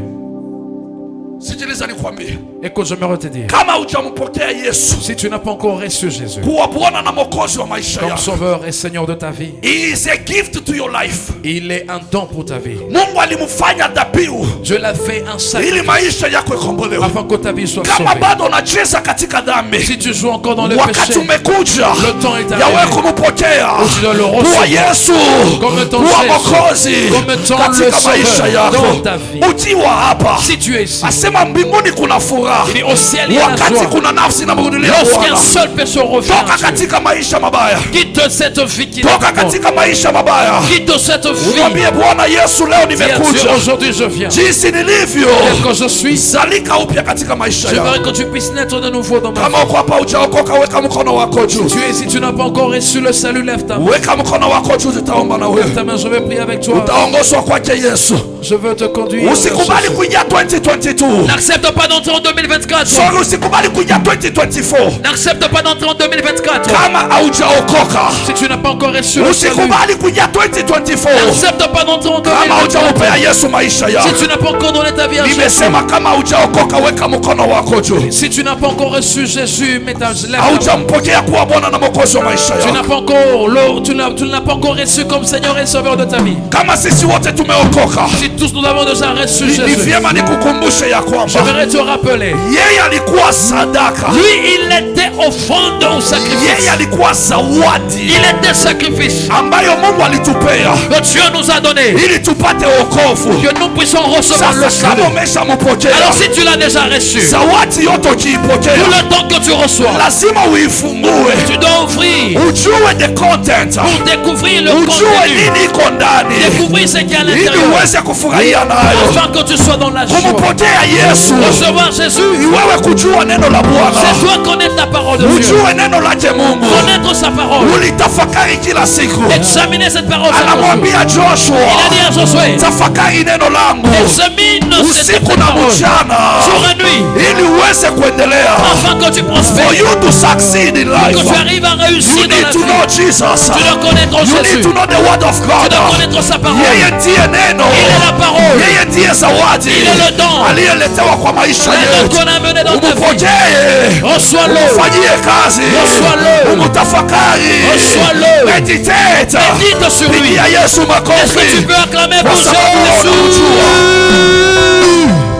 S1: Sikiliza nikwambie,
S4: Écoute, je me te dire.
S1: kama hujampokea Yesu
S4: Si tu n'as pas encore reçu Jésus
S1: kuwa Bwana na Mwokozi wa maisha
S4: comme
S1: yako,
S4: sauveur et Seigneur de ta vie,
S1: he is a gift to your life.
S4: il est un don pour ta vie.
S1: Mungu alimfanya dhabihu
S4: Dieu l'a fait un
S1: ili
S4: sacrifice
S1: maisha yako ikombolewe.
S4: afin que ta vie soit
S1: Kama
S4: sauvée.
S1: bado unacheza katika dhambi,
S4: Si tu joues encore dans le
S1: wakati
S4: péché,
S1: umekuja
S4: le temps est
S1: yawe
S4: arrivé
S1: kumpokea
S4: tu dois le
S1: kuwa
S4: recevoir
S1: Yesu
S4: comme ton
S1: kuwa
S4: Jésus,
S1: Mwokozi
S4: comme ton
S1: katika
S4: le
S1: maisha
S4: sauveur
S1: yako.
S4: dans ta vie.
S1: Ukiwa hapa
S4: Si tu es ici,
S1: asema mbinguni kuna furaha
S4: il est au ciel il y a la
S1: wakati
S4: joie.
S1: kuna nafsi inamrudilia
S4: Lorsqu'un
S1: Bwana.
S4: seul pécheur revient
S1: Toka
S4: à Dieu,
S1: katika maisha mabaya,
S4: quitte cette vie qui
S1: toka
S4: t'attend,
S1: katika maisha mabaya,
S4: quitte cette vie.
S1: mwambie Bwana Yesu, leo
S4: Dis à Dieu,
S1: nimekuja
S4: aujourd'hui je viens.
S1: jinsi nilivyo,
S4: Tel que je suis,
S1: zalika upya katika maisha
S4: j'aimerais
S1: yako.
S4: que tu puisses naître de nouveau dans ma vie.
S1: Kama uko hapa hujaokoka, weka mkono wako juu,
S4: Tu es, si tu n'as pas encore reçu le salut, lève ta main.
S1: weka mkono wako juu, tutaomba na
S4: Lève
S1: wewe,
S4: ta main, je vais prier avec toi.
S1: utaongozwa kwake Yesu.
S4: Je veux te conduire.
S1: Usikubali kuingia 2022,
S4: N'accepte pas d'entrer en 2024.
S1: sorry, usikubali kuingia 2024
S4: N'accepte pas d'entrer en 2024.
S1: kama haujaokoka.
S4: Si tu n'as pas encore reçu le salut,
S1: Usikubali kuingia 2024
S4: n'accepte pas d'entrer en
S1: kama
S4: 2024.
S1: hujampea Yesu maisha
S4: Si
S1: yako.
S4: tu n'as pas encore donné ta vie à Jésus,
S1: Nimesema kama hujaokoka, weka mkono wako juu.
S4: si tu n'as pas encore reçu Jésus, mets ta lève ta main.
S1: Haujampokea kuwa Bwana na Mwokozi wa maisha
S4: Tu n'as
S1: yako.
S4: pas encore tu n'as pas encore reçu comme Seigneur et Sauveur de ta vie.
S1: Kama sisi wote tumeokoka,
S4: Si tous nous avons déjà reçu
S1: ni
S4: Jésus,
S1: vyema nikukumbushe ya kwamba
S4: j'aimerais te rappeler,
S1: yeye alikuwa sadaka,
S4: lui il était offrande au
S1: yeye
S4: sacrifice.
S1: alikuwa zawadi
S4: Il était sacrifice
S1: ambayo Mungu alitupea
S4: que Dieu nous a donné,
S1: ili tupate wokovu.
S4: que nous puissions recevoir le
S1: Sasa kama
S4: salut.
S1: umeshampokea,
S4: Alors si tu l'as déjà reçu,
S1: zawadi yote
S4: tout
S1: ukiipokea,
S4: le temps que tu reçois,
S1: lazima uifungue,
S4: tu dois ouvrir
S1: ujue the content,
S4: pour découvrir le
S1: ujue
S4: contenu,
S1: nini iko ndani,
S4: découvrir ce qu'il y a à
S1: ili
S4: l'intérieur,
S1: uweze kufurahia nayo.
S4: afin que tu sois dans la joie.
S1: Kumpokea Yesu
S4: Recevoir Jésus,
S1: ni wewe kujua neno la Bwana,
S4: c'est toi connaître la parole de Dieu,
S1: ujue neno lake Mungu,
S4: connaître sa parole,
S1: ulitafakari kila siku.
S4: examiner cette parole chaque jour.
S1: Anamwambia
S4: Il a
S1: Joshua,
S4: dit à Josué,
S1: tafakari neno langu
S4: examine cette
S1: usiku na
S4: parole
S1: mchana,
S4: jour et nuit,
S1: ili uweze kuendelea.
S4: afin que tu
S1: For
S4: prospères,
S1: you to succeed in life,
S4: que tu arrives à
S1: you
S4: réussir dans
S1: need
S4: la
S1: to
S4: vie.
S1: know Jesus.
S4: Tu dois connaître
S1: You need
S4: Jésus,
S1: to know the word of
S4: tu
S1: God.
S4: dois connaître sa parole.
S1: Yeye ndiye neno,
S4: Il est la parole,
S1: yeye ndiye zawadi
S4: il est le don,
S1: aliyeletewa kwa maisha
S4: le don
S1: yetu.
S4: qu'on a mené dans ta vie.
S1: Umupokee,
S4: Reçois-le,
S1: umufanyie kazi,
S4: Reçois-le.
S1: umutafakari,
S4: Reçois-le.
S1: meditate,
S4: médite sur lui.
S1: pigia Yesu
S4: Est-ce que tu
S1: makofi.
S4: peux acclamer pour
S1: Kwa sababu unamjua.
S4: Jésus?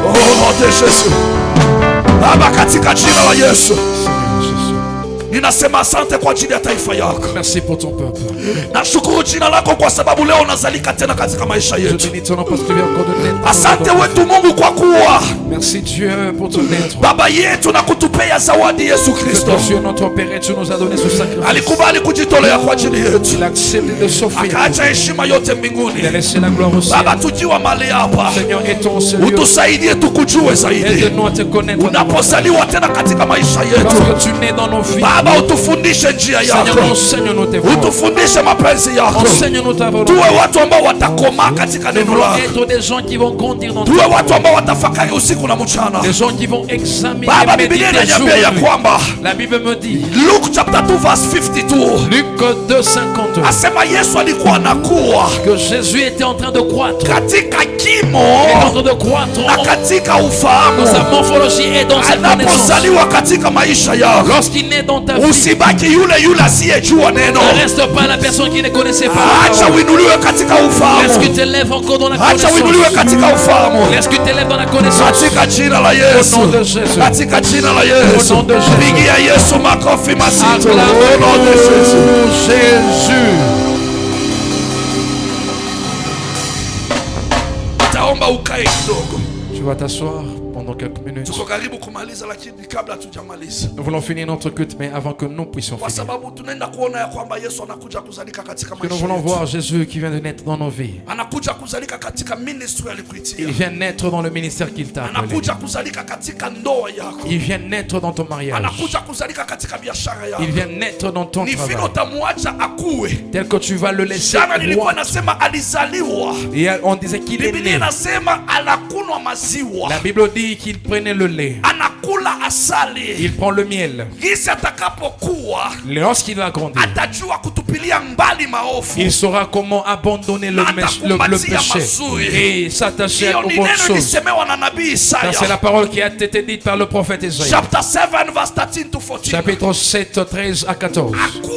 S1: Oh, nom de Yesu. Baba, katika jina la Yesu ninasema asante kwa ajili ya taifa yako.
S4: Merci pour ton peuple.
S1: Nashukuru jina lako kwa sababu leo unazalika tena katika maisha
S4: Je
S1: yetu.
S4: bénis ton nom parce que tu viens encore de naître.
S1: Asante wetu Mungu kwa kuwa
S4: Merci Dieu pour ton être.
S1: baba yetu na kutupea zawadi Yesu Kristo.
S4: Dieu notre Père, et tu nous as donné ce sacrifice.
S1: Alikubali kujitolea kwa ajili yetu,
S4: Il a accepté de s'offrir.
S1: akaacha heshima yote
S4: Il a
S1: mbinguni.
S4: laissé la gloire au ciel.
S1: Baba, tukiwa mahali hapa,
S4: Seigneur, aide-toi en ce lieu.
S1: utusaidie tukujue zaidi.
S4: Aide-nous à te connaître.
S1: Unapozaliwa tena katika maisha yetu,
S4: Lorsque tu nais dans nos vies,
S1: Baba, utufundishe njia
S4: Seigneur,
S1: yako,
S4: enseigne-nous tes voies.
S1: utufundishe mapenzi yako,
S4: Enseigne-nous ta volonté.
S1: tuwe watu ambao watakomaa katika
S4: Nous
S1: neno
S4: voulons
S1: lako,
S4: être des gens qui vont grandir dans
S1: tuwe
S4: ta
S1: watu ambao watafakari usiku na mchana.
S4: des gens qui vont examiner
S1: Baba,
S4: et
S1: Biblia
S4: méditer jour
S1: inaniambia
S4: et
S1: ya
S4: nuit.
S1: kwamba
S4: La Bible me dit,
S1: Luke chapter 2 verse 52
S4: Luc 2:52,
S1: asema Yesu alikuwa anakuwa
S4: que Jésus était en train de croître.
S1: katika kimo
S4: Il est en train de croître
S1: na katika
S4: dans
S1: ufahamu.
S4: sa morphologie et dans sa connaissance.
S1: Anapozaliwa katika maisha yako,
S4: Lorsqu'il naît dans ta vie,
S1: usibaki yule asiyejua neno.
S4: ne reste pas la personne qui ne connaissait pas.
S1: Acha uinuliwe katika
S4: Laisse
S1: ufahamu,
S4: que tu t'élèves encore dans la
S1: acha uinuliwe
S4: connaissance.
S1: katika ufahamu,
S4: Laisse que tu t'élèves dans la connaissance.
S1: katika jina la Yesu,
S4: Au nom de Jésus.
S1: katika jina la
S4: Au
S1: Yesu.
S4: nom de Jésus.
S1: Pigia Yesu makofi mazito. Au nom de
S4: Acclamez
S1: Yesu.
S4: Jésus.
S1: Taomba ukae kidogo,
S4: Tu vas t'asseoir pendant quelques minutes.
S1: tuko karibu kumaliza, lakini kabla hatujamaliza,
S4: Nous voulons finir notre culte, mais avant que nous puissions
S1: kwa
S4: finir,
S1: sababu tunaenda kuona ya kwamba Yesu anakuja kuzalika katika
S4: que nous
S1: maisha
S4: voulons
S1: yetu.
S4: voir Jésus qui vient de naître dans nos vies.
S1: Anakuja kuzalika katika ministry
S4: Il
S1: alikuitia,
S4: vient naître dans le ministère qu'il t'a appelé.
S1: anakuja kuzalika katika ndoa yako,
S4: Il vient naître dans ton mariage.
S1: anakuja kuzalika katika biashara yako.
S4: Il vient naître dans ton
S1: Ni vile
S4: travail.
S1: utamwacha akue.
S4: Tel que tu vas le laisser
S1: Jana nilikuwa
S4: croître.
S1: nasema alizaliwa,
S4: Et on disait qu'il est
S1: Biblia
S4: né.
S1: inasema anakunwa maziwa,
S4: La Bible dit qu'il prenait le lait.
S1: anakunwa anakula asali.
S4: Il prend le miel.
S1: Gisi atakapokuwa,
S4: Lorsqu'il va grandir,
S1: atajua kutupilia mbali maovu.
S4: il saura comment abandonner le péché et s'attacher aux bonnes choses. Car c'est la parole qui a été dite par le prophète Isaïe.
S1: Chapter 7 verse 13 to 14.
S4: Chapitre 7, 13 à 14.
S1: Akue.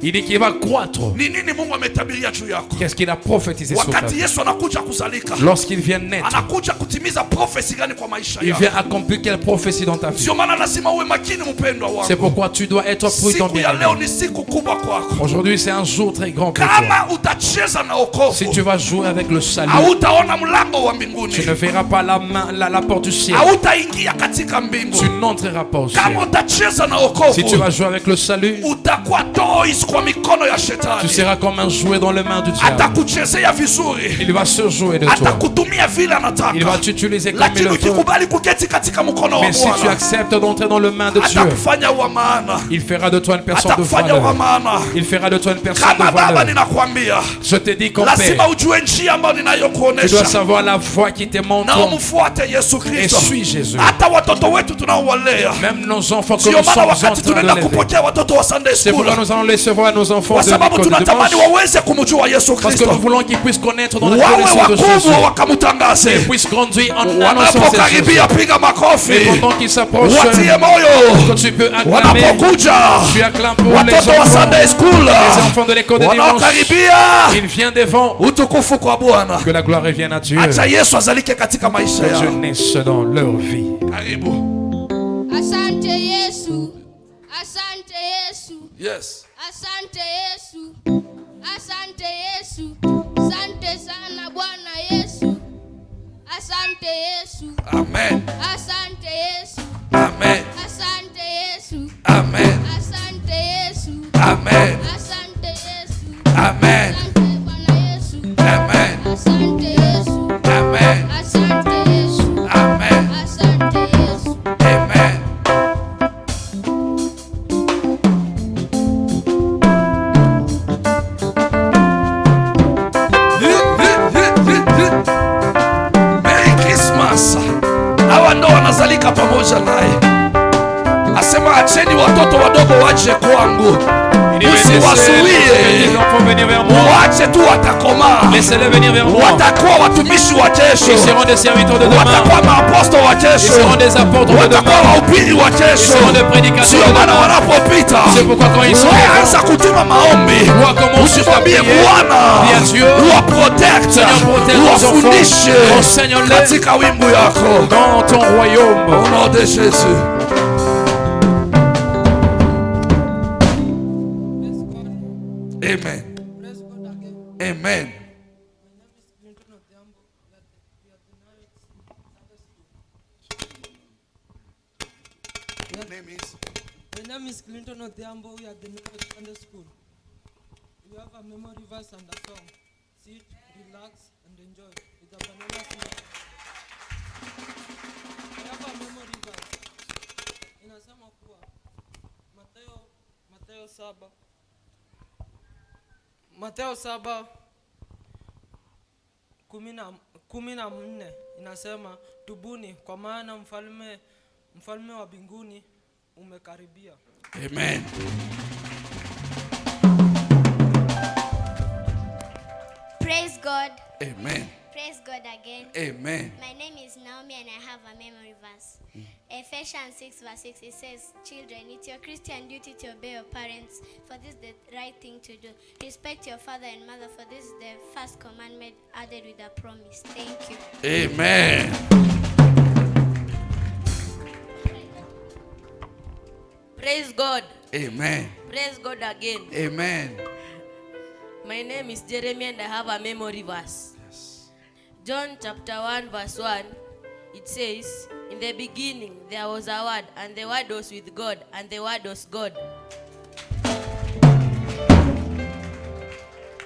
S4: Il dit qu'il va croître.
S1: Ni nini Mungu ametabiria juu yako?
S4: Qu'est-ce qu'il a prophétisé sur ta
S1: Wakati
S4: vie?
S1: Yesu anakuja kuzalika,
S4: Lorsqu'il vient naître,
S1: anakuja kutimiza prophecy gani kwa maisha
S4: il
S1: yako?
S4: vient accomplir quelle prophétie dans ta vie?
S1: Sio maana lazima uwe makini mpendwa wangu.
S4: C'est pourquoi tu dois être prudent,
S1: Siku ya leo
S4: bien-aimé.
S1: ni siku kubwa kwako.
S4: Aujourd'hui, c'est un jour très grand pour toi.
S1: Kama utacheza na wokovu,
S4: Si tu vas jouer avec le salut,
S1: hautaona mlango wa mbinguni.
S4: tu ne verras pas la porte du ciel.
S1: Hautaingia katika mbingu.
S4: Tu n'entreras pas au ciel.
S1: Kama utacheza na
S4: Si tu vas
S1: wokovu,
S4: jouer avec le salut,
S1: utakuwa toys kwa mikono ya
S4: tu
S1: shetani.
S4: seras comme un jouet dans les mains du diable.
S1: Atakuchezea vizuri,
S4: Il va se jouer de toi.
S1: atakutumia vile
S4: Il va
S1: anataka,
S4: t'utiliser comme il
S1: lakini
S4: le veut.
S1: ukikubali kuketi katika mkono wa
S4: Mais si tu
S1: Bwana,
S4: acceptes d'entrer dans les mains de Dieu,
S1: atakufanya wa maana,
S4: il fera de toi une personne de
S1: atakufanya wa
S4: valeur.
S1: maana.
S4: Il fera de toi une personne de
S1: Kama baba
S4: valeur.
S1: ninakwambia,
S4: Je te dis qu'on
S1: lazima
S4: père,
S1: ujue njia ambayo
S4: tu dois
S1: ninayokuonesha
S4: savoir la voie qui te montre
S1: na umfuate Yesu
S4: et
S1: Kristo.
S4: suis Jésus.
S1: Hata watoto wetu tunaowalea,
S4: Même nos enfants que
S1: sio
S4: nous
S1: maana
S4: sommes en
S1: wakati
S4: train
S1: tunaenda
S4: de lever.
S1: kupokea watoto wa Sunday
S4: C'est
S1: school,
S4: pourquoi nous allons recevoir nos enfants
S1: kwa
S4: de
S1: sababu
S4: l'école de
S1: tunatamani
S4: dimanche.
S1: waweze kumjua Yesu
S4: Parce que nous
S1: Kristo,
S4: voulons qu'ils puissent connaître dans la
S1: wawe
S4: connaissance de Jésus.
S1: wakubwa wakamutangaze.
S4: Qu'ils puissent grandir en annonçant ces choses.
S1: Wanapokaribia piga
S4: Et
S1: makofi,
S4: pendant qu'ils s'approchent,
S1: watie moyo.
S4: que tu peux acclamer,
S1: Wanapokuja
S4: tu acclames pour les
S1: watoto wa
S4: enfants,
S1: Sunday school,
S4: les enfants de l'école de dimanche.
S1: wanaokaribia,
S4: Il vient devant.
S1: utukufu kwa Bwana.
S4: Que la gloire revienne à Dieu.
S1: Acha Yesu azalike katika maisha
S4: Que Dieu
S1: yao.
S4: naisse dans leur vie.
S1: Karibu.
S5: Asante Yesu, asante Yesu,
S1: Yes.
S5: asante Yesu, asante Yesu, asante sana Bwana Yesu, asante Yesu,
S1: Amen.
S5: asante Yesu,
S1: Amen.
S5: asante Yesu,
S1: Amen.
S5: asante Yesu,
S1: Amen.
S5: asante Yesu,
S1: Amen.
S5: asante Bwana Yesu,
S1: Amen.
S5: asante Yesu,
S1: Amen.
S5: asante Yesu,
S1: Amen.
S5: asante Yesu.
S1: Amen. Merry Christmas. Hawa ndo wanazalika pamoja naye. Asema acheni watoto wadogo waje kwangu, usiwazuie,
S4: Les enfants venir vers moi.
S1: wache tu, watakomaa,
S4: Laissez-les venir vers moi.
S1: watakuwa watumishi wa
S4: Ils
S1: kesho,
S4: seront des serviteurs de demain.
S1: watakuwa maaposto wa
S4: Ils
S1: kesho,
S4: seront des apôtres de
S1: watakuwa
S4: demain.
S1: wahubiri wa
S4: Ils
S1: kesho.
S4: seront des prédicateurs
S1: Sio
S4: de
S1: maana
S4: demain.
S1: wanapopita,
S4: C'est pourquoi quand ils sont
S1: wewe anza kutuma maombi,
S4: Toi, commence à
S1: usimwambie
S4: prier.
S1: Bwana
S4: Dis à Dieu,
S1: uwa protect,
S4: Seigneur, protège nos
S1: uwafundishe
S4: enfants. Enseigne-les.
S1: katika wimbo yako.
S4: dans ton royaume.
S1: Au nom de Jésus. Amen. Amen. Your name is?
S6: My name is Clinton Odhiambo. We are the Norwich Sunday School. We have a memory verse and a song. Sit, relax, and enjoy with a banana smile. We have a memory verse. Inasema kuwa Mathayo 7:14 inasema, tubuni kwa maana mfalme wa mbinguni umekaribia.
S1: Amen.
S7: Praise God.
S1: Amen.
S7: Praise God again.
S1: Amen.
S7: My name is Naomi and I have a memory verse. Ephesians 6:6, it says, children, it's your Christian duty to obey your parents, for this is the right thing to do. Respect your father and mother, for this is the first commandment added with a promise. Thank you.
S1: Amen.
S8: Praise God.
S1: Amen.
S8: Praise God again.
S1: Amen.
S8: My name is Jeremy and I have a memory verse. John chapter 1 verse 1. It says, in the beginning there was a word, and the word was with God, and the word was God.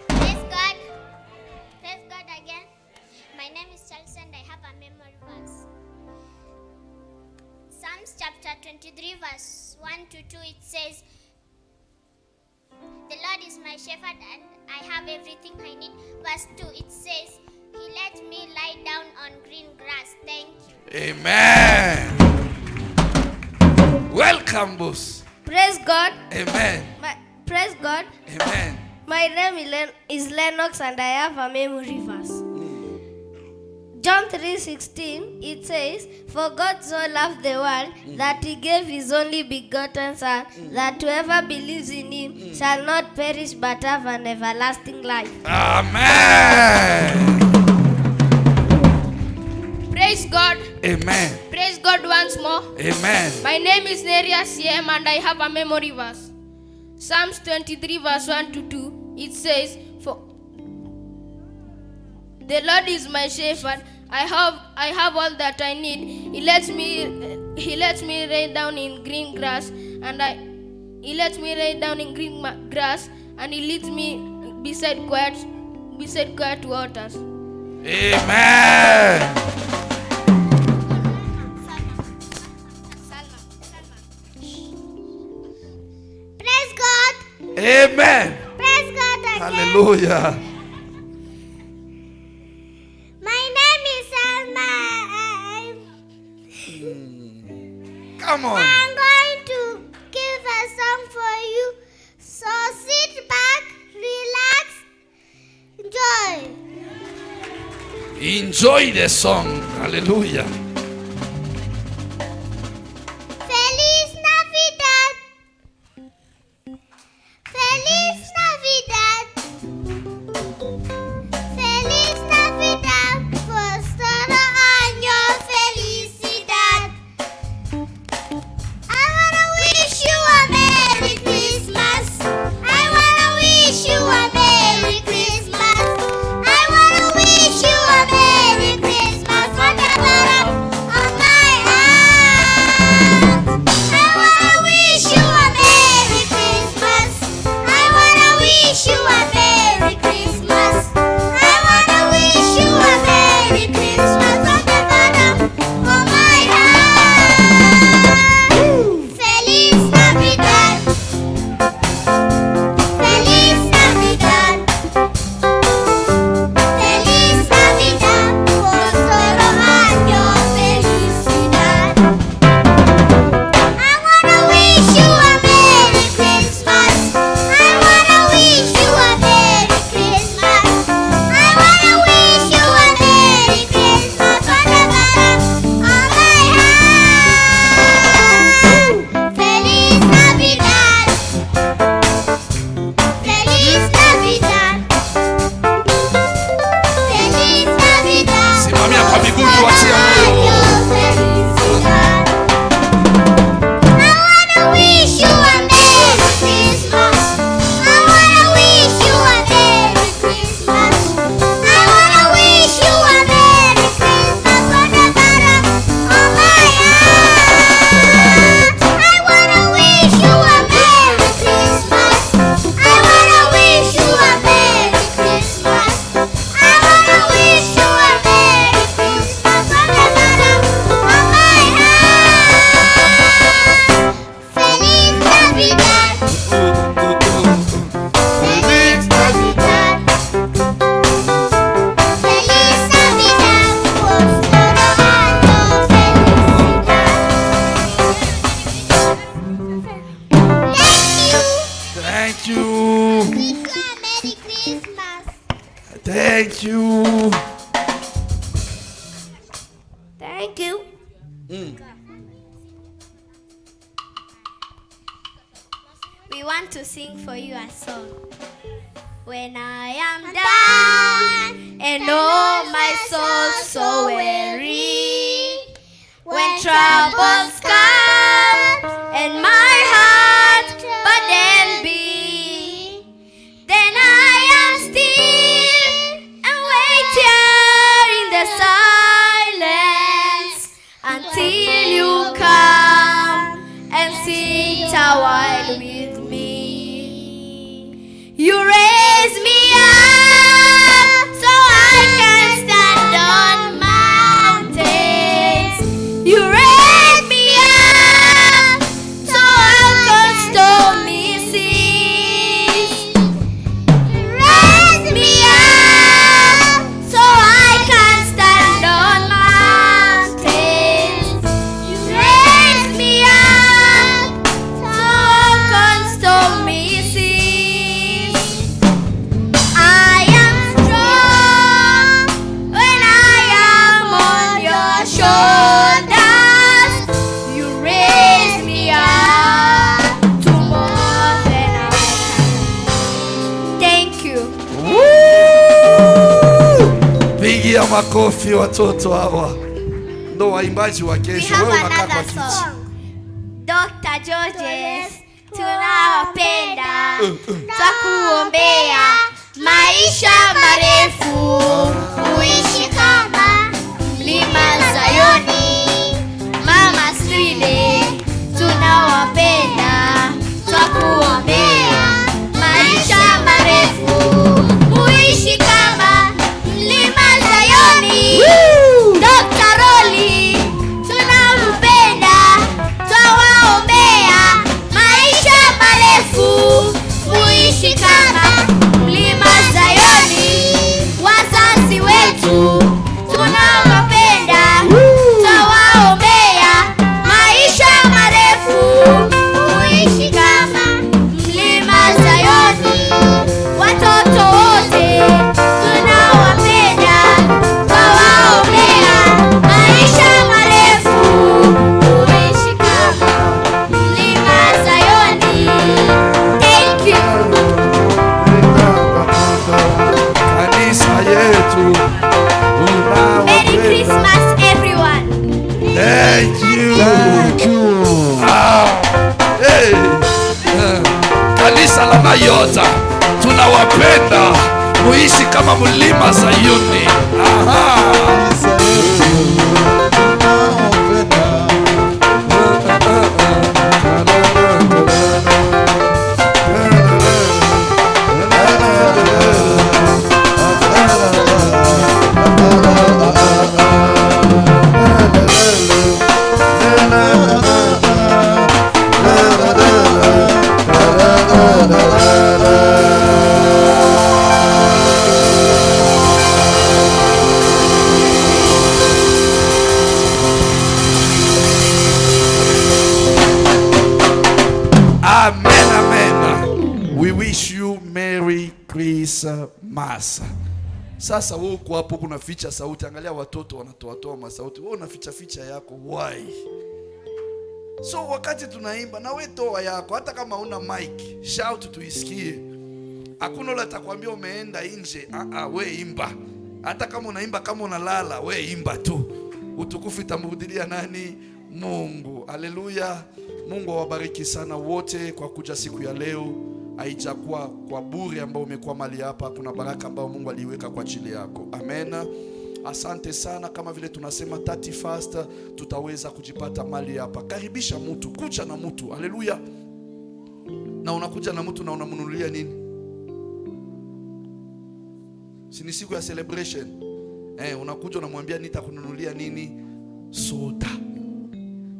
S7: Praise God. Praise God again. My name is Chelsea and I have a memory verse. Psalms chapter 23 verse 1-2, it says, the Lord is my shepherd and I have everything I need. Verse 2, it says, he let me lie down on green grass. Thank you.
S1: Amen. Welcome, boss.
S9: Praise God.
S1: Amen.
S9: Praise God.
S1: Amen.
S9: My name is Lennox and I have a memory verse. John 3:16, it says, "For God so loved the world that he gave his only begotten Son, that whoever believes in him shall not perish but have an everlasting life."
S1: Amen.
S10: Praise God.
S1: Amen.
S10: Praise God once more.
S1: Amen.
S10: My name is Neria CM and I have a memory verse. Psalms 23 verse 1 to 2. It says, "For the Lord is my shepherd. I have all that I need. He lets me lay down in green grass, and he leads me beside quiet waters."
S1: Amen.
S7: Praise God.
S1: Amen.
S7: Praise God again.
S1: Hallelujah.
S7: My name is Salma.
S1: Come on.
S7: I'm going to give a song for you. So sit back, relax, enjoy.
S1: Enjoy the song. Hallelujah.
S7: Feliz Navidad. Feliz Navidad. Feliz Navidad. Prospero año, felicidad. I wanna wish you a Merry Christmas. I wanna wish you a Merry Christmas. I wanna wish you a Merry Christmas from the bottom of my heart. I wanna wish you a Merry Christmas. I wanna wish you a Merry Christmas. I wanna wish you a Merry Christmas from the bottom of my heart. Feliz Navidad. Feliz Navidad. Feliz Navidad. Prospero año, felicidad. I wanna wish you a Merry Christmas. I wanna wish you a Merry Christmas. I wanna wish you a Merry Christmas from the bottom of my heart. Feliz Navidad. Feliz Navidad. Feliz Navidad.
S1: Simamia kwa miguu tuachie moyo.
S7: Felicidad. I wanna wish you a Merry Christmas. I wanna wish you a Merry Christmas. I wanna wish you a Merry Christmas from the bottom of my heart. I wanna wish you a Merry Christmas. I wanna wish you a Merry Christmas. I wanna wish you a Merry Christmas from the bottom of my heart. Feliz Navidad. Feliz Navidad. Feliz Navidad. Prospero año, felicidad.
S1: Thank you.
S7: Wish you a Merry Christmas.
S1: Thank you.
S7: Thank you.
S9: We want to sing for you a song. When I am down and oh my soul so weary, when troubles come and my heart burden be, then I am still and wait here in the silence until you come and sit a while with me. You raise me up
S1: makofi watoto hawa. Ndo waimbaji wa
S7: We
S1: kesho.
S7: have
S1: Wewe unakaa kwa
S7: another
S1: kiti.
S7: song. Dr. Georges, tunawapenda, twakuombea maisha marefu, uishi kama mlima Zayoni. Mama Stride, tunawapenda, twakuombea maisha marefu, uishi kama mlima Zayoni. Dr. Roli, tunampenda, twawaombea maisha marefu, muishi kama mlima Zayoni. Wazazi wetu tunawapenda, twawaombea maisha marefu, muishi kama mlima Zayoni. Watoto wote tunawapenda, twawaombea maisha marefu, muishi kama mlima Zayoni. Thank you.
S1: Kanisa yetu.
S7: Merry Christmas, everyone.
S1: Thank you. Hey. Kanisa la Nayota, tunawapenda, muishi kama mlima Zayuni. Aha. Amen, amen. We wish you Merry Christmas. Sasa wewe uko hapo kuna ficha sauti, angalia watoto wanatoa masauti. Wewe unaficha ficha yako. Why? So wakati tunaimba na wewe toa yako, hata kama una mic, shout tuisikie. Hakuna yule atakwambia umeenda nje. We imba. Hata kama unaimba kama unalala, we imba tu. Utukufu itamrudilia nani? Mungu. Haleluya. Mungu awabariki sana wote kwa kuja siku ya leo. Haijakuwa kwa bure ambao umekuwa mali hapa. Kuna baraka ambao Mungu aliweka kwa ajili yako. Amen. Asante sana. Kama vile tunasema 31st tutaweza kujipata mali hapa. Karibisha mtu, kuja na mtu. Haleluya. Na unakuja na mtu na unamnunulia nini? Si ni siku ya celebration. Unakuja unamwambia nitakununulia nini? Soda.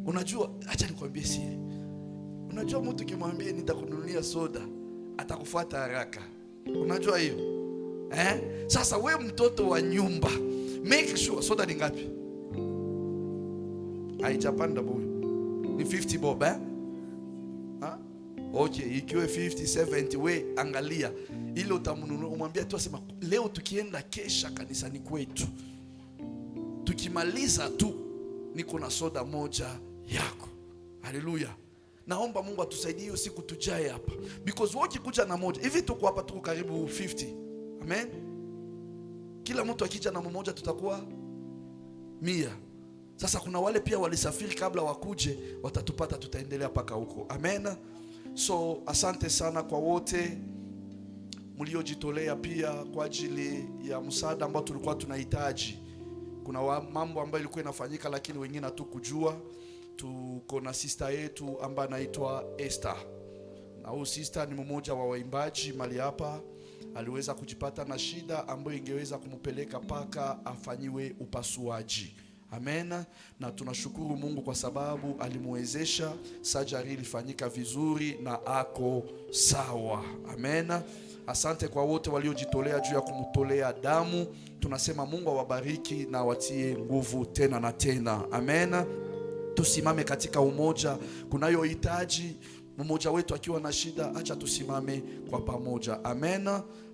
S1: Unajua, acha nikwambie siri. Unajua mtu kimwambia nitakununulia soda, atakufuata haraka. Unajua hiyo? Sasa we mtoto wa nyumba, make sure soda ni ngapi? Haijapanda boy. Ni 50 bob Okay, ikiwe 50, 70 we angalia. Ile utamnunua, umwambia tu asema leo tukienda kesha kanisani kwetu, tukimaliza tu niko na soda moja yako. Haleluya. Naomba Mungu atusaidie hiyo siku tujae hapa. Because wote kuja na moja. Hivi tuko hapa tuko karibu 50. Amen. Kila mtu akija na mmoja tutakuwa 100. Sasa kuna wale pia walisafiri kabla wakuje, watatupata, tutaendelea paka huko. Amen. So asante sana kwa wote mliojitolea pia kwa ajili ya msaada ambao tulikuwa tunahitaji. Kuna mambo ambayo ilikuwa inafanyika lakini wengine hatukujua. Tuko na sister yetu ambaye anaitwa Esther. Na huyu sister ni mmoja wa waimbaji mali hapa. Aliweza kujipata na shida ambayo ingeweza kumpeleka paka afanyiwe upasuaji. Amen. Na tunashukuru Mungu kwa sababu alimuwezesha, surgery ilifanyika vizuri na ako sawa. Amen. Asante kwa wote waliojitolea juu ya kumtolea damu. Tunasema Mungu awabariki na watie nguvu tena na tena. Amen. Tusimame katika umoja. Kunayo hitaji mmoja wetu akiwa na shida, acha tusimame kwa pamoja. Amen.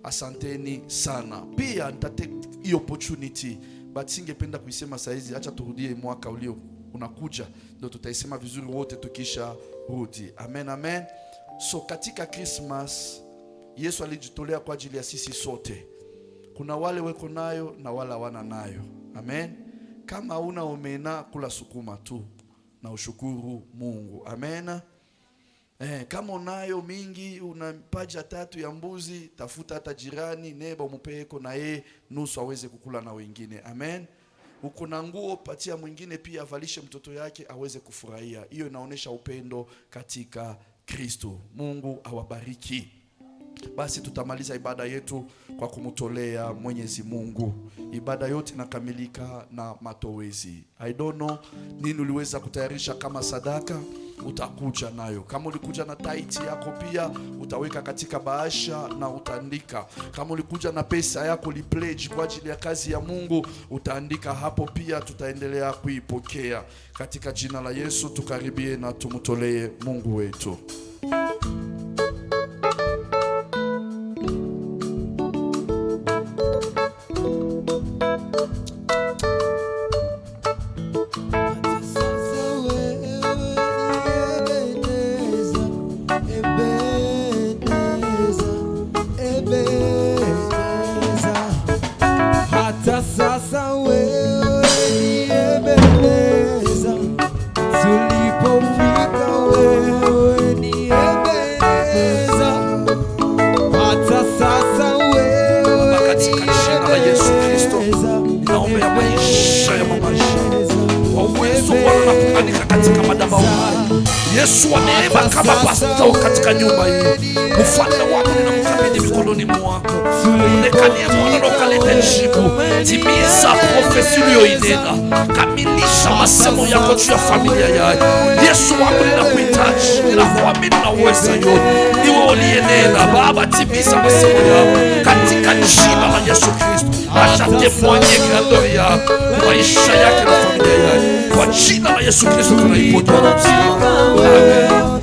S1: Asanteni sana. Pia nitate hii opportunity, but singependa kuisema saizi, acha turudie mwaka ulio unakuja ndio tutaisema vizuri wote tukisha rudi. Amen, amen. So katika Christmas Yesu alijitolea kwa ajili ya sisi sote. Kuna wale weko nayo na wala wana nayo. Amen. Kama una omena, kula sukuma tu na ushukuru Mungu. Amen. Kama unayo mingi, una paja 3 ya mbuzi, tafuta hata jirani, neba umupeko na yeye nusu aweze kukula na wengine. Amen. Uko na nguo, patia mwingine pia avalishe mtoto yake aweze kufurahia. Hiyo inaonesha upendo katika Kristo. Mungu awabariki. Basi tutamaliza ibada yetu kwa kumtolea Mwenyezi Mungu. Ibada yote inakamilika na matowezi. I don't know nini uliweza kutayarisha kama sadaka, utakuja nayo. Kama ulikuja na taiti yako pia utaweka katika bahasha na utaandika. Kama ulikuja na pesa yako li pledge kwa ajili ya kazi ya Mungu, utaandika hapo pia, tutaendelea kuipokea. Katika jina la Yesu tukaribie na tumtolee Mungu wetu. Yesu wa neema kama pastor katika nyumba hii. Mfalme wako ninamkabidhi mikononi mwako. Onekanie Bwana na ukalete jibu. Timiza profesi uliyoinena. Kamilisha masemo yako juu ya familia yako. Yesu wangu ninakuhitaji. Ninakuamini na uweza yote. Ni wewe uliyenena. Baba, timiza masemo yako katika jina la Yesu Kristo. Acha temwanye kando yako maisha yake na familia yake. Kwa jina la Yesu Kristo tunaipokea na mzima. Amen.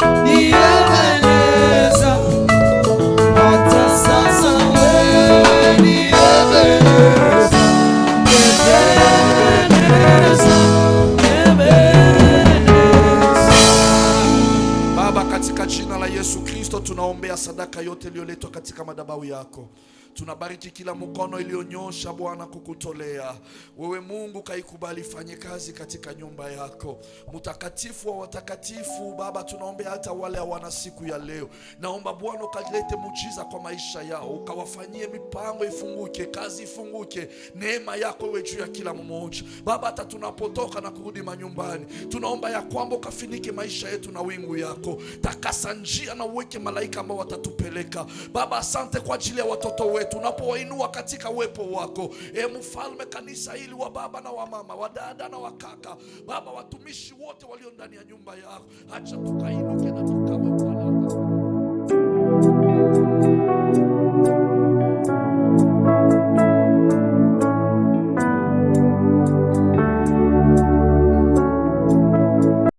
S1: Baba, katika jina la Yesu Kristo tunaombea sadaka yote iliyoletwa katika madhabahu yako. Tunabariki kila mkono iliyonyosha Bwana kukutolea. Wewe Mungu kaikubali fanye kazi katika nyumba yako. Mtakatifu wa watakatifu Baba, tunaombea hata wale wana siku ya leo. Naomba Bwana ukalete muujiza kwa maisha yao. Ukawafanyie mipango ifunguke, kazi ifunguke. Neema yako iwe juu ya kila mmoja. Baba, hata tunapotoka na kurudi manyumbani, tunaomba ya kwamba ukafinike maisha yetu na wingu yako. Takasa njia na uweke malaika ambao watatupeleka. Baba, asante kwa ajili ya watoto wetu. Unapowainua katika uwepo wako. Mfalme, kanisa hili wa baba na wa mama, wa dada na wa kaka, Baba, watumishi wote walio ndani ya nyumba yako, acha tukainuke na tukawe pale.